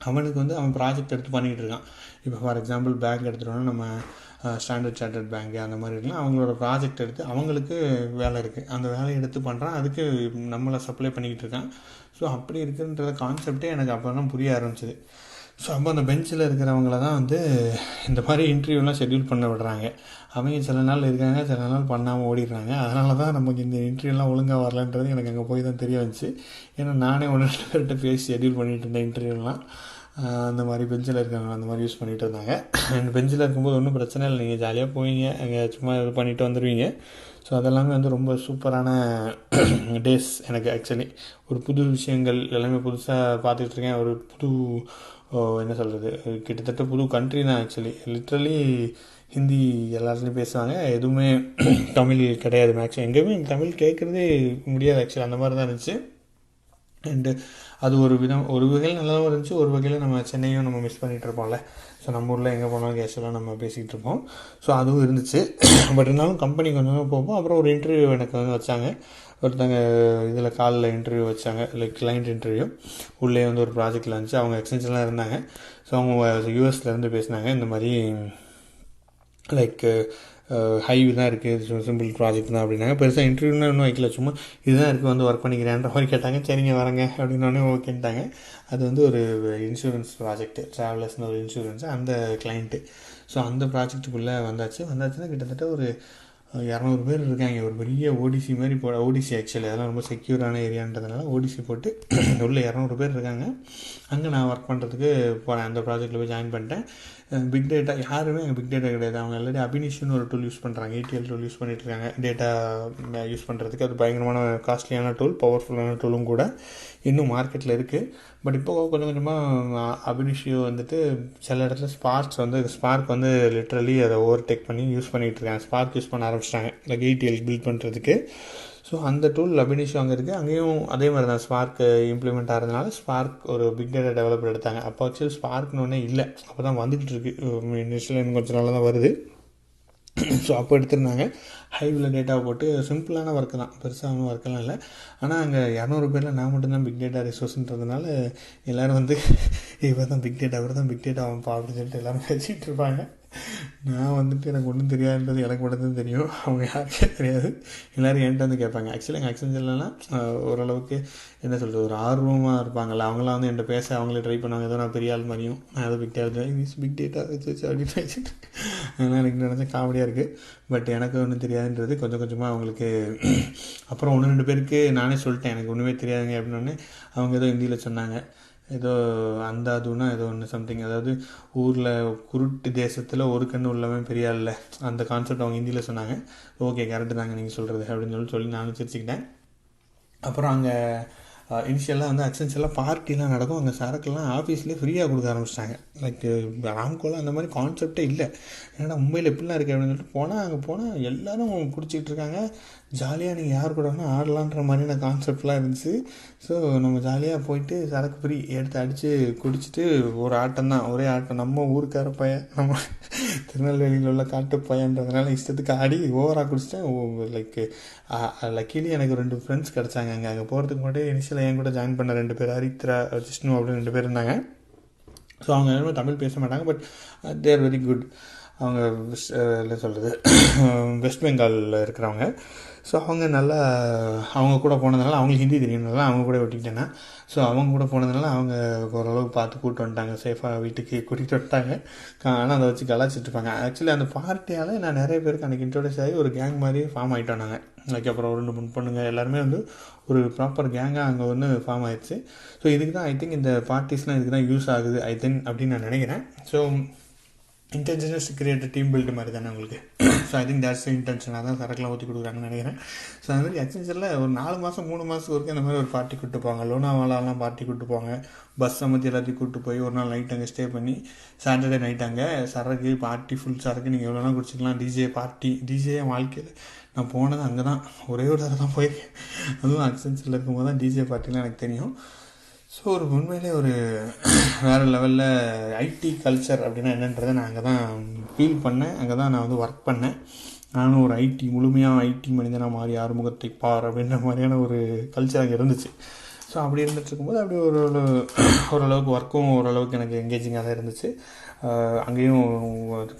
அவனுக்கு வந்து அவன் ப்ராஜெக்ட் எடுத்து பண்ணிகிட்டு இருக்கான். இப்போ ஃபார் எக்ஸாம்பிள் பேங்க் எடுத்துகிட்டோன்னா நம்ம ஸ்டாண்டர்ட் சார்ட்டர்ட் பேங்க்கு அந்த மாதிரி இருக்கலாம். அவங்களோட ப்ராஜெக்ட் எடுத்து அவங்களுக்கு வேலை இருக்குது, அந்த வேலையை எடுத்து பண்ணுறான், அதுக்கு நம்மளை சப்ளை பண்ணிக்கிட்டு இருக்கான். ஸோ அப்படி இருக்குன்ற கான்செப்டே எனக்கு அப்போ தான் புரிய ஆரம்பிச்சிது. ஸோ அப்போ அந்த பெஞ்சில் இருக்கிறவங்கள தான் வந்து இந்த மாதிரி இன்டர்வியூலாம் ஷெட்யூல் பண்ண விடுறாங்க. அவங்க சில நாள் இருக்காங்க, சில நாள் பண்ணாமல் ஓடிடுறாங்க. அதனால தான் நமக்கு இந்த இன்டர்வியூலாம் ஒழுங்காக வரலன்றது எனக்கு அங்கே போய் தான் தெரிய வந்துச்சு. ஏன்னா நானே ஒன்று 2 பேர்கிட்ட பேசி ஷெட்யூல் பண்ணிகிட்டு இருந்தேன் இன்டர்வியூலாம். அந்த மாதிரி பெஞ்சில் இருக்காங்க அந்த மாதிரி யூஸ் பண்ணிகிட்டு இருந்தாங்க. அந்த பெஞ்சில் இருக்கும்போது ஒன்றும் பிரச்சனை இல்லை, நீங்கள் ஜாலியாக போவீங்க, அங்கே சும்மா இது பண்ணிவிட்டு வந்துடுவீங்க. ஸோ அதெல்லாமே வந்து ரொம்ப சூப்பரான டேஸ் எனக்கு. ஆக்சுவலி ஒரு புது விஷயங்கள் எல்லாமே புதுசாக பார்த்துட்ருக்கேன். ஒரு புது என்ன சொல்கிறது, கிட்டத்தட்ட புது கண்ட்ரி தான் ஆக்சுவலி. லிட்ரலி ஹிந்தி எல்லாத்துலேயும் பேசுவாங்க, எதுவுமே தமிழ் கிடையாது. மேக்ஸிமம் எங்கேயுமே தமிழ் கேட்குறதே முடியாது ஆக்சுவலி. அந்த மாதிரி தான் இருந்துச்சு. அண்டு அது ஒரு வகையில் நல்லாவும் இருந்துச்சு, ஒரு வகையில் நம்ம சென்னையும் நம்ம மிஸ் பண்ணிகிட்டு இருப்போம்ல. ஸோ நம்ம ஊரில் எங்கே போனாலும் கேஷுவலாக நம்ம பேசிகிட்டு இருப்போம். ஸோ அதுவும் இருந்துச்சு. பட் இருந்தாலும் கம்பெனி கொஞ்சம் போகும். அப்புறம் ஒரு இன்டர்வியூ எனக்கு வந்து வச்சாங்க. ஒருத்தங்க இதில் காலில் இன்டர்வியூ வச்சாங்க, லைக் கிளைண்ட் இன்டர்வியூ. உள்ளே வந்து ஒரு ப்ராஜெக்டில் இருந்துச்சு, அவங்க எக்ஸ்டென்ஷன்லாம் இருந்தாங்க. ஸோ அவங்க யூஎஸ்லேருந்து பேசினாங்க. இந்த மாதிரி லைக் ஹைவி தான் இருக்குது, சிம்பிள் ப்ராஜெக்ட் தான் அப்படின்னாங்க. பெருசாக இன்டர்வியூலாம் இன்னும் வைக்கல, சும்மா இதுதான் இருக்குது வந்து ஒர்க் பண்ணிக்கிறேன்ற மாதிரி கேட்டாங்க. சரிங்க வரங்க அப்படின்னோடனே ஓகேன்ட்டாங்க. அது வந்து ஒரு இன்சூரன்ஸ் ப்ராஜெக்ட்டு, ட்ராவலர்ஸ்னு ஒரு இன்சூரன்ஸு, அந்த கிளைண்ட்டு. ஸோ அந்த ப்ராஜெக்ட்டுக்குள்ளே வந்தாச்சுன்னா கிட்டத்தட்ட ஒரு 200 பேர் இருக்காங்க. ஒரு பெரிய ஓடிசி மாதிரி ஓடிசி ஆக்சுவலி அதெல்லாம் ரொம்ப செக்யூரான ஏரியான்றதுனால ஓடிசி போட்டு உள்ள 200 பேர் இருக்காங்க. அங்கே நான் ஒர்க் பண்ணுறதுக்கு போனேன். அந்த ப்ராஜெக்ட்டில் போய் ஜாயின் பண்ணிட்டேன். பிக் டேட்டா யாருமே அங்கே பிக் டேட்டா கிடையாது. அவங்க ஆல்ரெடி அபினிஷ்னு ஒரு டூல் யூஸ் பண்ணுறாங்க, ஏடிஎல் டூல் யூஸ் பண்ணிகிட்டு இருக்காங்க டேட்டா யூஸ் பண்ணுறதுக்கு. அது பயங்கரமான காஸ்ட்லியான டூல், பவர்ஃபுல்லான டூலும் கூட. இன்னும் மார்க்கெட்டில் இருக்குது. பட் இப்போ கொஞ்சம் கொஞ்சமாக அபினிஷியோ வந்துட்டு சில இடத்துல ஸ்பார்க் வந்து லிட்ரலி அதை ஓவர்டேக் பண்ணி யூஸ் பண்ணிகிட்டு இருக்காங்க. ஸ்பார்க் யூஸ் பண்ண ஆரம்பிச்சிட்டாங்க லைக் ஏடிஎல் பில்ட் பண்ணுறதுக்கு. ஸோ அந்த டூல் அபினிஷியோ அங்கே இருக்குது. அங்கேயும் அதே மாதிரி தான் ஸ்பார்க் இம்ப்ளிமெண்ட் ஆகிறதுனால ஸ்பார்க் ஒரு பிக் டேட்டா டெவலப்பர் எடுத்தாங்க. அப்போ ஆக்சுவலி ஸ்பார்க்னு ஒன்றே இல்லை, அப்போ தான் வந்துக்கிட்டு இருக்குது. இனிஷியலாக இன்னும் கொஞ்சம் நாளாக தான் வருது. ஸோ அப்போ எடுத்திருந்தாங்க. ஹைவில் டேட்டாவை போட்டு சிம்பிளான ஒர்க்கு தான், பெருசாக ஒர்க்கெல்லாம் இல்லை. ஆனால் அங்கே 200 பேரில் நான் மட்டும்தான் பிக் டேட்டா ரிசோர்ஸ்ன்றதுனால எல்லோரும் வந்து இவர் தான் பிக் டேட்டா அவன்ப்பா அப்படின்னு சொல்லிட்டு எல்லோரும் பேசிகிட்டு இருப்பாங்க. நான் வந்துட்டு எனக்கு ஒன்றும் தெரியாதுன்றது எனக்கு மட்டும்தான் தெரியும், அவங்க யாருக்கே தெரியாது. எல்லோரும் என்கிட்ட வந்து கேட்பாங்க. ஆக்சுவலி எங்கள் ஆக்சென்ஜர்லாம் ஓரளவுக்கு என்ன சொல்கிறது, ஒரு ஆர்வமாக இருப்பாங்கள்ல, அவங்களாம் வந்து என்கிட்ட பேச அவங்களே ட்ரை பண்ணுவாங்க. ஏதோ நான் பெரிய ஆள் மாதிரியும், நான் ஏதோ பிக் டேட்டா வச்சு அப்படின்னு வச்சுட்டு. அதனால் எனக்கு நினச்சா காமெடியாக இருக்குது. பட் எனக்கு ஒன்றும் தெரியாதுன்றது கொஞ்சம் கொஞ்சமாக அவங்களுக்கு. அப்புறம் 1-2 பேருக்கு நானே சொல்லிட்டேன் எனக்கு ஒன்றுமே தெரியாதுங்க அப்படின்னோடனே அவங்க ஏதோ ஹிந்தியில் சொன்னாங்க. ஏதோ அதுனா ஏதோ ஒன்று சம்திங், அதாவது ஊரில் குருட்டு தேசத்தில் ஒரு கண்ணு உள்ளவன் பெரிய ஆள், அந்த கான்செப்ட் அவங்க ஹிந்தியில் சொன்னாங்க. ஓகே கரெக்டு தாங்க நீங்கள் சொல்கிறது அப்படின்னு சொல்லி நானும் சிரிச்சுக்கிட்டேன். அப்புறம் அங்கே இனிஷியலாக வந்து அக்சென்ச்சரில் பார்ட்டிலாம் நடக்கும். அங்கே சரக்குலாம் ஆஃபீஸ்லேயே ஃப்ரீயாக கொடுக்க ஆரம்பிச்சிட்டாங்க. லைக் ராம்கோலாம் அந்த மாதிரி கான்செப்டே இல்லை. ஏன்னா மும்பையில் எப்படிலாம் இருக்குது அப்படின்னு சொல்லிட்டு அங்கே போனால் எல்லோரும் குடிச்சிக்கிட்டு இருக்காங்க. ஜாலியாக நீங்கள் யார் கூட வேணால் ஆடலான்ற மாதிரியான கான்செப்ட்லாம் இருந்துச்சு. ஸோ நம்ம ஜாலியாக போயிட்டு சரக்கு ஃப்ரீ எடுத்து அடித்து குடிச்சிட்டு ஒரு ஆட்டம் தான், ஒரே ஆட்டம். நம்ம ஊருக்கார பையன், நம்ம திருநெல்வேலியில் உள்ள காட்டு பையன்றதுனால இஷ்டத்துக்கு ஆடி ஓவராக குடிச்சிட்டேன். லைக் லக்கிலி எனக்கு 2 ஃப்ரெண்ட்ஸ் கிடச்சாங்க. அங்கே போகிறதுக்கு முன்னாடி இனிஷியலாக என் கூட ஜாயின் பண்ண 2 பேர், ஹரித்ரா ஜிஷ்ணு அப்படின்னு 2 பேர் இருந்தாங்க. ஸோ அவங்க எல்லாமே தமிழ் பேச மாட்டாங்க, பட் தேர் வெரி குட். அவங்க என்ன சொல்கிறது, வெஸ்ட் பெங்காலில் இருக்கிறவங்க. ஸோ அவங்க கூட போனதுனால அவங்களுக்கு ஹிந்தி தெரியணுனால அவங்க கூட ஒட்டிக்கிட்டேன்னா. ஸோ அவங்க கூட போனதுனால அவங்க ஓரளவுக்கு பார்த்து கூப்பிட்டு வந்துட்டாங்க, சேஃபாக வீட்டுக்கு கூட்டிகிட்டு வந்துட்டாங்க. ஆனால் அதை வச்சு கலாச்சிட்டு இருப்பாங்க. ஆக்சுவலி அந்த பார்ட்டியால் நான் நிறைய பேருக்கு அன்றைக்கி இன்ட்ரோடியூஸ் ஆகி ஒரு கேங் மாதிரி ஃபார்ம் ஆகிட்டோம் நாங்கள். அதுக்கப்புறம் 2-3 பொண்ணுங்க எல்லாருமே வந்து ஒரு ப்ராப்பர் கேங்காக அங்கே வந்து ஃபார்ம் ஆயிடுச்சு. ஸோ இதுக்கு தான் ஐ திங்க் இந்த பார்ட்டிஸ்லாம் இதுக்கு தான் யூஸ் ஆகுது அப்படின்னு நான் நினைக்கிறேன். So intention is to create team build மாதிரி தானே உங்களுக்கு. ஸோ ஐ திங்க் தேட்ஸ் இன்டென்ஷனாக தான் சரக்குலாம் ஊற்றி கொடுக்குறாங்கன்னு நினைக்கிறேன். ஸோ அது மாதிரி அக்சென்ச்சரில் ஒரு 4 மாதம் 3 மாதம் வரைக்கும் அந்த மாதிரி ஒரு பார்ட்டி கூப்பிட்டு போவாங்க. லோனாவாலாலாம் பார்ட்டி கூப்பிட்டு போவாங்க. பஸ் சமத்தி எல்லாத்தையும் கூப்பிட்டு போய் ஒரு நாள் நைட் அங்கே ஸ்டே பண்ணி சாட்டர்டே நைட் அங்கே சரக்கு பார்ட்டி, ஃபுல் சரக்கு நீங்கள் எவ்வளோனா குடிச்சிக்கலாம். டிஜே வாழ்க்கையில் நான் போனது அங்கே தான், ஒரே ஒரு தடவை தான் போயிருக்கேன். அதுவும் அக்சென்ச்சரில் இருக்கும்போது தான் டிஜே பார்ட்டிலாம் எனக்கு தெரியும். ஸோ ஒரு உண்மையிலே ஒரு வேறு லெவலில் ஐடி கல்ச்சர் அப்படின்னா என்னன்றதை நான் அங்கே தான் ஃபீல் பண்ணேன். அங்கே தான் நான் வந்து ஒர்க் பண்ணேன். நானும் ஒரு முழுமையாக ஐடி மனிதனாக மாறி ஆறுமுகத்தை பார் அப்படின்ற மாதிரியான ஒரு கல்ச்சர் அங்கே இருந்துச்சு. ஸோ ஸோ அப்படி இருந்துட்டு இருக்கும்போது அப்படி ஓரளவுக்கு ஒர்க்கும் ஓரளவுக்கு எனக்கு எங்கேஜிங்காக தான் இருந்துச்சு. அங்கேயும்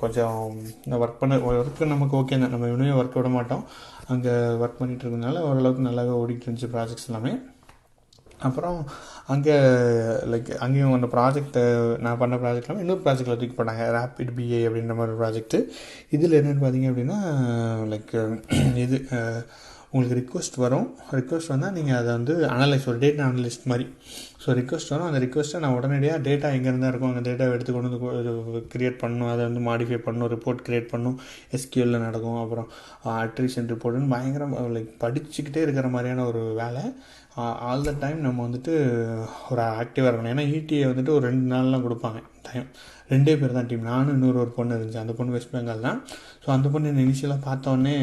கொஞ்சம் ஒர்க்கு நமக்கு ஓகே தான், நம்ம இன்னும் ஒர்க் விட மாட்டோம். அங்கே ஒர்க் பண்ணிகிட்டு இருக்கிறதுனால ஓரளவுக்கு நல்லாவே ஓடிட்டு இருந்துச்சு ப்ராஜெக்ட்ஸ் எல்லாமே. அப்புறம் அங்கேயும் அந்த ப்ராஜெக்டை நான் பண்ண ப்ராஜெக்ட் எல்லாமே இன்னொரு ப்ராஜெக்டில் தூக்கி போட்டாங்க, ரேபிட் பிஏ அப்படின்ற மாதிரி ஒரு ப்ராஜெக்ட்டு. இதில் என்னென்னு பார்த்தீங்க அப்படின்னா இது உங்களுக்கு ரிக்வெஸ்ட் வந்தால் நீங்கள் அதை வந்து ஒரு டேட்டா அனலிஸ்ட் மாதிரி. ஸோ ரிக்வெஸ்ட் வரும், அந்த ரிக்வெஸ்ட்டை நான் உடனடியாக டேட்டா எங்கேருந்தா இருக்கும் அந்த டேட்டாவை எடுத்து கொண்டு வந்து க்ரியேட் பண்ணணும், அதை வந்து மாடிஃபை பண்ணணும், ரிப்போர்ட் க்ரியேட் பண்ணணும், எஸ்கியூஎல்ல நடக்கும். அப்புறம் அட்ரிஷன் ரிப்போர்ட்டுன்னு பயங்கரம் படிச்சுக்கிட்டே இருக்கிற மாதிரியான ஒரு வேலை. ஆல் த டைம் நம்ம வந்துட்டு ஒரு ஆக்டிவாக இருக்கணும். ஏன்னா இடிஏ வந்துட்டு ஒரு 2 நாள்லாம் கொடுப்பாங்க டைம். 2 பேர் தான் டீம், நானும் இன்னொரு பொண்ணு இருந்துச்சு. அந்த பொண்ணு வெஸ்ட் பெங்கால் தான். ஸோ அந்த பொண்ணு என்ன இனிஷியலாக பார்த்தோன்னே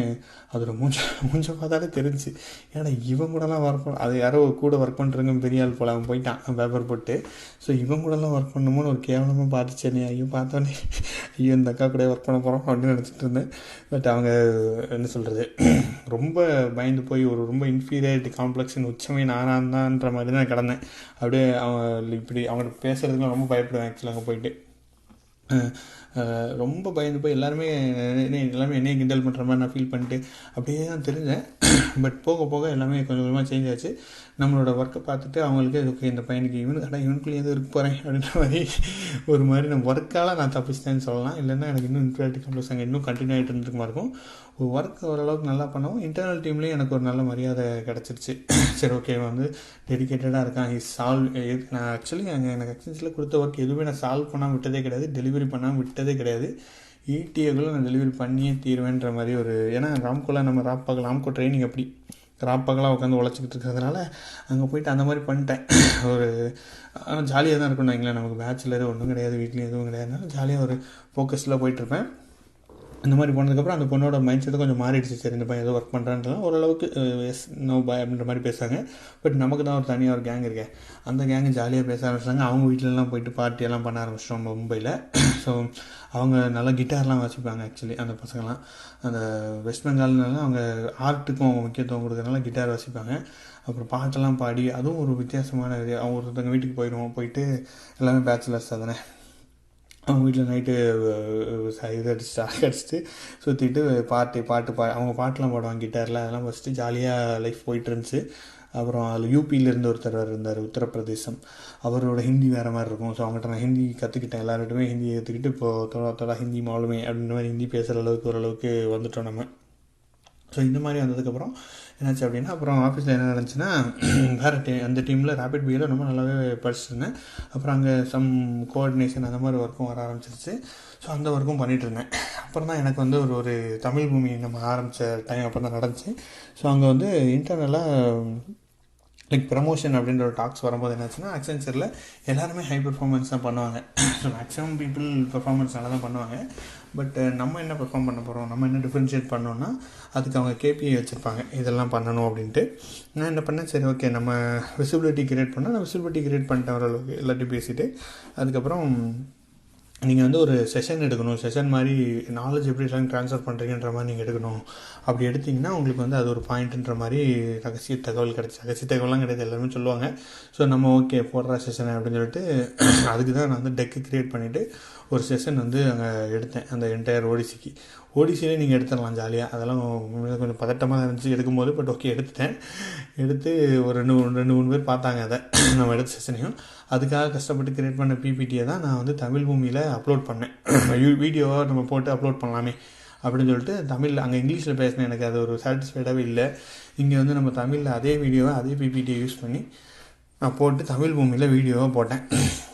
அதோட மூஞ்ச பார்த்தாலே தெரிஞ்சு, ஏன்னா இவன் கூடலாம் ஒர்க் அது யாரோ கூட ஒர்க் பண்ணுறவங்க பெரிய ஆள் போல், அவன் போயிட்டான் பேப்பர் போட்டு. ஸோ இவன் கூடலாம் ஒர்க் பண்ணணுமோன்னு ஒரு கேவலமாக பார்த்துச்சேன். ஐயோ பார்த்தோன்னே ஐயோ இந்த அக்கா கூட ஒர்க் பண்ண போகிறோம் அப்படின்னு நினச்சிட்டு இருந்தேன். பட் அவங்க என்ன சொல்கிறது, ரொம்ப பயந்து போய் ரொம்ப இன்ஃபீரியாரிட்டி காம்ப்ளெக்ஸின் உச்சமே நானாந்தான்ற மாதிரி தான் கிடந்தேன். அப்படியே இப்படி அவங்கள்ட்ட பேசுகிறதுக்குலாம் ரொம்ப பயப்படுவேன் ஆக்சுவலாக. அங்கே போயிட்டு ரொம்ப பயந்து போய் எல்லாருமே என்னையே கிண்டல் பண்ணுற மாதிரி நான் ஃபீல் பண்ணிட்டு அப்படியே தான் தெரிஞ்சேன். பட் போக போக எல்லாமே கொஞ்சம் கொஞ்சமாக சேஞ்ச் ஆச்சு. நம்மளோட ஒர்க்கை பார்த்துட்டு அவங்களுக்கு ஓகே இந்த பையனுக்கு இவனுக்குள்ளே எதுவும் இருக்க போகிறேன் அப்படின்ற மாதிரி நம்ம ஒர்க்கால் நான் தப்பிச்சிட்டேன்னு சொல்லலாம். இல்லைன்னா எனக்கு இன்னும் இன்ஃபீரியாரிட்டி காம்ப்ளெக்ஸ் அங்கே இன்னும் கண்டினியூ ஆகிட்டு இருந்துருக்குமா இருக்கும். ஒர்க் ஓரளவுக்கு நல்லா பண்ணவும் இன்டர்னல் டீம்லேயும் எனக்கு ஒரு நல்ல மரியாதை கிடச்சிருச்சு. சரி ஓகே வந்து டெடிக்கேட்டடாக இருக்கான், நான் ஆக்சுவலி எனக்கு எக்ஸ்சேஞ்சில் கொடுத்த ஒர்க் எதுவுமே நான் சால்வ் பண்ணாமல் விட்டதே கிடையாது, டெலிவரி பண்ணாமல் விட்டதே கிடையாது. இடிஏக்குள்ளே நான் டெலிவரி பண்ணியே தீருவேன்ற மாதிரி ஏன்னா ராம்கோவில் நம்ம ராம்கோ ட்ரைனிங் அப்படி ராப்பகலாக உட்காந்து உழைச்சிக்கிட்டு இருக்கிறதுனால அங்கே போயிட்டு அந்த மாதிரி பண்ணிட்டேன். ஆனால் ஜாலியாக தான் இருக்கணும் எங்களேன், நமக்கு பேச்சுலர் ஒன்றும் கிடையாது, வீட்லேயும் எதுவும் கிடையாதுனால ஜாலியாக ஒரு ஃபோக்கஸில் போயிட்டுருப்பேன். இந்த மாதிரி போனதுக்கப்புறம் அந்த பொண்ணோட மைண்ட் செட்டு கொஞ்சம் மாறிடுச்சு. சரி இந்த பையன் ஏதோ ஒர்க் பண்ணுறான்லாம் ஓரளவுக்கு எஸ் நோ பாய் அப்படின்ற மாதிரி பேசுகிறாங்க. பட் நமக்கு தான் ஒரு தனியாக ஒரு கேங் இருக்கேன், அந்த கேங்கு ஜாலியாக பேச ஆரம்பிச்சிட்டாங்க. அவங்க வீட்டிலலாம் போயிட்டு பார்ட்டியெல்லாம் பண்ண ஆரம்பிச்சிட்டோம் மும்பையில். ஸோ அவங்க நல்லா கிட்டார்லாம் வாசிப்பாங்க ஆக்சுவலி அந்த பசங்கள்லாம். அந்த வெஸ்ட் பெங்கால்னால அவங்க ஆர்ட்டுக்கும் அவங்க முக்கியத்துவம் கொடுக்கறதுனால கிட்டார் வாசிப்பாங்க. அப்புறம் பாட்டெல்லாம் பாடி அதுவும் ஒரு வித்தியாசமான அவங்க ஒருத்தவங்க வீட்டுக்கு போயிட்டு எல்லாமே பேச்சுலர்ஸ் தானே, அவங்க வீட்டில் நைட்டு இது அடிச்சுட்டு சுற்றிட்டு அவங்க பாட்டெலாம் பாடுவாங்க கிட்டாரில், அதெல்லாம் ஃபஸ்ட்டு ஜாலியாக லைஃப் போயிட்டு இருந்துச்சு. அப்புறம் அதில் யூபியிலேருந்து ஒருத்தர் இருந்தார், உத்தரப்பிரதேசம். அவரோட ஹிந்தி வேறு மாதிரி இருக்கும். ஸோ அவங்ககிட்ட நான் ஹிந்தி கற்றுக்கிட்டேன், எல்லார்கிட்டையுமே ஹிந்தி கற்றுக்கிட்டு இப்போது தோடா ஹிந்தி மாலுமே அப்படின்ற மாதிரி ஹிந்தி பேசுகிற அளவுக்கு ஓரளவுக்கு வந்துட்டோம் நம்ம. ஸோ இந்த மாதிரி வந்ததுக்கப்புறம் என்னாச்சு அப்படின்னா, அப்புறம் ஆஃபீஸில் என்ன நடந்துச்சுன்னா, வேறு அந்த டீமில் ரேபிட் பிஏல ரொம்ப நல்லாவே படிச்சுருந்தேன். அப்புறம் அங்கே சம் கோஆர்டினேஷன் அந்த மாதிரி ஒர்க்கும் வர ஆரம்பிச்சிருச்சு. ஸோ அந்த ஒர்க்கும் பண்ணிகிட்டு இருந்தேன். அப்புறம் தான் எனக்கு வந்து ஒரு தமிழ் பூமி நம்ம ஆரம்பித்த டைம் அப்போ தான் நடந்துச்சு. ஸோ அங்கே வந்து இன்டர்னலாக ப்ரமோஷன் அப்படின்ற ஒரு டாக்ஸ் வரும்போது என்னாச்சுன்னா, அக்சென்ச்சரில் எல்லாருமே ஹை பெர்ஃபார்மன்ஸ் தான் பண்ணுவாங்க. ஸோ மேக்ஸிமம் பீப்புள் பெர்ஃபார்மன்ஸ் நல்லா தான் பண்ணுவாங்க. பட் நம்ம என்ன பெர்ஃபார்ம் பண்ண போகிறோம், நம்ம என்ன டிஃப்ரென்ஷியேட் பண்ணோன்னா அதுக்கு அவங்க கேபிஐ வச்சுருப்பாங்க, இதெல்லாம் பண்ணணும் அப்படின்ட்டு. நான் என்ன பண்ணேன், சரி ஓகே நம்ம விசிபிலிட்டி கிரியேட் பண்ணால் நான் விசிபிலிட்டி கிரியேட் பண்ணிட்டேன் ஓரளவுக்கு எல்லாத்தையும் பேசிவிட்டு. அதுக்கப்புறம் நீங்கள் வந்து ஒரு செஷன் எடுக்கணும், செஷன் மாதிரி நாலேஜ் எப்படி எல்லாம் ட்ரான்ஸ்ஃபர் பண்ணுறீங்கன்ற மாதிரி நீங்கள் எடுக்கணும். அப்படி எடுத்திங்கன்னா உங்களுக்கு வந்து அது ஒரு பாயிண்ட்டுன்ற மாதிரி ரகசிய தகவல் கிடச்சி, ரகசிய தகவலாம் கிடையாது, எல்லாருமே சொல்லுவாங்க. ஸோ நம்ம ஓகே போடுற செஷன் அப்படின்னு சொல்லிட்டு அதுக்கு தான் நான் வந்து டெக்கு க்ரியேட் பண்ணிவிட்டு ஒரு செஷன் வந்து அங்கே எடுத்தேன். அந்த என்டையர் ஓடிசிலே நீங்கள் எடுத்துடலாம் ஜாலியாக, அதெல்லாம் கொஞ்சம் பதட்டமாக தான் இருந்துச்சு எடுக்கும்போது. பட் ஓகே எடுத்து ஒரு 2-3 பேர் பார்த்தாங்க அதை நம்ம எடுத்த செஷனையும். அதுக்காக கஷ்டப்பட்டு க்ரியேட் பண்ண பிபிடியை தான் நான் வந்து தமிழ் பூமியில் அப்லோட் பண்ணேன். வீடியோவாக நம்ம போட்டு அப்லோட் பண்ணலாமே அப்படின்னு சொல்லிட்டு தமிழில், அங்கே இங்கிலீஷில் பேசினேன், எனக்கு அது ஒரு சாட்டிஸ்ஃபைடாகவே இல்லை. இங்கே வந்து நம்ம தமிழில் அதே வீடியோவை அதே பிபிடியை யூஸ் பண்ணி நான் போட்டு தமிழ் பூமியில் வீடியோவாக போட்டேன்.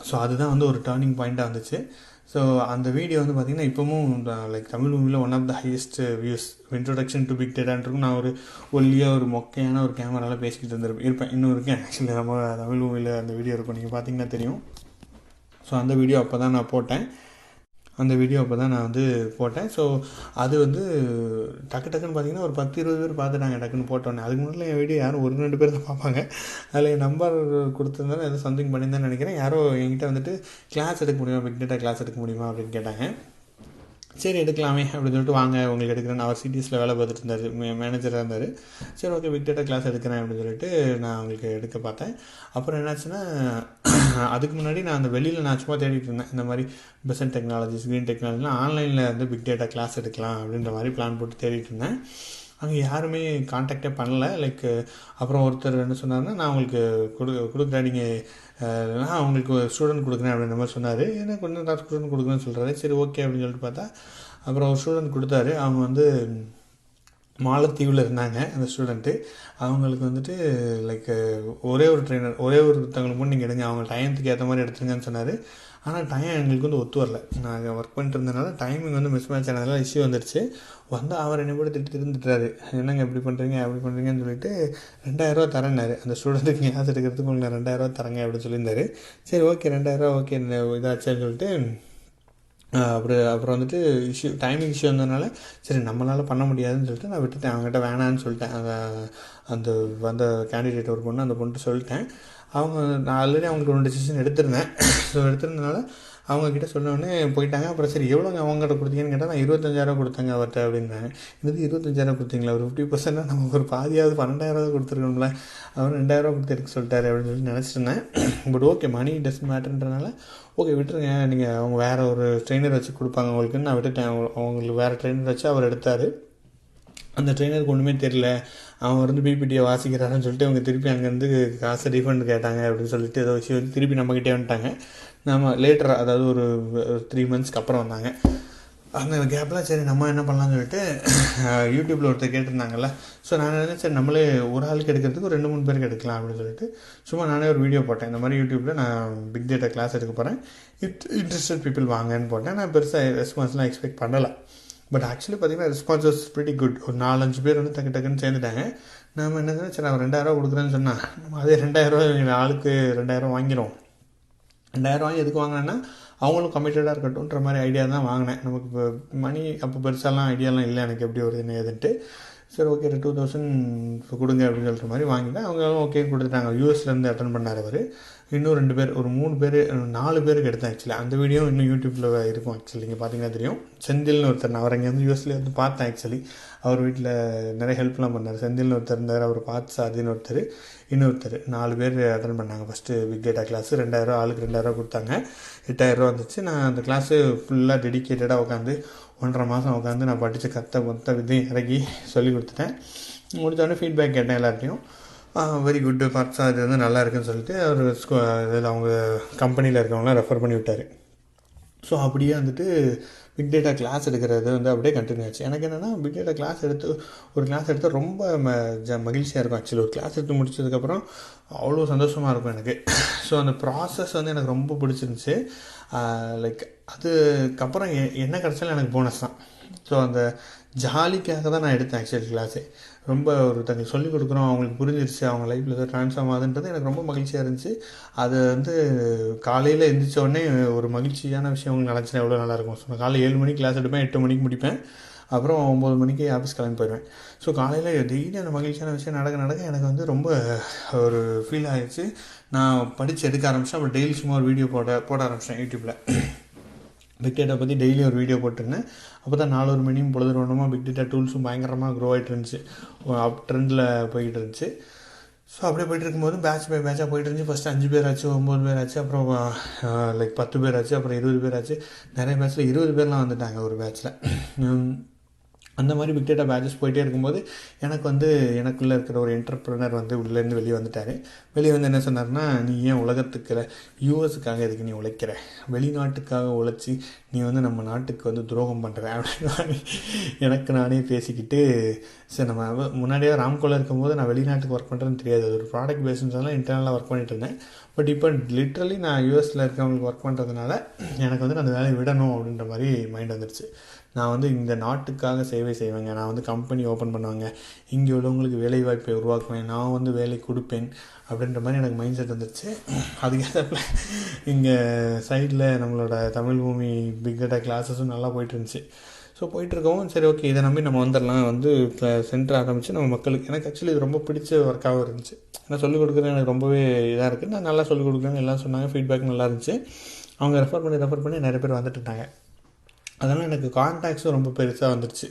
ஸோ அதுதான் வந்து ஒரு டேர்னிங் பாயிண்ட்டாக வந்துச்சு. ஸோ அந்த வீடியோ வந்து பார்த்திங்கன்னா இப்போவும் தமிழ் மூவியில் one of the highest views, introduction to big டேட்டான்றிருக்கும். நான் ஒரு ஒல்லியாக ஒரு மொக்கையான ஒரு கேமராவில் பேசிக்கிட்டு இருப்பேன், இன்னும் இருக்கேன் ஆக்சுவலி. நம்ம தமிழ் மூவியில் அந்த வீடியோ இருக்கும், நீங்கள் பார்த்தீங்கன்னா தெரியும். ஸோ அந்த வீடியோ அப்போ தான் நான் போட்டேன். ஸோ அது வந்து டக்குன்னு பார்த்தீங்கன்னா ஒரு 10-20 பேர் பார்த்துட்டாங்க டக்குன்னு போட்டோன்னே. அதுக்கு முன்னாடி என் வீடியோ யாரும் 1-2 பேர் தான் பார்ப்பாங்க. அதில் என் நம்பர் கொடுத்துருந்தாலும் எதாவது சம்திங் பண்ணியிருந்தேன்னு நினைக்கிறேன். யாரோ என்கிட்ட வந்துட்டு கிளாஸ் எடுக்க முடியுமா, பிக் டேட்டா கிளாஸ் எடுக்க முடியுமா அப்படின்னு கேட்டாங்க. சரி எடுக்கலாமே அப்படின்னு சொல்லிட்டு வாங்க உங்களுக்கு எடுக்கிறேன். அவர் சிடிஎஸில் வேலை பார்த்துட்டு இருந்தார், மேனேஜராக இருந்தார். சரி ஓகே பிக் டேட்டா கிளாஸ் எடுக்கிறேன் அப்படின்னு சொல்லிட்டு நான் அவங்களுக்கு எடுக்க பார்த்தேன். அப்புறம் என்னாச்சுன்னா அதுக்கு முன்னாடி நான் அந்த வெளியில் நான் சும்மா தேடிட்டு இருந்தேன். இந்த மாதிரி பெசன்ட் டெக்னாலஜிஸ், க்ரீன் டெக்னாலஜிலாம் ஆன்லைனில் வந்து பிக் டேட்டா கிளாஸ் எடுக்கலாம் அப்படின்ற மாதிரி பிளான் போட்டு தேடிட்டு இருந்தேன். அங்கே யாருமே காண்டாக்டே பண்ணல. அப்புறம் ஒருத்தர் என்ன சொன்னார்னா, நான் உங்களுக்கு கொடுக்குறேன், நீங்கள் நான் உங்களுக்கு ஸ்டூடெண்ட் கொடுக்குறேன் அப்படின்ற மாதிரி சொன்னார். எனக்கு கொஞ்சம் நான் ஸ்டூடெண்ட் கொடுக்குறேன்னு சொல்கிறாரு. சரி ஓகே அப்படின்னு சொல்லிட்டு பார்த்தா அப்புறம் ஒரு ஸ்டூடெண்ட் கொடுத்தாரு. அவங்க வந்து மாலத்தீவில் இருந்தாங்க. அந்த ஸ்டூடெண்ட்டு அவங்களுக்கு வந்துட்டு ஒரே ஒரு ட்ரெயினர் ஒரே ஒருத்தவங்களுக்கு மட்டும் நீங்கள் எடுங்க, அவங்க டைமுக்கு ஏற்ற மாதிரி எடுத்துருங்கன்னு சொன்னார். ஆனால் டைம் எங்களுக்கு வந்து ஒத்து வரல. நாங்கள் ஒர்க் பண்ணிட்டு இருந்ததுனால டைமிங் வந்து மிஸ் மேட்ச் ஆனதுனால இஷ்யூ வந்துடுச்சு. அவர் என்னை கூட திருந்துட்டாரு. என்னங்க எப்படி பண்ணுறீங்க அப்படி பண்ணுறீங்கன்னு சொல்லிட்டு 2000 தரேன்னாரு. அந்த ஸ்டூடெண்ட்டுக்கு கிளாஸ் எடுக்கிறதுக்கு உங்களுக்கு நான் 2000 தரேங்க அப்படின்னு சொல்லியிருந்தாரு. சரி ஓகே 2000 ஓகே இதாச்சுன்னு சொல்லிட்டு அப்புறம் வந்துட்டு டைமிங் இஷ்யூ வந்ததுனால சரி நம்மளால் பண்ண முடியாதுன்னு சொல்லிட்டு நான் விட்டுட்டேன். அவங்ககிட்ட வேணான்னு சொல்லிட்டேன். அந்த வந்த கேண்டிடேட் ஒரு பொண்ணு, அந்த பொண்ணுட்டு சொல்லிட்டேன். நான் ஆல்ரெடி அவங்களுக்கு ஒரு டிசிஷன் எடுத்திருந்தேன். ஸோ எடுத்திருந்தனால அவங்கக்கிட்ட சொன்னோடனே போயிட்டாங்க. அப்புறம் சரி எவ்வளோங்க அவங்ககிட்ட கொடுத்தீங்கன்னு கேட்டால் நான் 25000 கொடுத்தேங்க அவர்கிட்ட அப்படின்னாங்க. இது 25000 கொடுத்தீங்களா, ஒரு 50% நமக்கு ஒரு பாதியாவது 12000 கொடுத்துருக்கோம்ல, அவர் 2000 கொடுத்து எடுக்க சொல்லிட்டாரு அப்படின்னு சொல்லி நினச்சிருந்தேன். பட் ஓகே மணி டசன்ட் மேட்டர்ன்றனால ஓகே விட்டுருங்க, நீங்கள் அவங்க வேறு ஒரு ட்ரெயினர் வச்சு கொடுப்பாங்க உங்களுக்குன்னு நான் விட்டுட்டேன். அவங்களுக்கு வேறு ட்ரெயினர் வச்சு அவர் எடுத்தார். அந்த ட்ரெயினருக்கு ஒன்றுமே தெரியல, அவன் வந்து பிபிடியை வாசிக்கிறான்னு சொல்லிட்டு அவங்க திருப்பி அங்கேருந்து காசு ரீஃபண்ட் கேட்டாங்க அப்படின்னு சொல்லிட்டு ஏதோ விஷயம் வந்து திருப்பி நம்மக்கிட்டே வந்துட்டாங்க. நம்ம லேட்டராக அதாவது ஒரு 3 monthsக்கு அப்புறம் வந்தாங்க. அந்த கேப்பில் சரி நம்ம என்ன பண்ணலான்னு சொல்லிட்டு யூடியூப்பில் ஒருத்தர் கேட்டிருந்தாங்கல்ல. ஸோ நான் நினைச்சேன் சரி நம்மளே ஒரு ஆளுக்கு எடுக்கிறதுக்கு ஒரு 2-3 பேருக்கு எடுக்கலாம் அப்படின்னு சொல்லிட்டு சும்மா நானே ஒரு வீடியோ போட்டேன். இந்த மாதிரி யூடியூப்பில் நான் பிக் டேட்டா கிளாஸ் எடுக்க போகிறேன், இன்ட்ரெஸ்டட் பீப்புள் வாங்கன்னு போட்டேன். நான் பெருசாக ரெஸ்பான்ஸ்லாம் எக்ஸ்பெக்ட் பண்ணலை. பட் ஆக்சுவலி பார்த்தீங்கன்னா ரெஸ்பான்ஸ் வாஸ் ப்ரிட்டி குட். ஒரு 4-5 பேர் வந்து டக்குன்னு சேர்ந்துட்டாங்க. நம்ம என்ன சரி நான் 2000 கொடுக்குறேன்னு சொன்னால் நம்ம அதே 2000 ஆளுக்கு 2000 வாங்கிடும். 2000 வாங்கி எதுக்கு வாங்கினேன்னா அவங்களும் கமிட்டடாக இருக்கட்டும்ன்ற மாதிரி ஐடியா தான் வாங்கினேன். நமக்கு இப்போ மணி அப்போ பெருசாலாம் ஐடியாலாம் இல்லை எனக்கு எப்படி வருது என்ன ஏதுன்ட்டு. சரி ஓகே 2000 கொடுங்க அப்படின்னு சொல்கிற மாதிரி வாங்கிட்டேன். அவங்களும் ஓகே கொடுத்துட்டாங்க. யூஎஸ்லேருந்து அட்டன் பண்ணார் அவர். இன்னும் 2 பேர், ஒரு 3 பேர் 4 பேருக்கு எடுத்தேன். ஆக்சுவலி அந்த வீடியோ இன்னும் யூடியூப்பில் இருக்கும். ஆக்சுவலி நீங்கள் பார்த்தீங்கன்னா தெரியும். செந்தில்னு ஒருத்தர், நான் அவர் அங்கேருந்து யூஎஸ்லேயே வந்து பார்த்தேன். ஆக்சுவலி அவர் வீட்டில் நிறைய ஹெல்ப்லாம் பண்ணார். செந்தில்னு ஒருத்தர் இருந்தார், அவர் பார்த்து சாதின்னு ஒருத்தர், இன்னொருத்தர் 4 பேர் அட்டன் பண்ணாங்க. ஃபஸ்ட்டு பிக் டேட்டா கிளாஸு 2000 ஆளுக்கு 2000 கொடுத்தாங்க. 8000 வந்துச்சு. நான் அந்த கிளாஸு ஃபுல்லாக டெடிக்கேட்டடாக உட்காந்து 1.5 மாதம் உட்காந்து நான் படித்து மொத்த விதையும் இறக்கி சொல்லி கொடுத்துட்டேன். முடித்தோடனே ஃபீட்பேக் கேட்டேன் எல்லார்ட்டையும். வெரி குட்டு பார்ட்ஸா, இது வந்து நல்லா இருக்குன்னு சொல்லிட்டு அவர் இதில் அவங்க கம்பெனியில் இருக்கவங்களாம் ரெஃபர் பண்ணி விட்டார். ஸோ அப்படியே வந்துட்டு பிக் டேட்டா கிளாஸ் எடுக்கிறது வந்து அப்படியே கண்டினியூ ஆச்சு. எனக்கு என்னென்னா பிக் டேட்டா கிளாஸ் எடுத்து ரொம்ப மகிழ்ச்சியாக இருக்கும். ஆக்சுவலி ஒரு கிளாஸ் எடுத்து முடிச்சதுக்கப்புறம் அவ்வளோ சந்தோஷமாக இருக்கும் எனக்கு. ஸோ அந்த ப்ராசஸ் வந்து எனக்கு ரொம்ப பிடிச்சிருந்துச்சி. அதுக்கப்புறம் என்ன கிடச்சாலும் எனக்கு போனஸ் தான். ஸோ அந்த ஜாலிக்காக தான் நான் எடுத்தேன் ஆக்சுவலி கிளாஸே. ரொம்ப ஒருத்தங்களுக்கு சொல்லிக் கொடுக்குறோம், அவங்களுக்கு புரிஞ்சிருச்சு, அவங்க லைஃப்பில் ஏதோ ட்ரான்ஸ்ஃபார்ம் ஆகுதுன்றது எனக்கு ரொம்ப மகிழ்ச்சியாக இருந்துச்சு. அது வந்து காலையில் எழுந்திரிச்ச உடனே ஒரு மகிழ்ச்சியான விஷயம் உங்களுக்கு நடந்துச்சுன்னா எவ்வளோ நல்லாயிருக்கும். ஸோ காலையில் 7 மணிக்கு கிளாஸ் எடுப்பேன், 8 மணிக்கு முடிப்பேன், அப்புறம் 9 மணிக்கு ஆஃபீஸ் கிளம்பி போயிடுவேன். ஸோ காலையில் டெய்லி அந்த மகிழ்ச்சியான விஷயம் நடக்க எனக்கு வந்து ரொம்ப ஒரு ஃபீல் ஆகிடுச்சு. நான் படித்து எடுக்க ஆரம்பித்தேன். அப்புறம் டெய்லி சும்மா ஒரு வீடியோ போட ஆரம்பித்தேன் யூடியூப்பில். பிக் டேட்டா பற்றி டெய்லி ஒரு வீடியோ போட்டிருந்தேன். அப்போ தான் 4 மணியும் பொழுதுறோனமாக பிக் டேட்டா டூல்ஸும் பயங்கரமாக க்ரோ ஆகிட்டு இருந்துச்சு, அப் ட்ரெண்டில் போய்கிட்டு இருந்துச்சு. ஸோ அப்படியே போய்ட்டு இருக்கும்போது பேட்ச் பை பேட்சாக போய்ட்டு இருந்துச்சு. ஃபஸ்ட்டு 5 பேர் ஆச்சு, 9 பேர் ஆச்சு, அப்புறம் 10 பேர் ஆச்சு, அப்புறம் 20 பேர் ஆச்சு. நிறைய பேட்சில் 20 பேர்லாம் வந்துட்டாங்க ஒரு பேட்சில். அந்த மாதிரி பிக் டேட்டா பேட்சஸ் போயிட்டே இருக்கும்போது எனக்கு வந்து எனக்குள்ளே இருக்கிற ஒரு என்டர்ப்ரனர் வந்து உள்ளேருந்து வெளியே வந்துட்டார். வெளியே வந்து என்ன சொன்னார்னா, நீ ஏன் உலகத்துக்கு யூஎஸுக்காக எதுக்கு நீ உழைக்கிற, வெளிநாட்டுக்காக உழைச்சி நீ வந்து நம்ம நாட்டுக்கு வந்து துரோகம் பண்ணுற அப்படின்னு எனக்கு நானே பேசிக்கிட்டு, சரி நம்ம முன்னாடியே ராம்கோவில் இருக்கும்போது நான் வெளிநாட்டுக்கு ஒர்க் பண்ணுறேன்னு தெரியாது, அது ஒரு ப்ராடக்ட் பேஸ்ன்றதுனால இன்டர்னலாக ஒர்க் பண்ணிட்டு இருந்தேன். பட் இப்போ லிட்ரலி நான் யூஎஸில் இருக்கவங்களுக்கு ஒர்க் பண்ணுறதுனால எனக்கு வந்து அந்த வேலையை விடணும் அப்படின்ற மாதிரி மைண்ட் வந்துடுச்சு. நான் வந்து இந்த நாட்டுக்காக சேவை செய்வேங்க, நான் வந்து கம்பெனி ஓப்பன் பண்ணுவாங்க, இங்கே உள்ளவங்களுக்கு வேலைவாய்ப்பை உருவாக்குவேன், நான் வந்து வேலை கொடுப்பேன் அப்படின்ற மாதிரி எனக்கு மைண்ட் செட் வந்துடுச்சு. அதுக்கேற்றப்ப இங்கே சைடில் நம்மளோட தமிழ் பூமி பிக் டேட்டா கிளாஸஸும் நல்லா போயிட்டு இருந்துச்சு. ஸோ போயிட்டுருக்கவும் சரி ஓகே இதை நம்பி நம்ம வந்துடலாம், வந்து சென்டர் ஆரம்பித்து நம்ம மக்களுக்கு, எனக்கு ஆக்சுவலி இது ரொம்ப பிடிச்ச ஒர்க்காகவும் இருந்துச்சு. ஏன்னா சொல்லிக் கொடுக்குறது எனக்கு ரொம்பவே இதாக இருக்குது, நான் நல்லா சொல்லிக் கொடுக்குறேன்னு எல்லாம் சொன்னாங்க, ஃபீட்பேக் நல்லா இருந்துச்சு. அவங்க ரெஃபர் பண்ணி நிறைய பேர் வந்துட்டு இருந்தாங்க. அதனால் எனக்கு கான்டாக்ட்ஸும் ரொம்ப பெருசாக வந்துடுச்சு,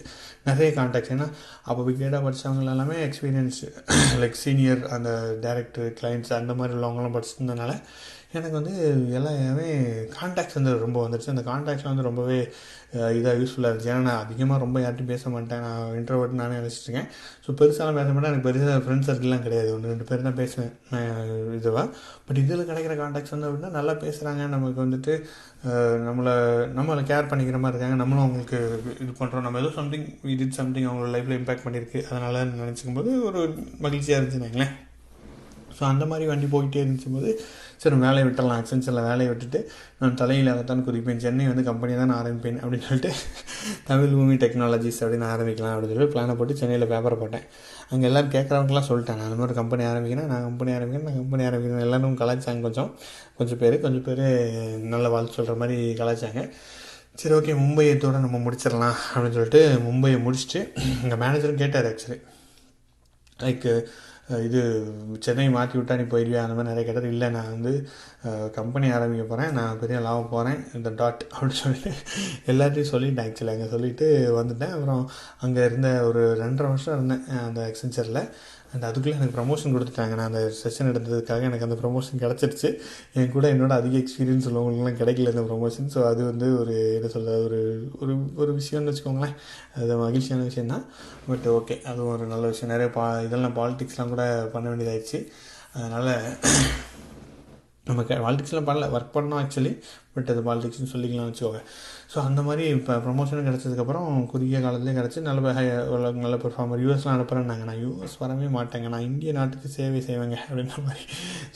நிறைய கான்டாக்ட்ஸ். ஏன்னா அப்போ பிக் டேட்டா படித்தவங்க எல்லாமே எக்ஸ்பீரியன்ஸ் லைக் சீனியர் அந்த டேரக்டர் கிளைண்ட்ஸ் அந்த மாதிரி உள்ளவங்களாம் படிச்சிருந்தனால எனக்கு வந்து எல்லாமே கான்டாக்ட்ஸ் வந்து ரொம்ப வந்துடுச்சு. அந்த கான்டாக்ட்ஸ் வந்து ரொம்பவே இதாக யூஸ்ஃபுல்லாக இருந்துச்சு. ஏன்னா நான் அதிகமாக ரொம்ப யார்ட்டையும் பேச மாட்டேன், நான் இன்ட்ரோவர்ட் நானே நினச்சிட்ருக்கேன். ஸோ பெருசாலாம் பேச மாட்டேன், எனக்கு பெருசாக ஃப்ரெண்ட்ஸ் சர்க்கிள்லாம் கிடையாது, 1-2 பேர் தான் பேசுவேன் இதுவாக. பட் இதில் கிடைக்கிற கான்டாக்ட்ஸ் வந்து அப்படின்னா நல்லா பேசுகிறாங்க, நமக்கு வந்துட்டு நம்மளை கேர் பண்ணிக்கிற மாதிரி இருக்காங்க, நம்மளும் அவங்களுக்கு இது பண்ணுறோம், நம்ம ஏதோ சம்திங் அவங்களோட லைஃப்பில் இம்பேக்ட் பண்ணியிருக்கு, அதனால் நினச்சிக்கும் போது ஒரு மகிழ்ச்சியாக இருந்துச்சுனாங்களேன். ஸோ அந்த மாதிரி வண்டி போயிட்டே இருந்துச்சும் போது சரி வேலையை விட்டுடலாம், அக்சென்ச்சரில் வேலையை விட்டுட்டு நான் தலையில் தான் குதிப்பேன், சென்னை வந்து கம்பெனியை தான் நான் ஆரம்பிப்பேன் அப்படின்னு சொல்லிட்டு தமிழ் பூமி டெக்னாலஜிஸ் அப்படின்னு ஆரம்பிக்கலாம் அப்படின்னு சொல்லி பிளானை போட்டு சென்னையில் பேப்பரை போட்டேன். அங்கே எல்லோரும் கேட்குறவங்கலாம் சொல்லிட்டேன், நான் அந்த மாதிரி கம்பெனி ஆரம்பிக்கிறேன். எல்லோரும் கலாய்ச்சாங்க, கொஞ்சம் பேர் நல்ல வாழ்த்து சொல்கிற மாதிரி கலாய்ச்சாங்க. சரி ஓகே, மும்பையத்தோடு நம்ம முடிச்சிடலாம் அப்படின்னு சொல்லிட்டு மும்பையை முடிச்சுட்டு எங்கள் மேனேஜரும் கேட்டார் ஆக்சுவலி, லைக் இது சென்னை மாற்றி விட்டா நீ போயிடுவியா அந்த மாதிரி நிறைய கேட்டார். இல்லை, நான் வந்து கம்பெனி ஆரம்பிக்க போகிறேன், நான் பெரிய லாபம் போகிறேன் இந்த அப்படின்னு சொல்லிட்டு எல்லாத்தையும் சொல்லிட்டேன். ஆக்சுவலி அங்கே சொல்லிவிட்டு வந்துட்டேன். அப்புறம் அங்கே இருந்த ஒரு 2.5 வருஷம் இருந்தேன் அந்த அக்சென்ச்சரில். அண்ட் அதுக்குள்ளே எனக்கு ப்ரமோஷன் கொடுத்துட்டாங்க. நான் அந்த செஷன் எடுத்ததுக்காக எனக்கு அந்த ப்ரமோஷன் கிடச்சிருச்சு. என் கூட என்னோட அதிக எக்ஸ்பீரியன்ஸ் உள்ளவங்களுக்குலாம் கிடைக்கல இந்த ப்ரமோஷன். ஸோ அது வந்து ஒரு என்ன சொல்கிறது, ஒரு ஒரு விஷயம்னு வச்சுக்கோங்களேன், அது மகிழ்ச்சியான விஷயந்தான். பட் ஓகே, அதுவும் ஒரு நல்ல விஷயம். நிறைய இதெல்லாம் பாலிடிக்ஸ்லாம் கூட பண்ண வேண்டியதாகிடுச்சு. அதனால் நம்ம பாலிடிக்ஸ்லாம் பண்ணல, ஒர்க் பண்ணோம் ஆக்சுவலி, பட் அது பாலிடிக்ஸ்னு சொல்லிக்கலாம்னு வச்சுக்கோங்க. ஸோ அந்த மாதிரி இப்போ ப்ரொமோஷன் கிடச்சதுக்கப்புறம் குறுகிய காலத்துலேயே கிடச்சி நல்ல பெர்ஃபார்மர் யூஎஸ்லாம் அனுப்புகிறேன்னாங்க. நான் யூஎஸ் வரவே மாட்டேங்க, நான் இந்திய நாட்டுக்கு சேவை செய்வேங்க அப்படின்ற மாதிரி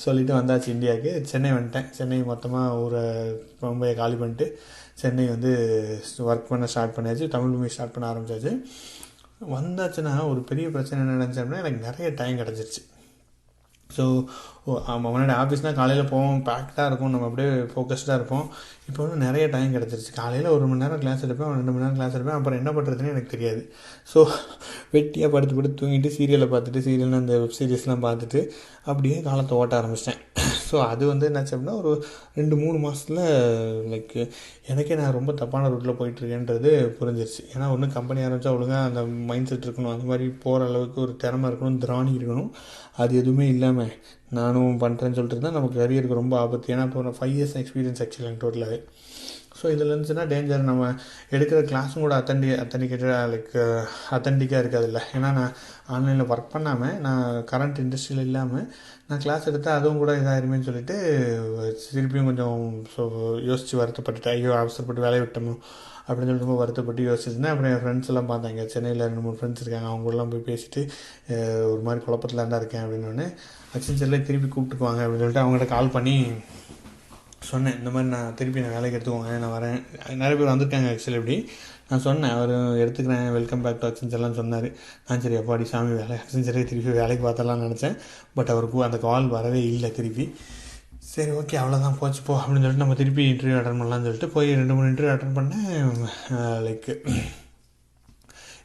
சொல்லிவிட்டு வந்தாச்சு இந்தியாவுக்கு. சென்னை வந்துட்டேன். சென்னை மொத்தமாக ஒரு மும்பையை காலி பண்ணிட்டு சென்னை வந்து ஒர்க் பண்ண ஸ்டார்ட் பண்ணியாச்சு, தமிழ் பூமி ஸ்டார்ட் பண்ண ஆரம்பித்தாச்சு. வந்தாச்சுன்னா ஒரு பெரிய பிரச்சனை என்ன நினச்சேன் அப்படின்னா, எனக்கு நிறைய டைம் கிடச்சிருச்சு. ஸோ முன்னாடி ஆஃபீஸ்னால் காலையில் போவோம், பேக்டாக இருக்கும், நம்ம அப்படியே ஃபோக்கஸ்டாக இருப்போம். இப்போ வந்து நிறைய டைம் கிடச்சிருச்சு. காலையில் 1 மணி நேரம் கிளாஸ் எடுப்பேன், 2 மணி நேரம் கிளாஸ் எடுப்பேன், அப்புறம் என்ன பண்ணுறதுன்னு எனக்கு தெரியாது. ஸோ வெட்டியாக படுத்து தூங்கிட்டு சீரியலை பார்த்துட்டு, சீரியல்னு அந்த வெப் சீரிஸ்லாம் பார்த்துட்டு அப்படியே காலத்தை ஓட்ட ஆரம்பிச்சிட்டேன். ஸோ அது வந்து என்னாச்சு அப்படின்னா, ஒரு 2-3 மாதத்தில் லைக் எனக்கே நான் ரொம்ப தப்பான ரூட்டில் போயிட்டுருக்கேன்றது புரிஞ்சிருச்சு. ஏன்னா ஒன்று கம்பெனி ஆரம்பித்தா ஒழுங்காக அந்த மைண்ட் செட் இருக்கணும், அந்த மாதிரி போகிற அளவுக்கு ஒரு திறமை இருக்கணும், திராணி இருக்கணும். அது எதுவுமே இல்லாமல் நானும் பண்ணுறேன்னு சொல்லிட்டு இருந்தால் நமக்கு கரியருக்கு ரொம்ப ஆபத்து. ஏன்னா இப்போ 5 இயர்ஸ் எக்ஸ்பீரியன்ஸ் ஆக்சுவலி எனக்கு டோட்டலாகவே. ஸோ இதில் இருந்துச்சுன்னா டேஞ்சர். நம்ம எடுக்கிற கிளாஸும் கூட அத்தன்டிக்காக இருக்காது இல்லை. ஏன்னா நான் ஆன்லைனில் ஒர்க் பண்ணாமல், நான் கரண்ட் இண்டஸ்ட்ரியில் இல்லாமல் நான் கிளாஸ் எடுத்தால் அதுவும் கூட இதாகிருமேன்னு சொல்லிட்டு திருப்பியும் கொஞ்சம் யோசித்து வருத்தப்பட்டுட்டேன். ஐயோ அவசரப்பட்டு வேலையை விட்டணும் அப்படின்னு சொல்லிட்டு ரொம்ப வருத்தப்பட்டு யோசிச்சிருந்தேன். அப்புறம் என் ஃப்ரெண்ட்ஸ் எல்லாம் பார்த்தாங்க, சென்னையில் 2-3 ஃப்ரெண்ட்ஸ் இருக்காங்க, அவங்களெலாம் போய் பேசிவிட்டு ஒரு மாதிரி குழப்பத்தில் தான் இருக்கேன் அப்படின்னு அக்சென்ச்சரில் திருப்பி கூப்பிட்டுக்குவாங்க அப்படின்னு சொல்லிட்டு அவங்கள்ட்ட கால் பண்ணி சொன்னேன், இந்த மாதிரி நான் வேலைக்கு எடுத்துக்கோங்க, நான் வரேன். நிறைய பேர் வந்திருக்காங்க ஆக்சுவலி. இப்படி நான் சொன்னேன், அவர் எடுத்துக்கிறேன், வெல்கம் பேக் டு அக்சென்ச்சர்லாம் சொன்னார். நான் சரி அப்பாடி சாமி அக்சென்ச்சரே திருப்பி வேலைக்கு பார்த்தலாம்னு நினச்சேன். பட் அவருக்கு அந்த கால் வரவே இல்லை திருப்பி. சரி ஓகே, அவ்வளோதான் போச்சு போ அப்படின்னு சொல்லிட்டு நம்ம திருப்பி இன்டர்வியூ அட்டன் பண்ணலான்னு சொல்லிட்டு போய் 2-3 இன்டர்வியூ அட்டன் பண்ணேன். லைக்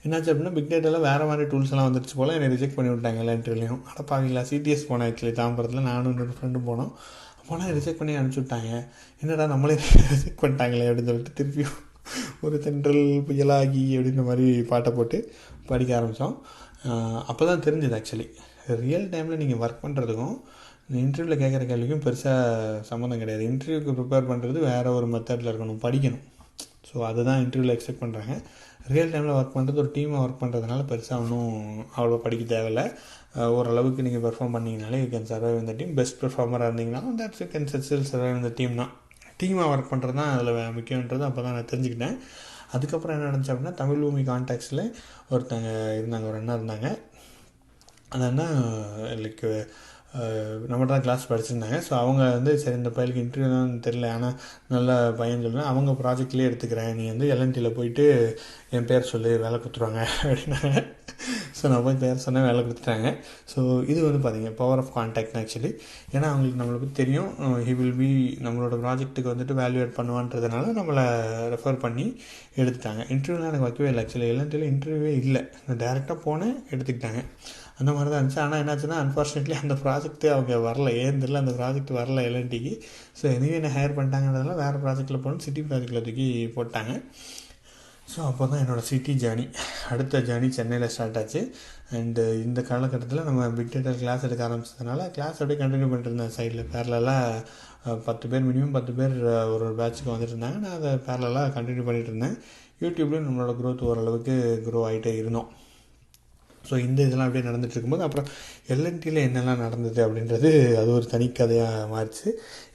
என்னாச்சு அப்படின்னா, பிக் டேட்டாவில் வேறு மாதிரி டூல்ஸ் எல்லாம் வந்துருச்சு போல், என்னை ரிஜெக்ட் பண்ணி விட்டாங்க எல்லா இன்டர்வியூலையும். அடப்பாவீங்களா, சிடிஎஸ் போனேன் ஆக்சுவலி தாம்பரத்தில், நானும் இன்னொரு ஃப்ரெண்டும் போனோம். போனால் ரிஜெக்ட் பண்ணி அனுப்பிச்சி விட்டாங்க. என்னடா நம்மளே ரிஜெக்ட் பண்ணிட்டாங்களே அப்படின்னு சொல்லிட்டு திருப்பியும் ஒரு தென்றல் புயலாகி அப்படின்ற மாதிரி பாட்டை போட்டு படிக்க ஆரம்பித்தோம். அப்போ தான் தெரிஞ்சது ஆக்சுவலி ரியல் டைமில் நீங்கள் ஒர்க் பண்ணுறதுக்கும் இன்டர்வியூவில் கேட்குற கேள்விக்கும் பெருசாக சம்மந்தம் கிடையாது. இன்டர்வியூக்கு ப்ரிப்பேர் பண்ணுறது வேறு ஒரு மெத்தடில் இருக்கணும், படிக்கணும். ஸோ அதுதான் இன்டர்வியூவில் எக்ஸ்பெக்ட் பண்ணுறாங்க. ரியல் டைமில் ஒர்க் பண்ணுறது ஒரு டீமாக ஒர்க் பண்ணுறதுனால பெருசாக ஒன்றும் அவ்வளோ படிக்க தேவையில்லை. ஓரளவுக்கு நீங்கள் பெர்ஃபார்ம் பண்ணிங்கனாலே யூ கேன் சர்வைவ் இந்த டீம். பெஸ்ட் பெர்ஃபார்மராக இருந்தீங்கன்னா that's you can still survive இந்த டீம் தான். டீமாக ஒர்க் பண்ணுறது தான் அதில் முக்கியன்றது அப்போ தான் நான் தெரிஞ்சுக்கிட்டேன். அதுக்கப்புறம் என்ன நடந்துச்சு அப்படின்னா, தமிழ் பூமி கான்டாக்ட்ஸில் ஒருத்தங்க இருந்தாங்க, ஒரு அண்ணா இருந்தாங்க. அந்த அண்ணா லைக் நம்மகிட்ட தான் கிளாஸ் படிச்சிருந்தாங்க. ஸோ அவங்க வந்து சரி இந்த பையலுக்கு இன்டர்வியூ தான் தெரியல, ஆனால் நல்ல பையன் சொல்லுவேன், அவங்க ப்ராஜெக்ட்லேயே எடுத்துக்கிறேன், நீ வந்து எல்என்டியில் போயிட்டு என் பேர் சொல்லி வேலை கொடுத்துருவாங்க அப்படின்னாங்க. ஸோ நான் போய் பேர் சொன்னேன், வேலை கொடுத்துட்டாங்க. ஸோ இது வந்து பார்த்திங்க பவர் ஆஃப் கான்டாக்ட் ஆக்சுவலி. ஏன்னா அவங்களுக்கு நம்மளை பற்றி தெரியும், ஹி வில் பி நம்மளோட ப்ராஜெக்ட்டுக்கு வந்துட்டு வேல்யூவேட் பண்ணுவான்றதுனால நம்மளை ரெஃபர் பண்ணி எடுத்துட்டாங்க. இன்டர்வியூலாம் எனக்கு வைக்கவே இல்லை ஆக்சுவலி, எல்என்டியில் இன்டர்வியூவே இல்லை, நான் டேரெக்டாக போனேன், எடுத்துக்கிட்டாங்க. அந்த மாதிரி தான் இருந்துச்சு. ஆனால் என்னாச்சுன்னா, அன்ஃபார்ச்சுனேட்லி அந்த ப்ராஜெக்ட்டு அவங்க வரல, ஏன் தெரியல அந்த ப்ராஜெக்ட் வரல எல்என்டிக்கு. ஸோ எனிவே என்ன ஹையர் பண்ணிட்டாங்கன்றதுனால வேறு ப்ராஜெக்ட்டில் போகணும், சிட்டி ப்ராஜெக்டில் தூக்கி போட்டாங்க. ஸோ அப்போ தான் என்னோடய சிட்டி ஜேர்னி, அடுத்த ஜேர்னி சென்னையில் ஸ்டார்ட் ஆச்சு. அண்டு இந்த காலகட்டத்தில் நம்ம பிக் டேட்டா கிளாஸ் எடுக்க ஆரம்பிச்சதுனால கிளாஸ் அப்படியே கண்டினியூ பண்ணிட்டு இருந்தேன் சைடில் பேரலாக. 10 பேர் மினிமம் 10 பேர் ஒரு பேட்சுக்கு வந்துட்டு இருந்தாங்க. நான் அதை பேரலாக கண்டினியூ பண்ணிகிட்டு இருந்தேன். யூடியூப்லேயும் நம்மளோட க்ரோத் ஓரளவுக்கு க்ரோ ஆகிட்டே இருந்தோம். ஸோ இந்த இதெல்லாம் அப்படியே நடந்துகிட்டு இருக்கும்போது அப்புறம் எல்என்டியில் என்னெல்லாம் நடந்தது அப்படின்றது அது ஒரு தனி கதையாக மாறிச்சு.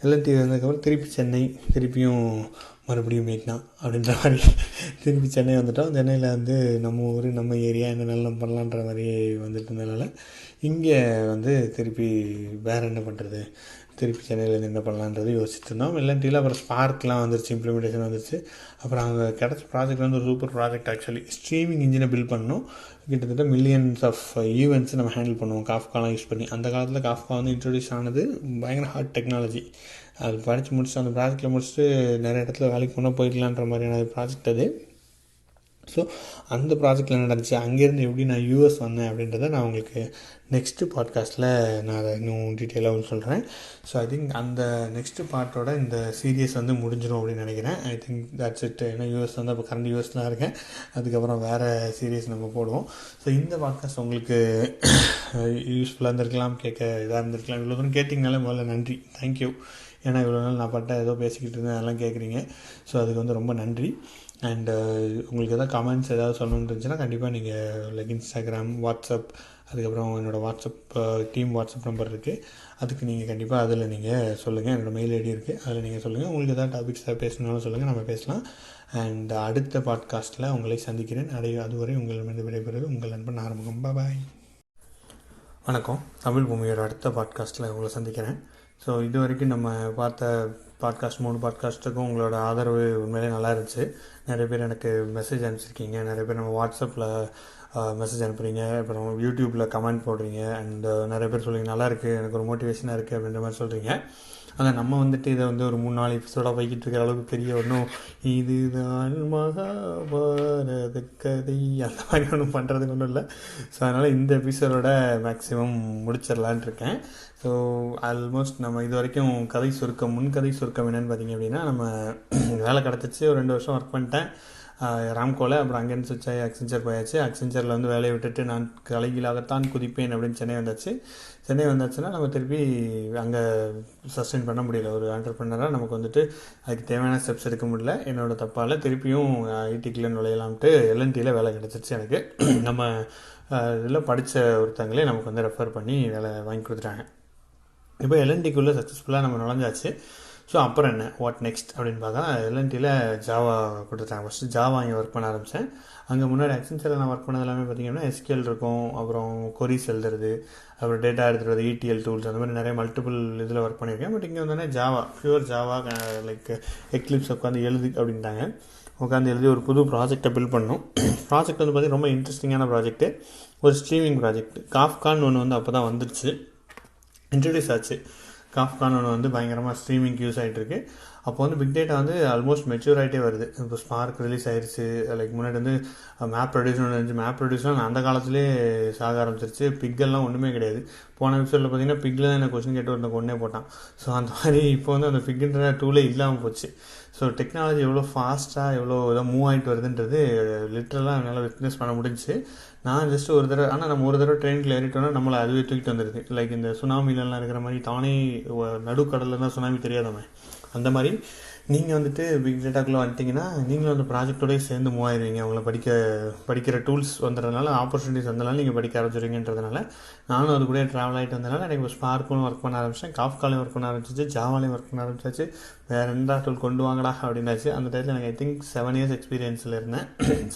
எல்என்டி வந்ததுக்கப்புறம் திருப்பி சென்னை, திருப்பியும் மறுபடியும் மீட்னா அப்படின்ற மாதிரி திருப்பி சென்னை வந்துட்டோம். சென்னையில் வந்து நம்ம ஊர் நம்ம ஏரியா என்னென்னாலும் நம்ம பண்ணலான்ற மாதிரி வந்துட்டு இருந்ததுனால இங்கே வந்து திருப்பி வேறு என்ன பண்ணுறது, திருப்பி சென்னையிலேருந்து என்ன பண்ணலான்றது யோசிச்சுட்டு இருந்தோம். எல்என்டியில் அப்புறம் ஸ்பார்க்லாம் வந்துருச்சு, இம்ப்ளிமெண்டேஷன் வந்துருச்சு. அப்புறம் அங்கே கிடச்ச ப்ராஜெக்ட் வந்து ஒரு சூப்பர் ப்ராஜெக்ட். ஆக்சுவலி ஸ்ட்ரீமிங் இன்ஜினை பில்ட் பண்ணோம். கிட்டத்தட்ட மில்லியன்ஸ் ஆஃப் ஈவெண்ட்ஸ் நம்ம ஹேண்டில் பண்ணுவோம் காஃப்காலாம் யூஸ் பண்ணி. அந்த காலத்தில் காஃப்கா வந்து இன்ட்ரடியூஸ் ஆனது பயங்கர ஹார்ட் டெக்னாலஜி. அது படித்து முடிச்சுட்டு அந்த ப்ராஜெக்டில் முடிச்சுட்டு நிறைய இடத்துல வேலைக்கு போனால் போயிடலான்ற மாதிரியான ப்ராஜெக்ட் அது. ஸோ அந்த ப்ராஜெக்டில் என்ன நடந்துச்சு, அங்கேருந்து எப்படி நான் யூஎஸ் வந்தேன் அப்படின்றத நான் உங்களுக்கு நெக்ஸ்ட்டு பாட்காஸ்ட்டில் நான் அதை இன்னும் டீட்டெயிலாக சொல்கிறேன். ஸோ ஐ திங்க் அந்த நெக்ஸ்ட்டு பார்ட்டோட இந்த சீரியஸ் வந்து முடிஞ்சிடும் அப்படின்னு நினைக்கிறேன். I think that's it. ஏன்னா யூஎஸ் வந்து அப்போ கரண்ட் யூஎஸ்லாம் இருக்கேன். அதுக்கப்புறம் வேறு சீரியஸ் நம்ம போடுவோம். ஸோ இந்த பாட்காஸ்ட் உங்களுக்கு யூஸ்ஃபுல்லாக இருந்திருக்கலாம், கேட்க இதாக இருந்திருக்கலாம். இவ்வளோ தூரம் கேட்டிங்கனாலே முதல்ல நன்றி, தேங்க்யூ. ஏன்னா இவ்வளோ நாள் நான் பட்ட ஏதோ பேசிக்கிட்டு இருந்தேன், அதெல்லாம் கேட்குறீங்க. ஸோ அதுக்கு வந்து ரொம்ப நன்றி. அண்டு உங்களுக்கு எதாவது கமெண்ட்ஸ் ஏதாவது சொல்லணுன்னு இருந்துச்சுன்னா கண்டிப்பாக நீங்கள் லைக் இன்ஸ்டாகிராம், வாட்ஸ்அப், அதுக்கப்புறம் என்னோடய வாட்ஸ்அப் டீம் வாட்ஸ்அப் நம்பர் இருக்குது. அதுக்கு நீங்கள் கண்டிப்பாக அதில் நீங்கள் சொல்லுங்கள். என்னோடய மெயில் ஐடி இருக்குது, அதில் நீங்கள் சொல்லுங்கள். உங்களுக்கு எதாவது டாபிக்ஸ் ஏதாவது பேசணுன்னாலும் சொல்லுங்கள், நம்ம பேசலாம். அண்ட் அடுத்த பாட்காஸ்ட்டில் உங்களை சந்திக்கிறேன். அதுவரை உங்களிடமிருந்து விடைபெறுவது உங்கள் நண்பன் ஆரம்பம். பாய். வணக்கம். தமிழ் பூமியோட அடுத்த பாட்காஸ்ட்டில் உங்களை சந்திக்கிறேன். ஸோ இது வரைக்கும் நம்ம பார்த்த பாட்காஸ்ட் 3 பாட்காஸ்ட்டுக்கும் உங்களோட ஆதரவு உண்மையிலே நல்லா இருந்துச்சு. நிறைய பேர் எனக்கு மெசேஜ் அனுப்பிச்சிருக்கீங்க, நிறைய பேர் நம்ம வாட்ஸ்அப்பில் மெசேஜ் அனுப்புகிறீங்க, அப்புறம் யூடியூப்பில் கமெண்ட் போடுறீங்க. அண்ட் நிறைய பேர் சொல்கிறீங்க நல்லா இருக்குது, எனக்கு ஒரு மோட்டிவேஷனாக இருக்குது அப்படின்ற மாதிரி சொல்கிறீங்க. ஆனால் நம்ம வந்துட்டு இதை வந்து ஒரு 3-4 எபிசோடாக வைக்கிட்டு இருக்கிற அளவுக்கு பெரிய ஒன்றும் இதுதான் மகாபாரத கதை அந்த மாதிரி ஒன்றும் பண்ணுறதுக்கு ஒன்றும் இல்லை. ஸோ அதனால் இந்த எபிசோடோட மேக்ஸிமம் முடிச்சிடலான் இருக்கேன். ஸோ ஆல்மோஸ்ட் நம்ம இது வரைக்கும் கதை சுருக்கம், முன்கதை சுருக்கம் என்னென்னு பார்த்தீங்க அப்படின்னா, நம்ம வேலை கிடச்சிச்சு, ஒரு 2 வருஷம் ஒர்க் பண்ணிட்டேன் ராம்கோவில். அப்புறம் அங்கேருந்து சுவிட்ச் ஆகி அக்சென்ச்சர் போயாச்சு. அக்சென்ச்சரில் வந்து வேலையை விட்டுட்டு நான் தலைகீழாகத்தான் குதிப்பேன் அப்படின்னு சென்னை வந்தாச்சு. சென்னை வந்தாச்சுன்னா நம்ம திருப்பி அங்கே சஸ்டெயின் பண்ண முடியல. ஒரு ஆண்டர்ப்ரனராக நமக்கு வந்துட்டு அதுக்கு தேவையான ஸ்டெப்ஸ் எடுக்க முடியல. என்னோடய தப்பால் திருப்பியும் ஐடிக்குள்ளே நுழையலாம்ட்டு எல்என்டியில் வேலை கிடச்சிருச்சு எனக்கு. நம்ம இதில் படித்த ஒருத்தங்களே நமக்கு வந்து ரெஃபர் பண்ணி வேலை வாங்கி கொடுத்துட்டாங்க. இப்போ எல்என்டிக்குள்ளே சக்ஸஸ்ஃபுல்லாக நம்ம நுழைஞ்சாச்சு. ஸோ அப்புறம் என்ன, வாட் நெக்ஸ்ட் அப்படின்னு பார்த்தா எல்என்டியில் ஜாவா கொடுத்துட்டாங்க. ஃபஸ்ட்டு ஜாவா இங்கே ஒர்க் பண்ண ஆரம்பித்தேன். அங்கே முன்னாடி அக்சென்ச்சரில் நான் ஒர்க் பண்ணது எல்லாமே பார்த்திங்கன்னா எஸ்கியூஎல் இருக்கும், அப்புறம் கொரிஸ் எழுதுறது, அப்புறம் டேட்டா எடுத்துகிறது, இடிஎல் டூல்ஸ், அந்த மாதிரி நிறைய மல்டிபிள் இதில் ஒர்க் பண்ணியிருக்கேன். பட் இங்கே வந்தோடனே Java, pure Java, like Eclipse உட்காந்து எழுது அப்படின்ட்டாங்க. உட்காந்து எழுதி ஒரு புது ப்ராஜெக்டை பில்ட் பண்ணோம். ப்ராஜெக்ட் வந்து பார்த்திங்கன்னா ரொம்ப இன்ட்ரெஸ்டிங்கான ப்ராஜெக்ட்டு, ஒரு ஸ்ட்ரீமிங் ப்ராஜெக்ட். காஃப்கான் ஒன்று வந்து அப்போ தான் வந்துடுச்சு, இன்ட்ரடியூஸ் ஆச்சு. காஃப்கான் ஒன்று வந்து பயங்கரமாக ஸ்ட்ரீமிங்க்கு யூஸ் ஆகிட்டுருக்கு. அப்போ வந்து பிக் டேட்டா வந்து ஆல்மோஸ்ட் மெச்சூர் ஆகிட்டே வருது. இப்போ ஸ்பார்க் ரிலீஸ் ஆயிடுச்சு. லைக் முன்னாடி வந்து மேப் ப்ரொடியூஸ்னு இருந்துச்சு. மேப் ப்ரொடியூஸ்லாம் அந்த காலத்துலேயே சாக ஆரம்பிச்சிருச்சு. பிக்கெல்லாம் ஒன்றுமே கிடையாது. போன எபிசோடில் பார்த்தீங்கன்னா பிக்கில் தான் எனக்கு கொஸ்டின் கேட்டு ஒருத்தன் கொண்டே போட்டான். ஸோ அந்த மாதிரி இப்போ வந்து அந்த பிக்குன்ற டூலே இல்லாமல் போச்சு. ஸோ டெக்னாலஜி எவ்வளோ ஃபாஸ்ட்டாக எவ்வளோ இதாக மூவ் ஆகிட்டு வருதுன்றது லிட்ரலாக என்னால் விட்னஸ் பண்ண முடிஞ்சிச்சு. நான் ஜஸ்ட்டு ஒரு தடவை, ஆனால் நம்ம ஒரு தடவை ட்ரெயினில் ஏறிட்டோன்னா நம்மளை அதுவே தூக்கிட்டு வந்துடுது. லைக் இந்த சுனாமிலலாம் இருக்கிற மாதிரி தானே நடுக்கடலில் தான் சுனாமி தெரியாதவன், அந்த மாதிரி நீங்கள் வந்துட்டு பிக் டேட்டாக்குள்ளே வந்துட்டிங்கன்னா நீங்களும் அந்த ப்ராஜெக்டோடய சேர்ந்து மூவ் ஆயிடுவீங்க. அவங்கள படிக்கிற டூல்ஸ் வந்துடுறதுனால, ஆப்பர்ச்சுனிட்டிஸ் வந்ததுனால நீங்கள் படிக்க ஆரம்பிச்சிருங்கன்றதுனால நானும் அது கூட ட்ராவல் ஆகிட்டு வந்ததுனால எனக்கு இப்போ ஸ்பார்க்கும் ஒர்க் பண்ண ஆரம்பிச்சேன், காஃப்காலையும் ஒர்க் பண்ண ஆரம்பிச்சிச்சு, ஜாவாலையும் ஒர்க் பண்ண ஆரம்பிச்சாச்சு. வேறு எந்த டூல் கொண்டு வாங்கடா அப்படின்னாச்சு. அந்த டைத்தில் எனக்கு ஐ திங்க் 7 years எக்ஸ்பீரியன்ஸில் இருந்தேன்.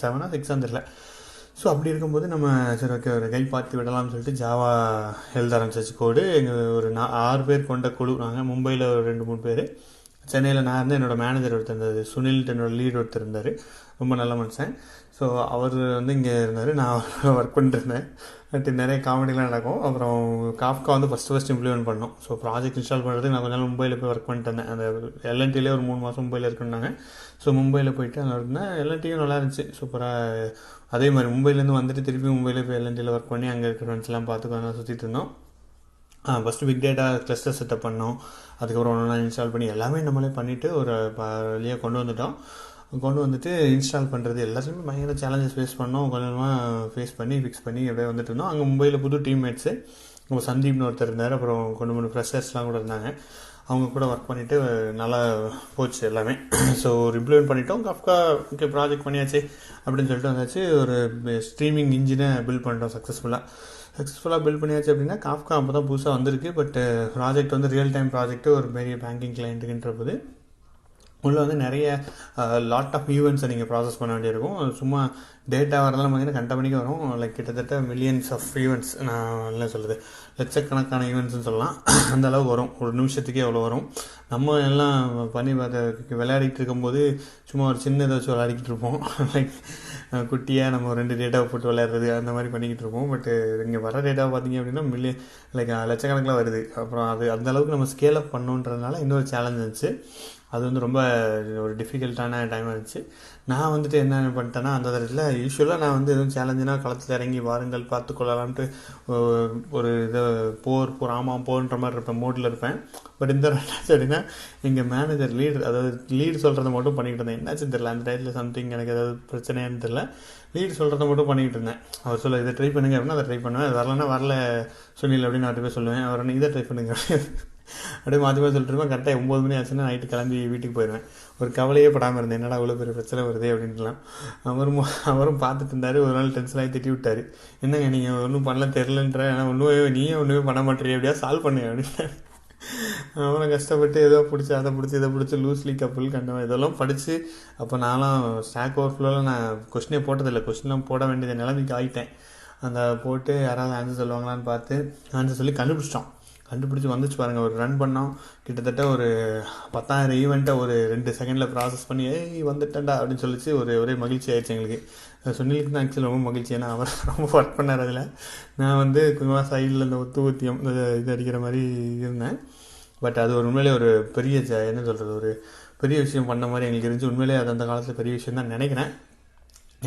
7 or 6 தெரியல. ஸோ அப்படி இருக்கும்போது நம்ம சரி ஓகே ஒரு கை பார்த்து விடலாம்னு சொல்லிட்டு ஜாவா எழுத ஆரம்பிச்சாச்சு கோடு. எங்கள் ஒரு 6 பேர் கொண்ட குழு. நாங்கள் மும்பையில் ஒரு 2-3 பேர், சென்னையில் நான் இருந்தேன். என்னோடய மேனேஜர் ஒருத்தர் இருந்தார், சுனில்ட்டு என்னோட லீட் ஒருத்தர் இருந்தார், ரொம்ப நல்ல மனுஷன். ஸோ அவர் வந்து இங்கே இருந்தார், நான் ஒர்க் பண்ணிட்டு இருந்தேன். பட் நிறைய காமெடிலாம் நடக்கும். அப்புறம் காஃப்கா வந்து ஃபஸ்ட்டு இம்ப்ளிமெண்ட் பண்ணோம். ஸோ ப்ராஜெக்ட் இன்ஸ்டால் பண்ணுறதுக்கு நான் கொஞ்ச நாள் மும்பையில் போய் ஒர்க் பண்ணிட்டு இருந்தேன். அந்த எல்என்டிலே ஒரு 3 மாதம் மும்பையில் இருக்குன்னாங்க. ஸோ மும்பையில் போயிட்டு அங்கே இருந்தேன். எல்என்டியும் நல்லா இருந்துச்சு, சூப்பராக. அதே மாதிரி மும்பையிலேருந்து வந்துட்டு திருப்பி மும்பையில் போய் எல்என்டியில் ஒர்க் பண்ணி அங்கே இருக்கிற ஃப்ரெண்ட்ஸ்லாம் பார்த்து கொஞ்சம் சுற்றிட்டு இருந்தோம். First big data cluster setup பண்ணோம். அதுக்கப்புறம் ஒன்று இன்ஸ்டால் பண்ணி எல்லாமே நம்மளே பண்ணிவிட்டு ஒரு வழியாக கொண்டு வந்துட்டோம். கொண்டு வந்துட்டு இன்ஸ்டால் பண்ணுறது எல்லாத்தையுமே பயங்கர சேலஞ்சஸ் ஃபேஸ் பண்ணோம். கொஞ்சமாக ஃபேஸ் பண்ணி ஃபிக்ஸ் பண்ணி அப்படியே வந்துட்டு இருந்தோம். அங்கே மும்பையில் புது டீம்மேட்ஸு நம்ம சந்தீப்னு ஒருத்தர் இருந்தார். அப்புறம் கொண்டு 3 ஃப்ரெஷர்ஸ்லாம் கூட இருந்தாங்க. அவங்க கூட ஒர்க் பண்ணிவிட்டு நல்லா போச்சு எல்லாமே. ஸோ ஒரு இம்ப்ளிமெண்ட் பண்ணிட்டோம். காஃப்கா ஓகே ப்ராஜெக்ட் பண்ணியாச்சு அப்படின்னு சொல்லிட்டு வந்தாச்சு. ஒரு ஸ்ட்ரீமிங் இன்ஜினை பில்ட் பண்ணிட்டோம் சக்ஸஸ்ஃபுல்லாக பில்ட் பண்ணியாச்சு. அப்படின்னா காஃப்கா அப்போ தான் புதுசாக வந்திருக்கு. பட் ப்ராஜெக்ட் வந்து ரியல் டைம் ப்ராஜெக்ட்டு, ஒரு பெரிய பேங்கிங் கிளைண்ட்டுன்ற போது உள்ளே வந்து நிறைய லாட் ஆஃப் ஈவெண்ட்ஸை நீங்கள் ப்ராசஸ் பண்ண வேண்டியிருக்கும். சும்மா டேட்டா வரதெல்லாம் பார்த்தீங்கன்னா கண்டபடிக்கு வரும். லைக் கிட்டத்தட்ட மில்லியன்ஸ் ஆஃப் ஈவெண்ட்ஸ், நான் என்ன சொல்கிறது, லட்சக்கணக்கான ஈவெண்ட்ஸ்னு சொல்லலாம். அந்த அளவுக்கு வரும். ஒரு நிமிஷத்துக்கே அவ்வளோ வரும். நம்ம எல்லாம் பண்ணி பார்த்து விளையாடிட்டு இருக்கும்போது சும்மா ஒரு சின்ன ஏதாச்சும் விளையாடிக்கிட்டு இருப்போம். லைக் குட்டியாக நம்ம 2 டேட்டாவை போட்டு விளையாடுறது அந்த மாதிரி பண்ணிக்கிட்டு இருப்போம். பட் இங்கே வர டேட்டாவை பார்த்தீங்க அப்படின்னா லைக் லட்சக்கணக்கில் வருது. அப்புறம் அது அந்த அளவுக்கு நம்ம ஸ்கேல் அப் பண்ணணுன்றதுனால இன்னொரு சேலஞ்ச் இருந்துச்சு. அது வந்து ரொம்ப ஒரு டிஃபிகல்ட்டான டைம் இருந்துச்சு. நான் வந்துட்டு என்ன பண்ணிட்டேன்னா, அந்த இடத்துல யூஸ்வலாக நான் வந்து எதுவும் சேலஞ்சுனா களத்தில் இறங்கி வாருங்கள் பார்த்துக்கொள்ளலான்ட்டு ஒரு இதை ஆமாம் போன்ற மாதிரி இருப்பேன், மோட்டில் இருப்பேன். பட் இந்த என்னாச்சு அப்படின்னா, எங்கள் மேனேஜர் லீடு சொல்கிறத மட்டும் பண்ணிக்கிட்டு இருந்தேன். என்னாச்சுன்னு தெரியல, அந்த டைத்தில் சம்திங் எனக்கு ஏதாவது பிரச்சனையானு தெரியல. லீடு சொல்கிறத மட்டும் பண்ணிக்கிட்டு இருந்தேன். அவர் சொல்ல இதை ட்ரை பண்ணுங்க அப்படின்னா அதை ட்ரை பண்ணுவேன். அது வரலன்னா வரல சுனில் அப்படின்னு நான் போய் சொல்லுவேன். அவர் இதை ட்ரை பண்ணுங்க அப்படியே மாற்றி சொல்லிட்டு இருப்பேன். கரெக்டாக 9 மணி ஆச்சுன்னா நைட்டு கிளம்பி வீட்டுக்கு போயிடுவேன். ஒரு கவலையே படாமல் இருந்தேன், என்னடா அவ்வளோ பெரிய பிரச்சனை வருதே அப்படின்ட்டுலாம். அவரும் பார்த்துட்டு இருந்தார். ஒரு நாள் டென்ஷன் ஆகி திட்டி விட்டார். என்னங்க நீங்கள் ஒன்றும் பண்ணல தெரிலன்ற, ஏன்னா நீயே ஒன்றுமே பண்ண மாட்டேறிய, எப்படியா சால்வ் பண்ணுங்க அப்படின்னு. அவனை கஷ்டப்பட்டு ஏதோ பிடிச்சி அதை பிடிச்சி இதை பிடிச்சி லூஸ்லி கப்புள் இதெல்லாம் படித்து, அப்போ நான்லாம் ஸ்டாக் ஓவர்ஃப்ளோவில் நான் கொஸ்டினே போட்டதில்லை. கொஸ்டின்லாம் போட வேண்டியது நிலைமைக்கு ஆகிட்டேன். அந்த போட்டு யாராவது ஆன்சர் சொல்லுவாங்களான்னு பார்த்து ஆன்சர் சொல்லி கண்டுபிடிச்சி வந்துச்சு பாருங்கள். ஒரு ரன் பண்ணோம். கிட்டத்தட்ட ஒரு 10,000 ஈவெண்ட்டை ஒரு 2 செகண்டில் ப்ராசஸ் பண்ணி வந்துட்டேன்டா அப்படின்னு சொல்லிச்சு. ஒரே மகிழ்ச்சி ஆயிடுச்சு எங்களுக்கு. சுனிலுக்கு தான் ஆக்சுவலி ரொம்ப மகிழ்ச்சி. ஏன்னா அவர் ரொம்ப ஒர்க் பண்ணார் அதில். நான் வந்து கொஞ்சமாக சைடில் இந்த ஊத்தியம் இது அடிக்கிற மாதிரி இருந்தேன். பட் அது ஒரு உண்மையிலே ஒரு பெரிய என்ன சொல்கிறது, ஒரு பெரிய விஷயம் பண்ண மாதிரி எங்களுக்கு இருந்துச்சு. உண்மையிலே அது அந்த காலத்தில் பெரிய விஷயம் தான் நினைக்கிறேன்.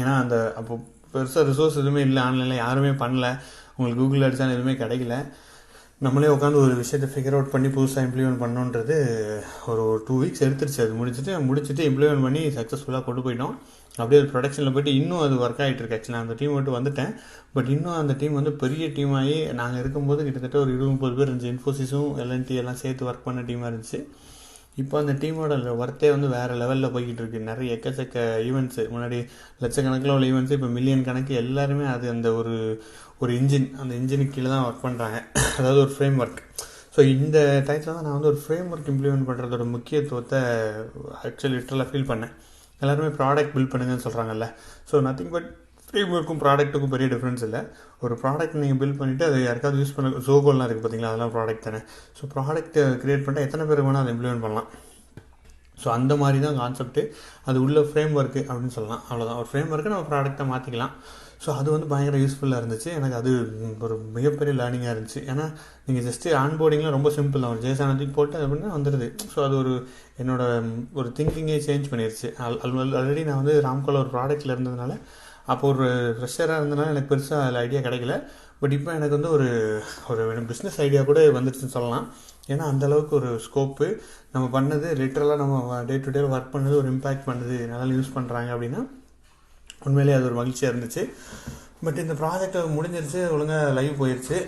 ஏன்னா அப்போ பெருசாக ரிசோர்ஸ் எதுவுமே இல்லை, ஆன்லைனில் யாருமே பண்ணல, உங்களுக்கு கூகுளில் அடித்தாலும் எதுவுமே கிடைக்கல. நம்மளே உட்காந்து ஒரு விஷயத்தை ஃபிகர் அவுட் பண்ணி புதுசாக இம்ப்ளிமெண்ட் பண்ணோன்றது ஒரு 2 வீக்ஸ் எடுத்துருச்சு. அது முடிச்சுட்டு இம்ப்ளிமெண்ட் பண்ணி சக்ஸஸ்ஃபுல்லாக கொண்டு போயிட்டோம். அப்படியே ஒரு ப்ரொடக்ஷனில் போய்ட்டு இன்னும் அது ஒர்க் ஆகிட்டு இருக்கு. ஆக்சுவலாக அந்த டீம் மட்டும் வந்துட்டேன். பட் இன்னும் அந்த டீம் வந்து பெரிய டீமாகி நாங்கள் இருக்கும்போது கிட்டத்தட்ட ஒரு 20-30 பேர் இருந்துச்சு. இன்ஃபோசிஸும் எல்என்டி எல்லாம் சேர்த்து ஒர்க் பண்ண டீமாக இருந்துச்சு. இப்போ அந்த டீமோட ஒர்த்தே வந்து வேறு லெவலில் போய்கிட்டு இருக்குது. நிறைய எக்கச்சக்க ஈவெண்ட்ஸு, முன்னாடி லட்சக்கணக்கில் உள்ள ஈவெண்ட்ஸு இப்போ மில்லியன் கணக்கு எல்லாருமே அது அந்த ஒரு அந்த இன்ஜினுக்கு கீழே தான் ஒர்க் பண்ணுறாங்க. அதாவது ஒரு ஃப்ரேம் ஒர்க். ஸோ இந்த டைத்தில் தான் நான் வந்து ஒரு ஃப்ரேம் ஒர்க் இம்ப்ளிமெண்ட் பண்ணுறதோட முக்கியத்துவத்தை ஆக்சுவலி லிட்டரலாக ஃபீல் பண்ணேன். எல்லாருமே ப்ராடக்ட் பில்ட் பண்ணுங்கன்னு சொல்கிறாங்கல்ல. ஸோ நத்திங் பட் ஃப்ரேம் ஒர்க்கும் ப்ராடக்ட்டுக்கும் பெரிய டிஃப்ரென்ஸ் இல்லை. ஒரு ப்ராடக்ட் நீங்கள் பில்ட் பண்ணிவிட்டு அதை யாருக்காவது யூஸ் பண்ண ஜோகோலாம் இருக்குது பார்த்தீங்களா, அதெல்லாம் ப்ராடக்ட் தானே. ஸோ ப்ராடக்ட்டை க்ரியேட் பண்ணிட்டு எத்தனை பேர் வேணால் அதை இம்ப்ளிமெண்ட் பண்ணலாம். ஸோ அந்த மாதிரி தான் கான்செப்ட்டு. அது உள்ள ஃப்ரேம் ஒர்க்கு அப்படின்னு சொல்லலாம். அவ்வளோதான். ஒரு ஃப்ரேம் ஒர்க்கு நம்ம ப்ராடக்ட்டை மாற்றிக்கலாம். ஸோ அது வந்து பயங்கர யூஸ்ஃபுல்லாக இருந்துச்சு. எனக்கு அது ஒரு மிகப்பெரிய லேர்னிங்காக இருந்துச்சு. ஏன்னா நீங்கள் ஜஸ்ட்டு ஆன்போர்டிங்லாம் ரொம்ப சிம்பிள் தான். ஒரு ஜேசானத்துக்கு போட்டு அப்படின்னா வந்துடுது. ஸோ அது என்னோட ஒரு திங்கிங்கே சேஞ்ச் பண்ணிடுச்சு. ஆல்ரெடி நான் வந்து ராம்கோவில் ஒரு ப்ராடக்ட்டில் இருந்ததுனால, அப்போ ஒரு ஃப்ரெஷராக இருந்ததுனால எனக்கு பெருசாக அதில் ஐடியா கிடைக்கல. பட் இப்போ எனக்கு வந்து ஒரு பிஸ்னஸ் ஐடியா கூட வந்துடுச்சுன்னு சொல்லலாம். ஏன்னா அந்தளவுக்கு ஒரு ஸ்கோப்பு, நம்ம பண்ணது லிட்டரலாக நம்ம டே டு டே ஒர்க் பண்ணது ஒரு இம்பேக்ட் பண்ணுது, நல்லா யூஸ் பண்ணுறாங்க அப்படின்னா உண்மையிலே அது ஒரு மகிழ்ச்சியாக இருந்துச்சு. பட் இந்த ப்ராஜெக்ட் முடிஞ்சிருச்சு, ஒழுங்காக லைவ் போயிடுச்சு.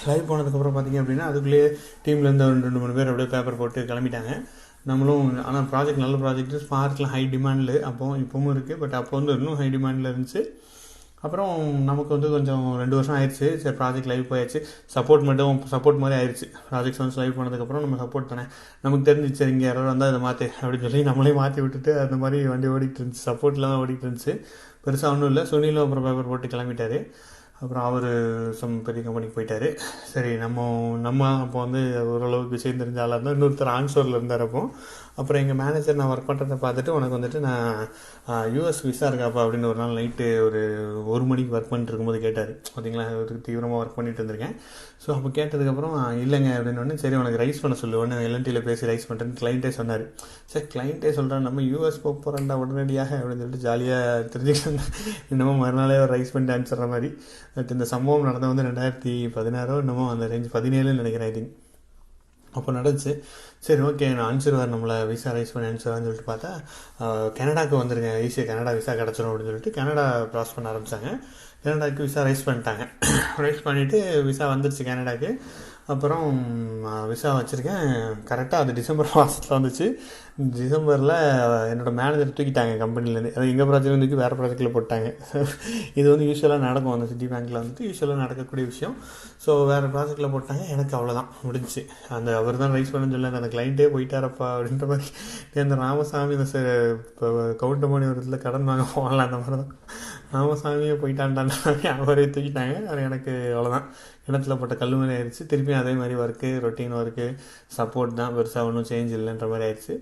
லைவ் போனதுக்கப்புறம் பார்த்திங்க அப்படின்னா அதுக்குள்ளேயே டீம்லேருந்து 2-3 பேர் அப்படியே பேப்பர் போட்டு கிளம்பிட்டாங்க. நம்மளும் ஆனால் ப்ராஜெக்ட் நல்ல ப்ராஜெக்ட், ஸ்பார்க்கில் ஹை டிமாண்டில் இப்போவும் இருக்குது. பட் அப்போ வந்து இன்னும் ஹை டிமாண்டில் இருந்துச்சு. அப்புறம் நமக்கு வந்து கொஞ்சம் 2 வருஷம் ஆயிடுச்சு. சரி, ப்ராஜெக்ட் லைவ் போயாச்சு. சப்போர்ட் மாதிரி ஆயிடுச்சு. ப்ராஜெக்ட்ஸ் வந்து லைவ் பண்ணதுக்கப்புறம் நம்ம சப்போர்ட் தானே, நமக்கு தெரிஞ்சிச்சு இங்கே யாராவது வந்தால் அதை மாற்று அப்படின்னு சொல்லி நம்மளே மாற்றி விட்டுட்டு அந்த மாதிரி வண்டி ஓடிட்டு இருந்துச்சு. சப்போர்ட்டில் தான் ஓடிட்டு இருந்துச்சு. பெருசாக ஒன்றும் இல்லை. சுனிலும் அப்புறம் பேப்பர் போட்டு கிளம்பிட்டார். அப்புறம் அவர் பெரிய கம்பெனிக்கு போயிட்டார். சரி, நம்ம அப்போ வந்து ஓரளவுக்கு விஷயம் தெரிஞ்ச ஆளாக இருந்தால் இன்னொருத்தர் ஆன்சோரில் இருந்தார். அப்புறம் எங்கள் மேனேஜர் நான் ஒர்க் பண்ணுறதை பார்த்துட்டு, உனக்கு வந்துட்டு நான் யூஎஸ் விசா இருக்காப்பா அப்படின்னு ஒரு நாள் நைட்டு ஒரு 1 மணிக்கு ஒர்க் பண்ணிட்டு இருக்கும்போது கேட்டார். பார்த்தீங்களா, தீவிரமாக ஒர்க் பண்ணிட்டு இருந்திருக்கேன். ஸோ அப்போ கேட்டதுக்கப்புறம் இல்லைங்க அப்படின்னு சரி உனக்கு ரைஸ் பண்ண சொல்லு, ஒன்று எல்என்டியில் பேசி ரைஸ் பண்ணுறேன்னு கிளைண்ட்டே சொன்னார். சரி, கிளைண்ட்டே சொல்கிறேன், நம்ம யூஎஸ் போகிறேன்டா உடனடியாக அப்படின்னு சொல்லிட்டு ஜாலியாக தெரிஞ்சுக்கிட்டு என்னமோ மறுநாளே ஒரு ரைஸ் பண்ணிட்டு அனுப்பிச்சிட்ற மாதிரி. பட் இந்த சம்பவம் நடந்த வந்து 2016 என்னமோ அந்த ரேஞ்ச் 17 நினைக்கிறேன். ஐ திங்க் அப்போ நடந்துச்சு. சரி ஓகே நான் அனுப்பிச்சிருவார், நம்மளை விசா ரைஸ் பண்ணி அனுப்பிச்சிருவான்னு சொல்லிட்டு பார்த்தா கனடாவுக்கு வந்துருங்க, ஈஸியாக கனடா விசா கிடச்சிரும் அப்படின்னு சொல்லிட்டு கனடா ப்ராசஸ் பண்ண ஆரம்பித்தாங்க. கனடாவுக்கு விசா ரைஸ் பண்ணிட்டாங்க. ரைஸ் பண்ணிவிட்டு விசா வந்துருச்சு கனடாவுக்கு. அப்புறம் விசா வச்சுருக்கேன். கரெக்டாக அது டிசம்பர் மாதத்தில் வந்துச்சு. டிசம்பரில் என்னோடய மேனேஜர் தூக்கிட்டாங்க கம்பெனிலேருந்து. அது எங்கள் ப்ராஜெக்ட் தூக்கி வேறு ப்ராஜெக்டில் போட்டாங்க. இது வந்து யூஸ்வலாக நடக்கும், அந்த சிட்டி பேங்க்கில் வந்துட்டு யூஸ்வலாக நடக்கக்கூடிய விஷயம். ஸோ வேறு ப்ராஜெக்டில் போட்டாங்க. எனக்கு அவ்வளோதான் முடிஞ்சிச்சு. அந்த அவர் தான் ரைஸ் பண்ணு சொல்ல அந்த கிளைண்ட்டே போயிட்டாரப்பா அப்படின்ற மாதிரி. அந்த ராமசாமி இந்த இப்போ கவுண்டமணி ஒரு இதில் கடன் வாங்க போகலாம், அந்த மாதிரி தான் ராமசாமியே போயிட்டான்டான்னு அவரே தூக்கிட்டாங்க. அது எனக்கு அவ்வளோதான், கிணத்துல போட்ட கல்லுமணி ஆயிடுச்சு. திருப்பியும் அதே மாதிரி ஒர்க்கு, ரொட்டீன் ஒர்க்கு, சப்போர்ட் தான், பெருசாக ஒன்றும் சேஞ்ச் இல்லைன்ற மாதிரி ஆயிடுச்சு.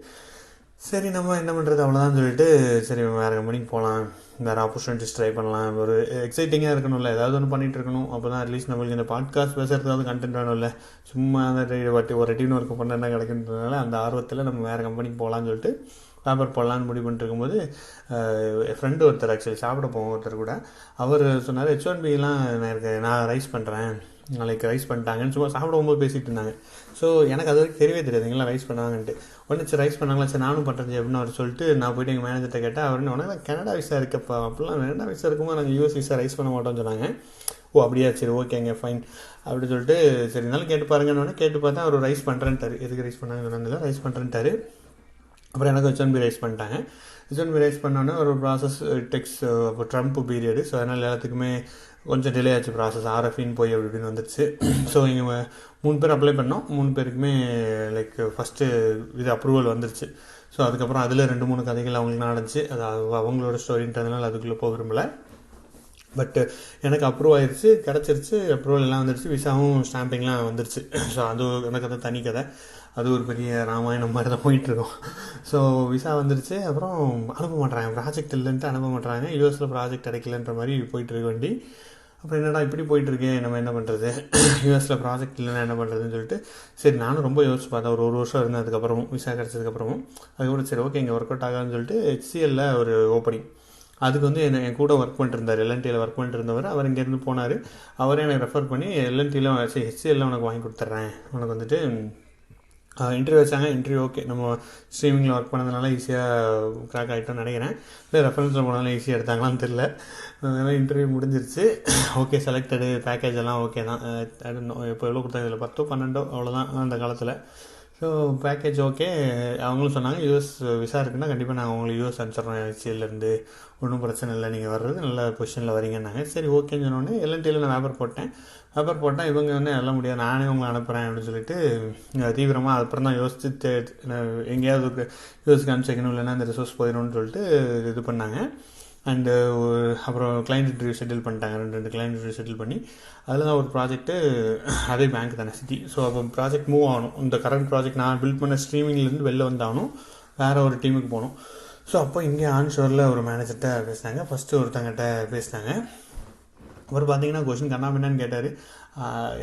சரி நம்ம என்ன பண்ணுறது, அவ்வளோதான் சொல்லிட்டு சரி வேறு கம்பெனிக்கு போகலாம், வேறு ஆப்பர்ச்சுனிட்டிஸ் ட்ரை பண்ணலாம். ஒரு எக்ஸைட்டிங்காக இருக்கணும்ல, ஏதாவது ஒன்று பண்ணிகிட்டு இருக்கணும். அப்போ தான் அட்லீஸ்ட் நம்மளுக்கு இந்த பாட்காஸ்ட் பேசுகிறதுக்காவது கண்டென்ட் வேணும்ல. சும்மா அந்த ஒரு ரொட்டீன் ஒர்க்கு பண்ண என்ன கிடைக்குன்றதுனால அந்த ஆர்வத்தில் நம்ம வேறு கம்பெனிக்கு போகலான்னு சொல்லிட்டு பேப்பர் போடலான்னு முடிவு பண்ணிட்டு இருக்கும்போது என் ஃப்ரெண்டு ஒருத்தர் ஆக்சுவலி சாப்பிட போவோம் ஒருத்தர் கூட, அவர் சொன்னார் H1Bலாம் நான் ரைஸ் பண்ணுறேன், நாளைக்கு ரைஸ் பண்ணிட்டாங்கன்னு சும்மா சாப்பிட போகும்போது பேசிகிட்டு இருந்தாங்க. ஸோ எனக்கு அது வரைக்கும் தெரியவே தெரியாதுங்களா ரைஸ் பண்ணாங்கன்ட்டு. ஒன்று சரி ரைஸ் பண்ணாங்களா, சரி நானும் பண்ணுறது அப்படின்னு அவர் சொல்லிட்டு நான் போய்ட்டு எங்கள் மேனேஜர்கிட்ட கேட்டேன். அவர் உனக்கு கனடா விசா இருக்கப்பா, அப்படிலாம் கனடா விசா இருக்கும்போது நாங்கள் US விசா ரைஸ் பண்ண மாட்டோம்னு சொன்னாங்க. ஓ அப்படியா, சரி ஓகேங்க ஃபைன் அப்படின்னு சொல்லிட்டு சரி இருந்தாலும் கேட்டு பாருங்கன்னு கேட்டு பார்த்தா அவர் ரைஸ் பண்ணுறேன்ட்டார். எதுக்கு ரைஸ் பண்ணாங்கன்னு சொன்னாங்க, ரைஸ் பண்ணுறேன்ட்டார். அப்புறம் எனக்கு H1B ரைஸ் பண்ணிட்டாங்க. H1B ரைஸ் பண்ணோன்னே ஒரு ப்ராசஸ் டெக்ஸ், அப்போ ட்ரம்ப் பீரியடு. ஸோ அதனால் எல்லாத்துக்குமே கொஞ்சம் டிலே ஆச்சு ப்ராசஸ். RFன்னு போய் அப்படி இப்படின்னு வந்துடுச்சு. ஸோ இங்கே 3 பேர் அப்ளை பண்ணோம். 3 பேருக்குமே லைக் ஃபஸ்ட்டு இது அப்ரூவல் வந்துருச்சு. ஸோ அதுக்கப்புறம் அதில் 2-3 கதைகள் அவங்களுக்கு நடந்துச்சு. அது அவங்களோட ஸ்டோரின்றதுனால அதுக்குள்ளே போக விரும்பலை. பட் எனக்கு அப்ரூவ் ஆயிடுச்சு, கிடச்சிருச்சு, அப்ரூவல் எல்லாம் வந்துருச்சு, விசாவும் ஸ்டாம்பிங்லாம் வந்துருச்சு. ஸோ அது எனக்கு அது தனி கதை, அது ஒரு பெரிய ராமாயணம் மாதிரி தான் போயிட்டுருக்கோம். ஸோ விசா வந்துருச்சு. அப்புறம் அனுப்ப மாட்டாங்க, ப்ராஜெக்ட் இல்லைன்ட்டு அனுப்ப மாட்டாங்க. யூஎஸில் ப்ராஜெக்ட் கிடைக்கலன்ற மாதிரி போயிட்டுருக்க வண்டி. அப்புறம் என்னடா இப்படி போயிட்டுருக்கே, நம்ம என்ன பண்ணுறது, யூஎஸில் ப்ராஜெக்ட் இல்லைன்னா என்ன பண்ணுறதுன்னு சொல்லிட்டு சரி நானும் ரொம்ப யோசிச்சு பார்த்தேன். ஒரு வருஷம் இருந்ததுக்கப்புறமும் விசா கிடச்சதுக்கப்புறமும் அதுக்கப்புறம் சரி ஓகே இங்கே ஒர்க் அவுட் ஆகாதுன்னு சொல்லிட்டு HCLல ஒரு ஓப்பனிங், அதுக்கு வந்து என் கூட ஒர்க் பண்ணிட்டு இருந்தார், LNTயில் ஒர்க் பண்ணிட்டு இருந்தவர். அவர் இங்கேருந்து போனார். அவரே எனக்கு ரெஃபர் பண்ணி LNTயில் சரி HCLல உனக்கு வாங்கி கொடுத்துட்றேன், உனக்கு வந்துட்டு இன்டர்வியூ வச்சாங்க. இன்டர்வியூ ஓகே, நம்ம ஸ்ட்ரீமிங்கில் ஒர்க் பண்ணதுனால ஈஸியாக கிராக் ஆகிட்டோன்னு நினைக்கிறேன். இல்லை ரெஃபரன்ஸில் போனாலும் ஈஸியாக எடுத்தாங்களான்னு தெரில. அதனால் இன்டர்வியூ முடிஞ்சிருச்சு. ஓகே செலக்டடு, பேக்கேஜ் எல்லாம் ஓகே தான். இப்போ எவ்வளோ கொடுத்தாங்க, இதில் 10-12 அவ்வளோதான் அந்த காலத்தில். So package okay. அவங்களும் சொன்னாங்க US விசா இருக்குன்னா கண்டிப்பாக நாங்கள் உங்களுக்கு US அனுப்பிச்சிட்றோம், HCLலேருந்து ஒன்றும் பிரச்சனை இல்லை, நீங்கள் வர்றது நல்ல பொசிஷனில் வரீங்கன்னாங்க. சரி ஓகேன்னு சொன்னோடனே LNTயில் நான் பேப்பர் போட்டேன். இவங்க வந்து எல்லாம் முடியாது, நானே உங்களை அனுப்புகிறேன் அப்படின்னு சொல்லிட்டு தீவிரமாக அப்புறம் தான் யோசிச்சு எங்கேயாவது யூஎஸ்க்கு அனுப்பிச்சிக்கணும், இல்லைன்னா அந்த ரிசோர்ஸ் போயிடும்னு சொல்லிட்டு இது பண்ணாங்க. அண்டு அப்புறம் கிளைண்ட் இன்டர்வியூ ஷெட்யூல் பண்ணிட்டாங்க. 2 கிளைண்ட் இன்டர்வியூ ஷெட்யூல் பண்ணி அதில் தான் ஒரு ப்ராஜெக்ட்டு, அதே பேங்க் தானே சிட்டி. ஸோ அப்போ ப்ராஜெக்ட் மூவ் ஆகணும். இந்த கரண்ட் ப்ராஜெக்ட் நான் பில்ட் பண்ண ஸ்ட்ரீமிங்லேருந்து வெளில வந்தாகணும், வேறு ஒரு டீமுக்கு போகணும். ஸோ அப்போ இங்கே ஆன்ஷோரில் ஒரு மேனேஜர்கிட்ட பேசினாங்க. ஃபஸ்ட்டு ஒருத்தங்கிட்ட பேசினாங்க. அவர் பார்த்தீங்கன்னா கொஸ்டின் கண்ணாபின்னான்னு கேட்டார்.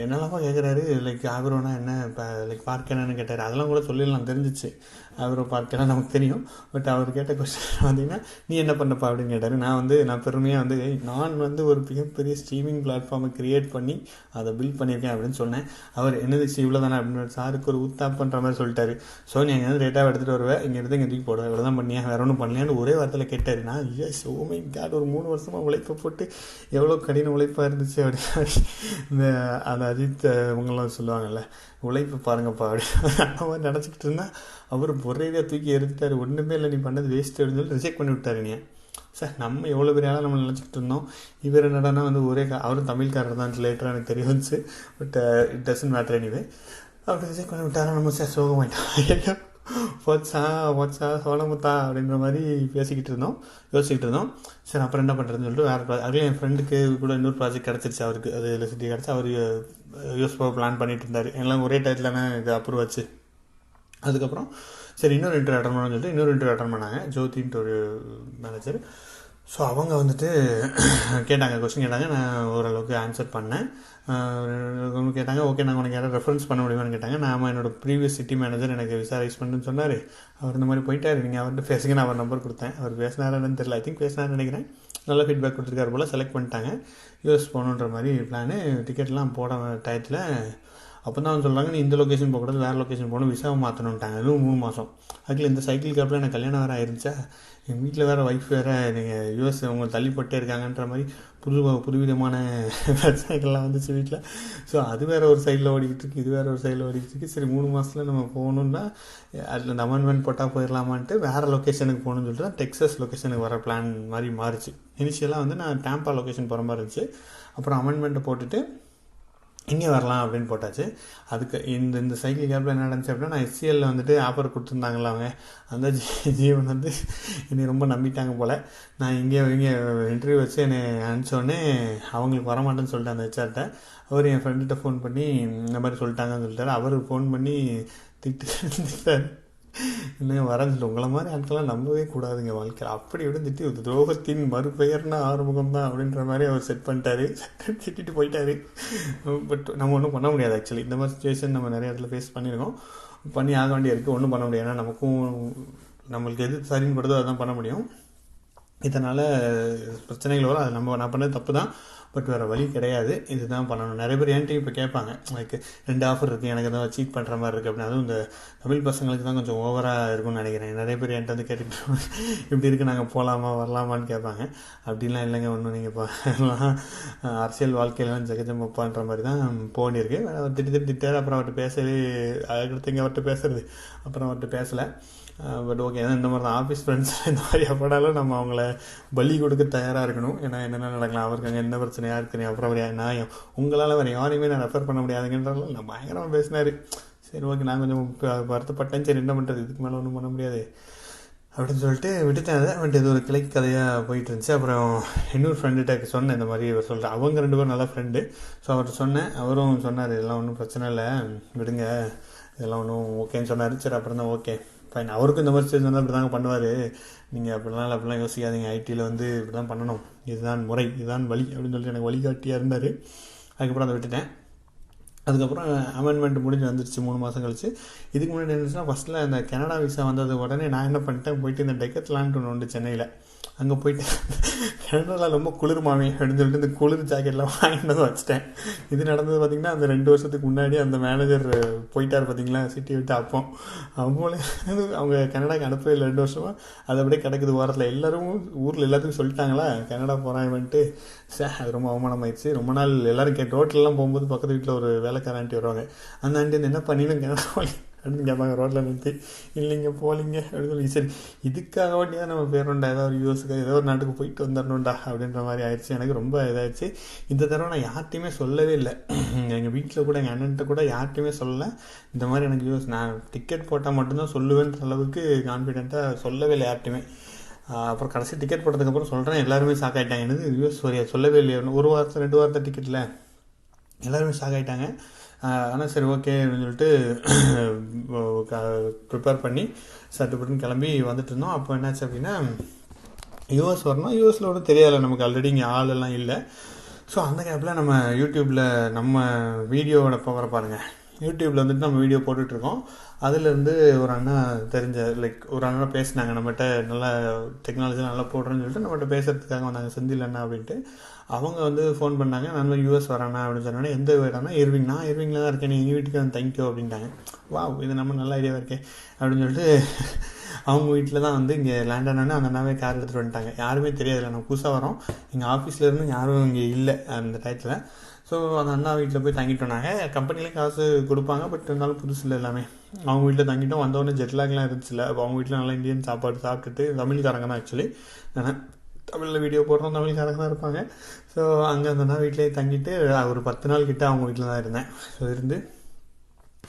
என்னெல்லாமா கேட்குறாரு, லைக் ஆக்ரோனா என்ன, இப்போ லைக் பார்க் என்னன்னு கேட்டார். அதெல்லாம் கூட சொல்லிடலாம், தெரிஞ்சிச்சு ஆக்ரோ பார்க்கெல்லாம் நமக்கு தெரியும். பட் அவர் கேட்ட கொஸ்டின் பார்த்தீங்கன்னா நீ என்ன பண்ணப்பா அப்படின்னு கேட்டார். நான் பெருமையாக நான் ஒரு மிகப்பெரிய ஸ்ட்ரீமிங் பிளாட்ஃபார்மை க்ரியேட் பண்ணி அதை பில்ட் பண்ணியிருக்கேன் அப்படின்னு சொன்னேன். அவர் என்னது இவ்வளோ தானே அப்படின்னு சாருக்கு ஒரு ஊத்தாப் பண்ணுற மாதிரி சொல்லிட்டாரு. ஸோ நீ அங்கே வந்து ரேட்டாக எடுத்துகிட்டு வருவேன், இங்கேருந்து இங்கே தூக்கி போடுவேன், இவ்வளோ தான் பண்ணியா, வேறு ஒன்றும் பண்ணலையான்னு ஒரே வார்த்தையில் கேட்டார். நான் எஸ் ஓ மை காட், ஒரு 3 வருஷமாக உழைப்பை போட்டு எவ்வளோ கடின உழைப்பாக இருந்துச்சு அப்படின்னு இந்த அந்த அஜித் இவங்கெல்லாம் சொல்லுவாங்கள்ல, உழைப்பு பாருங்கப்பா அப்படின்னு அந்த மாதிரி நினச்சிக்கிட்டு இருந்தால் அவர் ஒரேதியாக தூக்கி எரிஞ்சிட்டார். ஒன்றுமே இல்லை, நீ பண்ணது வேஸ்ட் அப்படின்னு சொல்லி ரிஜெக்ட் பண்ணி விட்டார். நீ சார் நம்ம எவ்வளோ பெரிய ஆளாக நம்ம நினச்சிக்கிட்டு இருந்தோம். இவர் என்னடானா ஒரே அவரும் தமிழ்காரர் தான் லேட்டராக எனக்கு தெரிய வந்துச்சு. But it doesn't matter anyway. அப்படி ரிஜெக்ட் பண்ணி விட்டாரா, நம்ம சார் சோகமாயிட்டோம். போச்சா சோழமுத்தா அப்படின்ற மாதிரி யோசிக்கிட்டு இருந்தோம். சரி அப்புறம் என்ன பண்ணுறதுன்னு சொல்லிட்டு வேறு அதுலேயும் என் ஃப்ரெண்டுக்கு கூட இன்னொரு ப்ராஜெக்ட் கிடச்சிருச்சு. அவருக்கு அது எலக்ட்ரிசிட்டி கிடச்சி அவர் யூஸ் பிளான் பண்ணிட்டு இருந்தார். எல்லாம் ஒரே டைத்தில்னா இது அப்ரூவ் ஆச்சு. அதுக்கப்புறம் சரி இன்னொரு இன்டர்வியூ அட்டன் பண்ணணும்னு சொல்லிட்டு இன்னொரு இன்டர்வியூ அட்டன் பண்ணாங்க, ஜோதின்ட்டு ஒரு மேனேஜர். ஸோ அவங்க வந்துட்டு கேட்டாங்க, கொஸ்டின் கேட்டாங்க. நான் ஓரளவுக்கு ஆன்சர் பண்ணேன். கேட்டாங்க ஓகே நாங்கள் உனக்கு யாராவது ரெஃபரன்ஸ் பண்ண முடியுமான்னு கேட்டாங்க. நான் என்னோடய ப்ரீவியஸ் சிட்டி மேனேஜர் எனக்கு விசா ரைஸ் பண்ணுன்னு சொன்னார். அவர் இந்த மாதிரி போயிட்டார், நீங்கள் அவர்கிட்ட பேசுங்க, நான் அவர் நம்பர் கொடுத்தேன். அவர் பேசினாரான்னு தெரியல, ஐ திங்க் பேசினார்னு நினைக்கிறேன். நல்ல ஃபீட்பேக் கொடுத்துருக்காரு போல். செலக்ட் பண்ணிட்டாங்க, US போகணுன்ற மாதிரி பிளானு. டிக்கெட்லாம் போட டயத்தில் அப்போ தான் அவங்க சொல்கிறாங்க, நீ இந்த லொக்கேஷன் போகக்கூடாது, வேறு லொக்கேஷன் போகணும், விசாவை மாற்றணுன்ட்டாங்க. அதுவும் 3 மாதம். அதுக்கு இந்த சைக்கிள் கேப்பில் எனக்கு கல்யாணம் வேறு ஆயிருந்துச்சா, எங்கள் வீட்டில் வேறு ஒய்ஃப் வேறு நீங்கள் யூஎஸ் அவங்க தள்ளிப்பட்டே இருக்காங்கன்ற மாதிரி புதுவிதமான பிரச்சனைகள்லாம் வந்துச்சு வீட்டில். ஸோ அது வேறு ஒரு சைடில் ஓடிக்கிட்டு இருக்கு, இது வேறு ஒரு சைடில் ஓடிக்கிட்டு இருக்குது. சரி 3 மாதத்தில் நம்ம போகணுன்னா அதில் இந்த அமெண்ட்மெண்ட் போட்டால் போயிடலாமான்ட்டு வேறு லொக்கேஷனுக்கு போகணுன்னு சொல்லிட்டு தான் டெக்ஸஸ் லொக்கேஷனுக்கு வர பிளான் மாதிரி மாறிச்சு. இனிஷியலாக வந்து நான் டேம்பா லொக்கேஷன் போகிற மாதிரி இருந்துச்சு. அப்புறம் அமெண்ட்மெண்ட்டை போட்டுட்டு இங்கே வரலாம் அப்படின்னு போட்டாச்சு. அதுக்கு இந்த சைக்கிள் கேப்பில் என்ன நடந்துச்சு அப்படின்னா, நான் எஸ்சிஎல்லில் வந்துட்டு ஆஃபர் கொடுத்துருந்தாங்களா அவங்க, அந்த ஜீவன் வந்து என்னை ரொம்ப நம்பிட்டாங்க போல். நான் இங்கே இன்டர்வியூ வச்சு என்னை அனுப்பிச்சோடனே அவங்களுக்கு வரமாட்டேன்னு சொல்லிட்டு அந்த ஹெச்ஆர்கிட்ட, அவர் என் ஃப்ரெண்டுகிட்ட ஃபோன் பண்ணி இந்த மாதிரி சொல்லிட்டாங்கன்னு சொல்லிட்டாரு. அவர் ஃபோன் பண்ணி திட்டார், என்னங்க வரேன்னு சொல்லிட்டு, உங்களை மாதிரி ஆட்கள்லாம் நம்பவே கூடாதுங்க வாழ்க்கையில், அப்படி விடுந்துட்டு துரோகத்தின் மறுபெயர்னா ஆறுமுகம் தான் அப்படின்ற மாதிரி அவர் செட் பண்ணிட்டாரு. திட்டிட்டு போயிட்டாரு. பட் நம்ம ஒன்றும் பண்ண முடியாது. ஆக்சுவலி இந்த மாதிரி சுச்சுவேஷன் நம்ம நிறைய இடத்துல ஃபேஸ் பண்ணியிருக்கோம், பண்ணி ஆக வேண்டிய இருக்குது. ஒன்றும் பண்ண முடியாது. ஏன்னா நம்மளுக்கு எது சரின்னு படுதோ அதுதான் பண்ண முடியும். இதனால் பிரச்சனைகள் வரும். அது நான் பண்ணது தப்பு தான், பட் வேறு வழி கிடையாது, இதுதான் பண்ணணும். நிறைய பேர் என்கிட்ட இப்போ கேட்பாங்க, லைக் 2 ஆஃபர் இருக்குது, எனக்கு எதாவது சீட் பண்ணுற மாதிரி இருக்குது அப்படின்னு. அதுவும் இந்த தமிழ் பசங்களுக்கு தான் கொஞ்சம் ஓவராக இருக்கும்னு நினைக்கிறேன். நிறைய பேர் என்கிட்ட வந்து கேட்டுக்கிட்டு இப்படி இருக்குது, நாங்கள் போகலாமா வரலாமான்னு கேட்பாங்க. அப்படின்லாம் இல்லைங்க, ஒன்றும் நீங்கள் இப்போ அரசியல் வாழ்க்கையிலாம் ஜெகஜம்பப்பான்ற மாதிரி தான் போனிருக்கு. அவர் திட்டார். அப்புறம் அவர்கிட்ட பேசவே அடுத்து இங்கே அவர்கிட்ட பேசுறது, அப்புறம் அவர்கிட்ட பேசலை. பட் ஓகே, ஏன்னா இந்த மாதிரி தான் ஆஃபீஸ் ஃப்ரெண்ட்ஸ் இந்த மாதிரி எப்படாலும் நம்ம அவங்கள பலி கொடுக்க தயாராக இருக்கணும். ஏன்னா என்னென்ன நடக்கலாம், அவருக்கு அங்கே என்ன பிரச்சனை யாருக்கு, அப்புறம் அவர் நான் உங்களால் வேறு யாரையுமே நான் ரெஃபர் பண்ண முடியாதுங்கன்றாலும் நான் பயங்கரமாக பேசினார். சரி ஓகே, நான் கொஞ்சம் வருத்தப்பட்டேன். சரி என்ன பண்ணுறது, இதுக்கு மேலே ஒன்றும் பண்ண முடியாது அப்படின்னு சொல்லிட்டு விட்டுட்டேன். அதை பட் இது ஒரு கிளைக்கு கதையாக போயிட்டு இருந்துச்சு. அப்புறம் இன்னொரு ஃப்ரெண்டுகிட்ட சொன்னேன் இந்த மாதிரி இவர் சொல்கிறேன். அவங்க 2 பேரும் நல்லா ஃப்ரெண்டு. ஸோ அவர்கிட்ட சொன்னேன். அவரும் சொன்னார், இதெல்லாம் ஒன்றும் பிரச்சனை இல்லை, விடுங்க, இதெல்லாம் ஒன்றும் ஓகேன்னு சொன்னார். சரி அப்புறம் தான் ஓகே ஃபைன். அவருக்கும் இந்த மாதிரி ஸ்டேஜ் வந்து அப்படி தாங்க பண்ணுவார். நீங்கள் அப்படிலாம் யோசிக்காதீங்க, ஐடியில் வந்து இப்படி தான் பண்ணணும், இதுதான் முறை, இதுதான் வழி அப்படின்னு சொல்லிட்டு எனக்கு வழிகாட்டியாக இருந்தார். அதுக்கப்புறம் அதை விட்டுட்டேன். அதுக்கப்புறம் அமெண்ட்மெண்ட் முடிஞ்சு வந்துருச்சு 3 மாதம் கழிச்சு. இதுக்கு முன்னாடி இருந்துச்சுன்னா ஃபஸ்ட்டில் இந்த கனடா விசா வந்தது உடனே நான் என்ன பண்ணிட்டேன், போயிட்டு இந்த டெக்கத்லான்ட்டு ஒன்று உண்டு சென்னையில், அங்கே போயிட்டு கனடாவில் ரொம்ப குளிர்மாமே அப்படின்னு சொல்லிட்டு இந்த குளிர் ஜாக்கெட்லாம் வாங்கிட்டு வந்து வச்சுட்டேன். இது நடந்தது பார்த்திங்கன்னா அந்த 2 வருஷத்துக்கு முன்னாடி அந்த மேனேஜர் போயிட்டார் பார்த்தீங்களா சிட்டி விட்டு. அவங்களே அவங்க கனடாக்கு அனுப்பவே இல்லை 2 வருஷமாக, அது அப்படியே கிடக்குது வாரத்தில். எல்லோரும் ஊரில் எல்லாத்துக்கும் சொல்லிட்டாங்களா கனடா போகிறாங்கன்ட்டு. அது ரொம்ப அவமானமாயிடுச்சு. ரொம்ப நாள் எல்லோரும் ரோட்லலாம் போகும்போது பக்கத்து வீட்டில் ஒரு வேலைக்கார ஆண்டி வருவாங்க. அந்த ஆண்டி வந்து என்ன பண்ணின்னு கனடா அப்படின்னு கேட்பாங்க ரோட்டில் நிறுத்தி. இல்லைங்க போலிங்க அப்படின்னு சொல்லி, சரி இதுக்காக வேண்டியதான் நம்ம பேருண்டா, ஏதாவது ஒரு யூஎஸ்க்கு ஏதோ ஒரு நாட்டுக்கு போயிட்டு வந்துடணுண்டா அப்படின்ற மாதிரி ஆயிடுச்சு. எனக்கு ரொம்ப இதாகிடுச்சு. இந்த தடவை நான் யார்ட்டையுமே சொல்லவே இல்லை. எங்கள் வீட்டில் கூட எங்கள் அண்ணன்ட்ட கூட யார்ட்டையுமே சொல்லலை இந்த மாதிரி எனக்கு யூஎஸ். நான் டிக்கெட் போட்டால் மட்டும்தான் சொல்லுவேன்ற அளவுக்கு கான்ஃபிடென்ட்டாக சொல்லவே இல்லை யார்ட்டையுமே. அப்புறம் கடைசி டிக்கெட் போட்டதுக்கப்புறம் சொல்கிறேன், எல்லாருமே ஷாக் ஆகிட்டாங்க. என்னது யூஎஸ் வரையா, சொல்லவே இல்லையா, 1 வாரத்தை 2 வாரத்தை டிக்கெட்டில் எல்லாருமே ஷாக் ஆகிட்டாங்க. ஆனால் சரி ஓகே அப்படின்னு சொல்லிட்டு ப்ரிப்பேர் பண்ணி சட்டுப்பட்டுன்னு கிளம்பி வந்துட்டு இருந்தோம். அப்போ என்னாச்சு அப்படின்னா, யூஎஸ் வரணும். யூஎஸில் ஒன்றும் தெரியாதில்ல நமக்கு, ஆல்ரெடி இங்கே ஆளெல்லாம் இல்லை. ஸோ அந்த கேப்பில் நம்ம யூடியூப்பில் நம்ம வீடியோவோட பவரை பாருங்கள். யூடியூப்பில் வந்துட்டு நம்ம வீடியோ போட்டுட்ருக்கோம். அதுலேருந்து ஒரு அண்ணா தெரிஞ்ச ஒரு அண்ணா பேசினாங்க நம்மகிட்ட, நல்லா டெக்னாலஜி நல்லா போடுறேன்னு சொல்லிட்டு நம்மகிட்ட பேசுகிறதுக்காக வந்தாங்க, செந்தில் அண்ணா அப்படின்ட்டு. அவங்க வந்து ஃபோன் பண்ணாங்க, நான் யூஎஸ் வரேண்ணா அப்படின்னு சொன்னோன்னே, எந்த வீடானா இர்விங், நான் இர்விங்கில் தான் இருக்கேன், நீ எங்கள் வீட்டுக்கு வந்து தேங்க்யூ அப்படின்ட்டாங்க. வா இது நம்ம நல்ல ஐடியாவாக இருக்கேன் அப்படின்னு சொல்லிட்டு அவங்க வீட்டில் தான் வந்து இங்கே லேண்ட் ஆனோடனே அந்த அண்ணாவே கார் எடுத்துகிட்டு வந்துட்டாங்க. யாருமே தெரியாதுல்ல, நம்ம புதுசாக வரோம், எங்கள் ஆஃபீஸ்லேருந்து யாரும் இங்கே இல்லை அந்த டயத்தில். ஸோ அந்த அண்ணா வீட்டில் போய் தங்கிட்டு வந்தாங்க. கம்பெனிலேயும் காசு கொடுப்பாங்க, பட் இருந்தாலும் புதுசு இல்லை எல்லாமே. அவங்க வீட்டில் தங்கிட்டோம். வந்தோடனே ஜெட்லாக்லாம் இருந்துச்சுல்ல, அப்போ அவங்க வீட்டில் நல்லா இந்தியன் சாப்பாடு சாப்பிட்டுட்டு, தமிழ்காரங்க தான் ஆக்சுவலி, தமிழில் வீடியோ போடுறோம், தமிழ்காரங்க தான் இருப்பாங்க. ஸோ அங்கே அந்த அண்ணா வீட்டிலே தங்கிட்டு ஒரு 10 நாள் கிட்டே அவங்க வீட்டில் தான் இருந்தேன். ஸோ இருந்து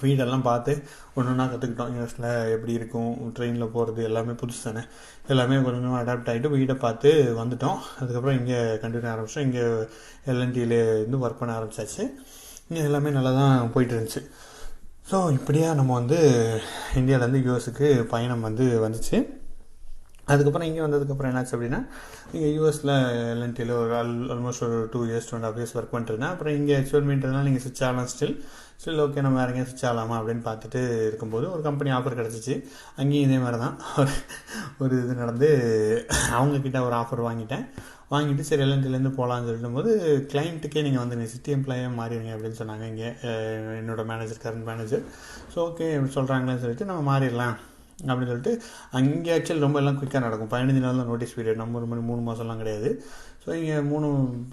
வீடெல்லாம் பார்த்து ஒன்று ஒன்றா கற்றுக்கிட்டோம். யூஎஸில் எப்படி இருக்கும், ட்ரெயினில் போகிறது எல்லாமே புதுசு தானே, எல்லாமே கொஞ்சம் அடாப்ட் ஆகிட்டு வீடை பார்த்து வந்துட்டோம். அதுக்கப்புறம் இங்கே கண்டினியூ ஆரம்பித்தோம். இங்கே எல்என்டியில் இருந்து ஒர்க் பண்ண ஆரம்பித்தாச்சு. இங்கே எல்லாமே நல்லா தான் போயிட்டு இருந்துச்சு. ஸோ இப்படியா நம்ம வந்து இந்தியாவிலேருந்து யூஎஸுக்கு பயணம் வந்துச்சு. அதுக்கப்புறம் இங்கே வந்ததுக்கப்புறம் என்னாச்சு அப்படின்னா இங்கே யூஎஸில் எல்என்டியில் ஒரு ஆல்மோஸ்ட் ஒரு 2 years 2.5 years ஒர்க் பண்ணிட்டுருந்தேன். அப்புறம் இங்கே ஹெச்ஒன் மீன்றதுனால நீங்கள் ஸ்விட்ச் ஆகலாம் ஸ்டில் ஓகே நம்ம வேறு எங்கேயும் ஸ்விட்ச் ஆகலாமா அப்படின்னு பார்த்துட்டு இருக்கும்போது ஒரு கம்பெனி ஆஃபர் கிடச்சிச்சு. அங்கேயும் இதே மாதிரி தான் ஒரு இது நடந்து அவங்கக்கிட்ட ஒரு ஆஃபர் வாங்கிட்டு சரி எல்என்டிலேருந்து போகலான்னு சொல்லிட்டு போது கிளைண்ட்டுக்கே நீங்கள் வந்து சிட்டி எம்ப்ளாயாக மாறிடுங்க அப்படின்னு சொன்னாங்க இங்கே என்னோடய manager current manager. So okay இப்படி சொல்கிறாங்களேன்னு சொல்லிட்டு நம்ம மாறிடலாம் அப்படின்னு சொல்லிட்டு அங்கே ஆக்சுவலி ரொம்ப எல்லாம் குயிக்காக நடக்கும். 15 நாள் தான் நோட்டீஸ் பீரியட், நம்ம ஒரு 3 மாதம்லாம் கிடையாது. ஸோ இங்கே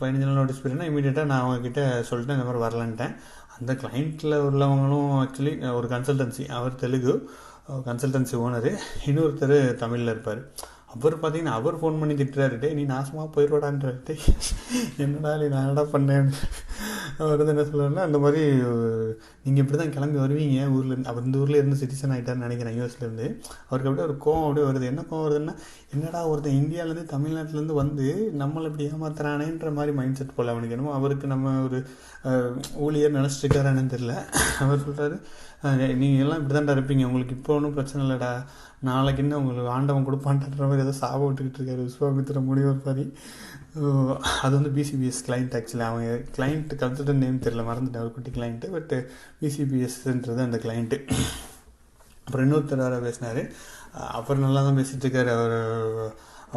15 நாள் நோட்டீஸ் பீரியட்னா இமீடியட்டாக நான் அவங்கக்கிட்ட சொல்லிட்டு இந்த மாதிரி வரலன்ட்டேன். அந்த கிளைண்ட்டில் உள்ளவங்களும் ஆக்சுவலி ஒரு கன்சல்டன்சி, அவர் தெலுங்கு கன்சல்டன்சி ஓனரு, இன்னொருத்தர் தமிழில் இருப்பார். அவர் பார்த்தீங்கன்னா அவர் ஃபோன் பண்ணி திட்டுறாருட்டே நீ நாசமாக போயிடுவாடான்ட்டு என்னடா நீ நான் என்னடா பண்ணேன். அவர் வந்து என்ன சொல்லுவாருன்னா அந்த மாதிரி நீங்கள் இப்படி தான் கிளம்பி வருவீங்க ஊரில், அவர் இந்த ஊரில் இருந்து சிட்டிசன் ஆகிட்டார்னு நினைக்கிறேன் யூஎஸ்லேருந்து. அவருக்கு அப்படியே ஒரு கோவம் அப்படியே வருது. என்ன கோவம் வருதுன்னா என்னடா ஒருத்தன் இந்தியாவிலேருந்து தமிழ்நாட்டிலேருந்து வந்து நம்மளை இப்படி ஏமாத்துறானேன்ற மாதிரி மைண்ட் செட் போல் அவனுக்கு. என்னமோ அவருக்கு நம்ம ஒரு ஊழியர் நினச்சிட்டு இருக்காரானு தெரியல. அவர் சொல்கிறாரு நீங்கள் எல்லாம் இப்படி தான்டா இருப்பீங்க, உங்களுக்கு இப்போ ஒன்றும் பிரச்சனை இல்லைடா, நாளைக்கு இன்னும் உங்களுக்கு ஆண்டவன் கொடுப்பான்ற மாதிரி ஏதோ சாபம் விட்டுக்கிட்டு இருக்காரு விஸ்வாமித்திர முனிவர் மாதிரி. அது வந்து பிசிபிஎஸ் கிளைண்ட். ஆக்சுவலி அவங்க கிளைண்ட் கன்சல்டன்ட் நேம் தெரியல, மறந்துட்டேன், ஒரு குட்டி கிளைண்ட்டு. பட் பிசிபிஎஸ்ன்றது அந்த கிளைண்ட்டு. அப்புறம் இன்னொருத்தர் வேறு பேசினார். அப்புறம் நல்லா தான் பேசிகிட்டு இருக்காரு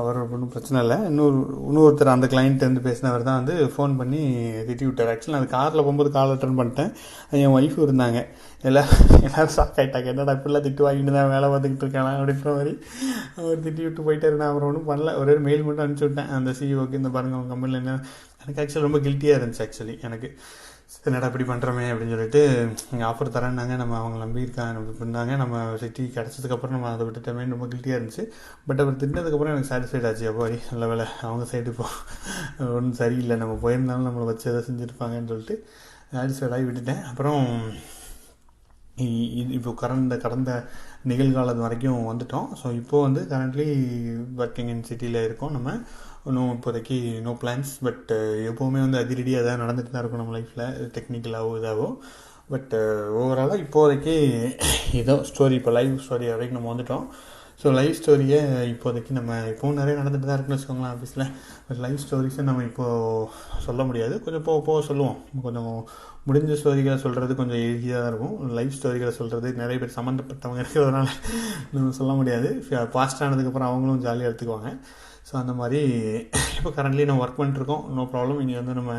அவர் ஒன்றும் பிரச்சனை இல்லை. இன்னொருத்தர் அந்த கிளைண்ட் வந்து பேசினவர் தான் வந்து ஃபோன் பண்ணி திட்டி விட்டார். ஆக்சுவலி நான் காரில் போகும்போது கால் அட்டன் பண்ணிட்டேன். என் ஒய்ஃபு இருந்தாங்க. எல்லோரும் ஷாக் ஆகிட்டாங்க, என்னடா இப்படிலாம் திட்டு வாங்கிட்டு தான் வேலை பார்த்துக்கிட்டு இருக்காங்க அப்படின்ற மாதிரி. அவர் திட்டி விட்டு போயிட்டார். நான் அப்புறம் ஒன்றும் பண்ணல, ஒரே மெயில் மட்டும் அனுப்பிச்சி விட்டேன் அந்த சிஇஓக்கு, இந்த பாருங்கள் அவங்க கம்பெனியில் என்ன. எனக்கு ஆக்சுவலி ரொம்ப கில்ட்டியாக இருந்துச்சு. ஆக்சுவலி எனக்கு என்னடா இப்படி பண்ணுறோமே அப்படின்னு சொல்லிட்டு இங்கே ஆஃபர் தரேன்னாங்க, நம்ம அவங்க நம்பியிருக்காங்க நம்ம பண்ணாங்க, நம்ம சிட்டி கிடச்சதுக்கப்புறம் நம்ம அதை விட்டுட்டோமே ரொம்ப கில்ட்டியாக இருந்துச்சு. பட் அவர் திட்டினதுக்கப்புறம் எனக்கு சாட்டிஸ்ஃபைட் ஆச்சு. அப்போ நல்ல வேலை அவங்க சைடு இப்போ ஒன்றும் சரியில்லை, நம்ம போயிருந்தாலும் நம்மளை வச்சு எதாவது செஞ்சுருப்பாங்கன்னு சொல்லிட்டு சாட்டிஸ்ஃபைடாகி விட்டுட்டேன். அப்புறம் இப்போ கடந்த நிகழ்காலம் வரைக்கும் வந்துட்டோம். ஸோ இப்போது வந்து கரண்ட்லி ஒர்க்கிங் இன் சிட்டியில் இருக்கோம். நம்ம இன்னும் இப்போதைக்கு நோ பிளான்ஸ். பட் எப்போவுமே வந்து அதிரடியாக தான் நடந்துட்டு தான் இருக்கும் நம்ம லைஃப்பில், டெக்னிக்கலாகவோ இதாகவோ. பட் ஓவராலாக இப்போதைக்கு இதோ ஸ்டோரி, இப்போ லைவ் ஸ்டோரி வரைக்கும் நம்ம வந்துட்டோம். ஸோ லைவ் ஸ்டோரியை இப்போதைக்கு நம்ம இப்போவும் நிறைய நடந்துட்டு தான் இருக்குன்னு வச்சுக்கோங்களேன் ஆஃபீஸில். பட் லைவ் ஸ்டோரிஸை நம்ம இப்போது சொல்ல முடியாது, கொஞ்சம் போக சொல்லுவோம். கொஞ்சம் முடிஞ்ச ஸ்டோரிகளை சொல்கிறது கொஞ்சம் ஈஸியாக தான் இருக்கும். லைவ் ஸ்டோரிகளை சொல்கிறது நிறைய பேர் சம்மந்தப்பட்டவங்க இருக்கிறதுனால நம்ம சொல்ல முடியாது. பாஸ்ட் ஆனதுக்கப்புறம் அவங்களும் ஜாலியாக எடுத்துக்குவாங்க. ஸோ அந்த மாதிரி இப்போ கரண்ட்லி நம்ம ஒர்க் பண்ணிட்டுருக்கோம், நோ ப்ராப்ளம். இங்கே வந்து நம்ம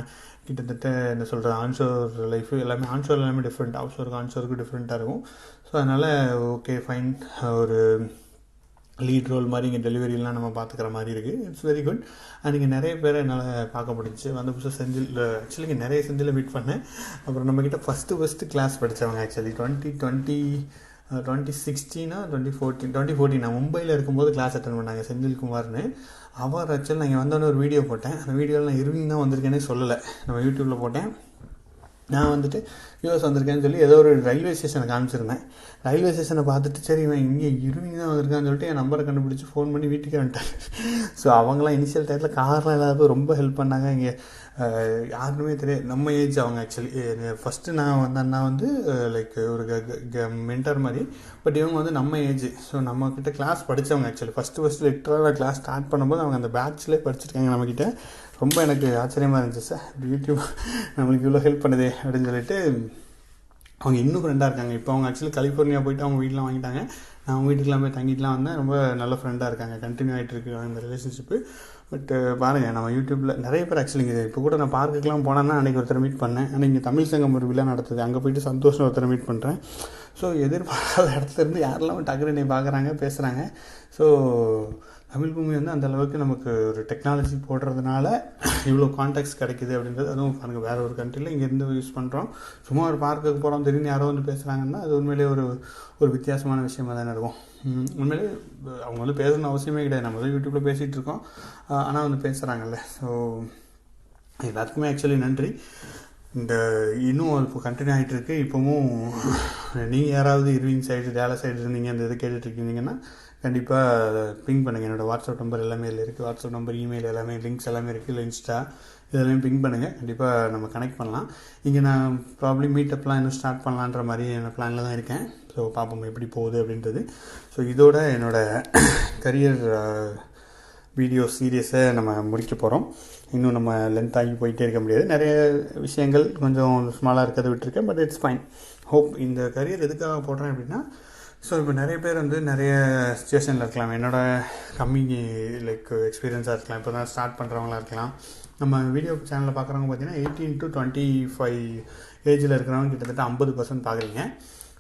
கிட்டத்தட்ட என்ன சொல்கிறது, ஆன்ஷோர் லைஃபு எல்லாமே ஆன்ஷோர் எல்லாமே டிஃப்ரெண்ட், ஆன்ஷோருக்கு டிஃப்ரெண்ட்டாக இருக்கும். ஸோ அதனால் ஓகே ஃபைன், ஒரு லீட் ரோல் மாதிரி இங்கே டெலிவரியெலாம் நம்ம பார்த்துக்கிற மாதிரி இருக்குது. It's very good. அண்ட் இங்கே நிறைய பேரை என்னால் பார்க்க முடிஞ்சிச்சு. வந்து புதுசாக செந்தில், ஆக்சுவலி இங்கே நிறைய செந்தில் மீட் பண்ணேன். அப்புறம் நம்மக்கிட்ட ஃபஸ்ட்டு கிளாஸ் படித்தவங்க ஆக்சுவலி 2014 நான் மும்பையில் இருக்கும்போது கிளாஸ் அட்டன் பண்ணாங்க, செந்தில்குமார்னு. அவர் ஆக்சுவலி நான் இங்கே வந்தோடனே ஒரு வீடியோ போட்டேன். அந்த வீடியோவில் நான் இருவிங் தான் வந்திருக்கேனே சொல்லலை, நம்ம யூடியூப்பில் போட்டேன். நான் வந்துட்டு யூஎஸ் வந்திருக்கேன்னு சொல்லி ஏதோ ஒரு ரயில்வே ஸ்டேஷனை காமிச்சிருந்தேன். ரயில்வே ஸ்டேஷனை பார்த்துட்டு சரி இவன் இங்கே இருவிங் தான் வந்திருக்கான்னு சொல்லிட்டு என் நம்பரை கண்டுபிடிச்சி ஃபோன் பண்ணி வீட்டுக்கே வந்துட்டேன். ஸோ அவங்களாம் இனிஷியல் டைத்தில் கார்லாம் இல்லாத ரொம்ப ஹெல்ப் பண்ணாங்க. இங்கே யாருக்குமே தெரியாது, நம்ம ஏஜ் அவங்க. ஆக்சுவலி ஃபஸ்ட்டு நான் வந்து லைக் ஒரு மென்டர் மாதிரி. பட் இவங்க வந்து நம்ம ஏஜ். ஸோ நம்மக்கிட்ட கிளாஸ் படித்தவங்க. ஆக்சுவலி ஃபஸ்ட்டு லிட்டராக கிளாஸ் ஸ்டார்ட் பண்ணும்போது அவங்க அந்த பேட்ச்லேயே படிச்சிருக்காங்க நம்மக்கிட்ட. ரொம்ப எனக்கு ஆச்சரியமாக இருந்துச்சு, சார் யூடியூப் நம்மளுக்கு இவ்வளோ ஹெல்ப் பண்ணுதே அப்படின்னு சொல்லிட்டு. அவங்க இன்னும் ஃப்ரெண்டாக இருக்காங்க. இப்போ அவங்க ஆக்சுவலி கலிஃபோர்னியா போயிட்டு அவங்க வீட்டெலாம் வாங்கிட்டாங்க. நான் அவங்க வீட்டுக்கெலாம் போய் தங்கிட்டுலாம் வந்தேன். ரொம்ப நல்ல ஃப்ரெண்டாக இருக்காங்க, கண்டினியூ ஆகிட்டு இருக்கு அந்த ரிலேஷன்ஷிப்பு. பட் பாருங்கள், நம்ம யூடியூப்பில் நிறைய பேர் ஆக்சுவலி இங்கே இப்போ கூட நான் பார்க்குக்கெலாம் போனேன்னா அன்றைக்கி ஒருத்தரை மீட் பண்ணேன். ஆனால் இங்கே தமிழ் சங்கம் ஒரு விழா நடத்துது, அங்கே போயிட்டு சந்தோஷம் ஒருத்தரை மீட் பண்ணுறேன். ஸோ எதிர்பாராத இடத்துலேருந்து யாரெல்லாம் டக்குனு என்னை பார்க்குறாங்க, பேசுகிறாங்க. ஸோ தமிழ் பூமி வந்து அந்தளவுக்கு நமக்கு ஒரு டெக்னாலஜி போடுறதுனால இவ்வளோ கான்டாக்ட்ஸ் கிடைக்குது அப்படின்றது. அதுவும் பாருங்கள், வேறு ஒரு கண்ட்ரியில் இங்கேருந்து யூஸ் பண்ணுறோம். சும்மா ஒரு பார்க்குக்கு போகிறோம், திடீர்னு யாரோ வந்து பேசுகிறாங்கன்னா அது உண்மையிலே ஒரு வித்தியாசமான விஷயமாக தானே இருக்கும். உண்மையிலே அவங்க வந்து பேசணும்னு அவசியமே கிடையாது, நம்ம தான் யூடியூப்பில் பேசிகிட்டு இருக்கோம், ஆனால் வந்து பேசுகிறாங்கல்ல. ஸோ எல்லாத்துக்குமே ஆக்சுவலி நன்றி. இந்த இன்னும் இப்போ கண்டினியூ ஆகிட்டு இருக்குது. இப்போவும் நீங்கள் யாராவது இருவிங் சைடு, டேலஸ் சைடு இருந்தீங்க, அந்த இதை கேட்டுட்ருக்கீங்கன்னா கண்டிப்பாக பிங் பண்ணுங்கள். என்னோடய வாட்ஸ்அப் நம்பர் எல்லாமே இதில் இருக்குது. வாட்ஸ்அப் நம்பர், இமெயில் எல்லாமே, லிங்க்ஸ் எல்லாமே இருக்குது. இல்லை இன்ஸ்டா இதெல்லாமே பிங் பண்ணுங்கள், கண்டிப்பாக நம்ம கனெக்ட் பண்ணலாம். இங்கே நான் ப்ராப்ளி மீட்டப்லாம் இன்னும் ஸ்டார்ட் பண்ணலான்ற மாதிரி என்னோடய பிளானில் தான் இருக்கேன். ஸோ பார்ப்போம் எப்படி போகுது அப்படின்றது. ஸோ இதோட என்னோடய கரியர் வீடியோ சீரியஸை நம்ம முடிக்க போகிறோம். இன்னும் நம்ம லென்த் ஆகி போயிட்டே இருக்க முடியாது. நிறைய விஷயங்கள் கொஞ்சம் ஸ்மாலாக இருக்கிறத விட்டுருக்கேன், பட் இட்ஸ் ஃபைன். ஹோப் இந்த கரியர் எதுக்காக போடுறேன் அப்படின்னா, ஸோ இப்போ நிறைய பேர் வந்து நிறைய சுச்சுவேஷனில் இருக்கலாம். என்னோடய கம்மி லைக் எக்ஸ்பீரியன்ஸாக இருக்கலாம், இப்போ தான் ஸ்டார்ட் பண்ணுறவங்களா இருக்கலாம். நம்ம வீடியோ சேனலில் பார்க்குறவங்க பார்த்தீங்கன்னா 18 to 25 ஏஜில் இருக்கிறவங்க கிட்டத்தட்ட 50% பார்க்குறீங்க.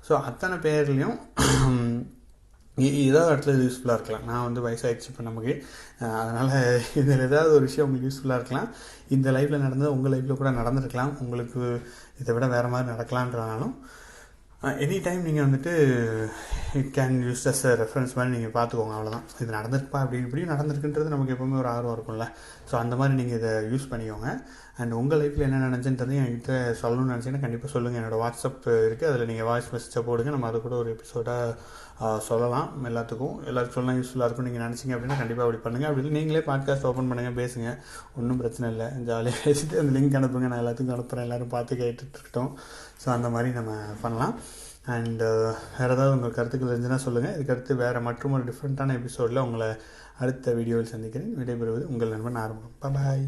ஸோ அத்தனை பேர்லேயும் ஏதாவது இடத்துல இது யூஸ்ஃபுல்லாக இருக்கலாம். நான் வந்து வயசாகிடுச்சு இப்போ நமக்கு, அதனால் இதில் ஏதாவது ஒரு விஷயம் உங்களுக்கு யூஸ்ஃபுல்லாக இருக்கலாம். இந்த லைஃப்பில் நடந்தது உங்கள் லைஃப்பில் கூட நடந்திருக்கலாம், உங்களுக்கு இதை விட வேறு மாதிரி நடக்கலான்றனாலும் எனி டைம் நீங்கள் வந்துட்டு it can use as a reference மாதிரி நீங்கள் பார்த்துக்கோங்க. அவ்வளோதான். இது நடந்திருப்பா அப்படி இப்படி நடந்திருக்குன்றது நமக்கு எப்போவுமே ஒரு ஆர்வம் இருக்கும்ல. ஸோ அந்த மாதிரி நீங்கள் இதை யூஸ் பண்ணிக்கோங்க. அண்ட் உங்கள் லைஃப்பில் என்ன நினச்சுன்றது என்கிட்ட சொல்லணும்னு நினச்சிங்கன்னா கண்டிப்பாக சொல்லுங்கள். என்னோடய வாட்ஸ்அப் இருக்குது, அதில் நீங்கள் வாய்ஸ் மெசேஜை போடுங்க. நம்ம அது கூட ஒரு எபிசோடாக சொல்லலாம். எல்லாத்துக்கும் சொல்லலாம், யூஸ்ஃபுல்லாக இருக்கும் நீங்கள் நினச்சிங்க அப்படின்னா கண்டிப்பாக அப்படி பண்ணுங்கள். அப்படி இல்லை நீங்களே பாட்காஸ்ட் ஓப்பன் பண்ணுங்கள், பேசுங்க, ஒன்றும் பிரச்சனை இல்லை. ஜாலியாக பேசிட்டு அந்த லிங்க் அனுப்புங்க, நான் எல்லாத்துக்கும் அனுப்புகிறேன், எல்லோரும் பார்த்து கேட்டுட்ருக்கட்டும். ஸோ அந்த மாதிரி நம்ம பண்ணலாம். அண்ட் வேறு ஏதாவது உங்கள் கருத்துக்கள் இருந்துச்சுன்னா சொல்லுங்கள். இதுக்கடுத்து வேறு மற்றும் ஒரு டிஃப்ரெண்ட்டான எபிசோடில் உங்களை அடுத்த வீடியோவில் சந்திக்கிறேன். விடைபெறுவது உங்கள் நண்பன் ஆரம்பம். பாய்.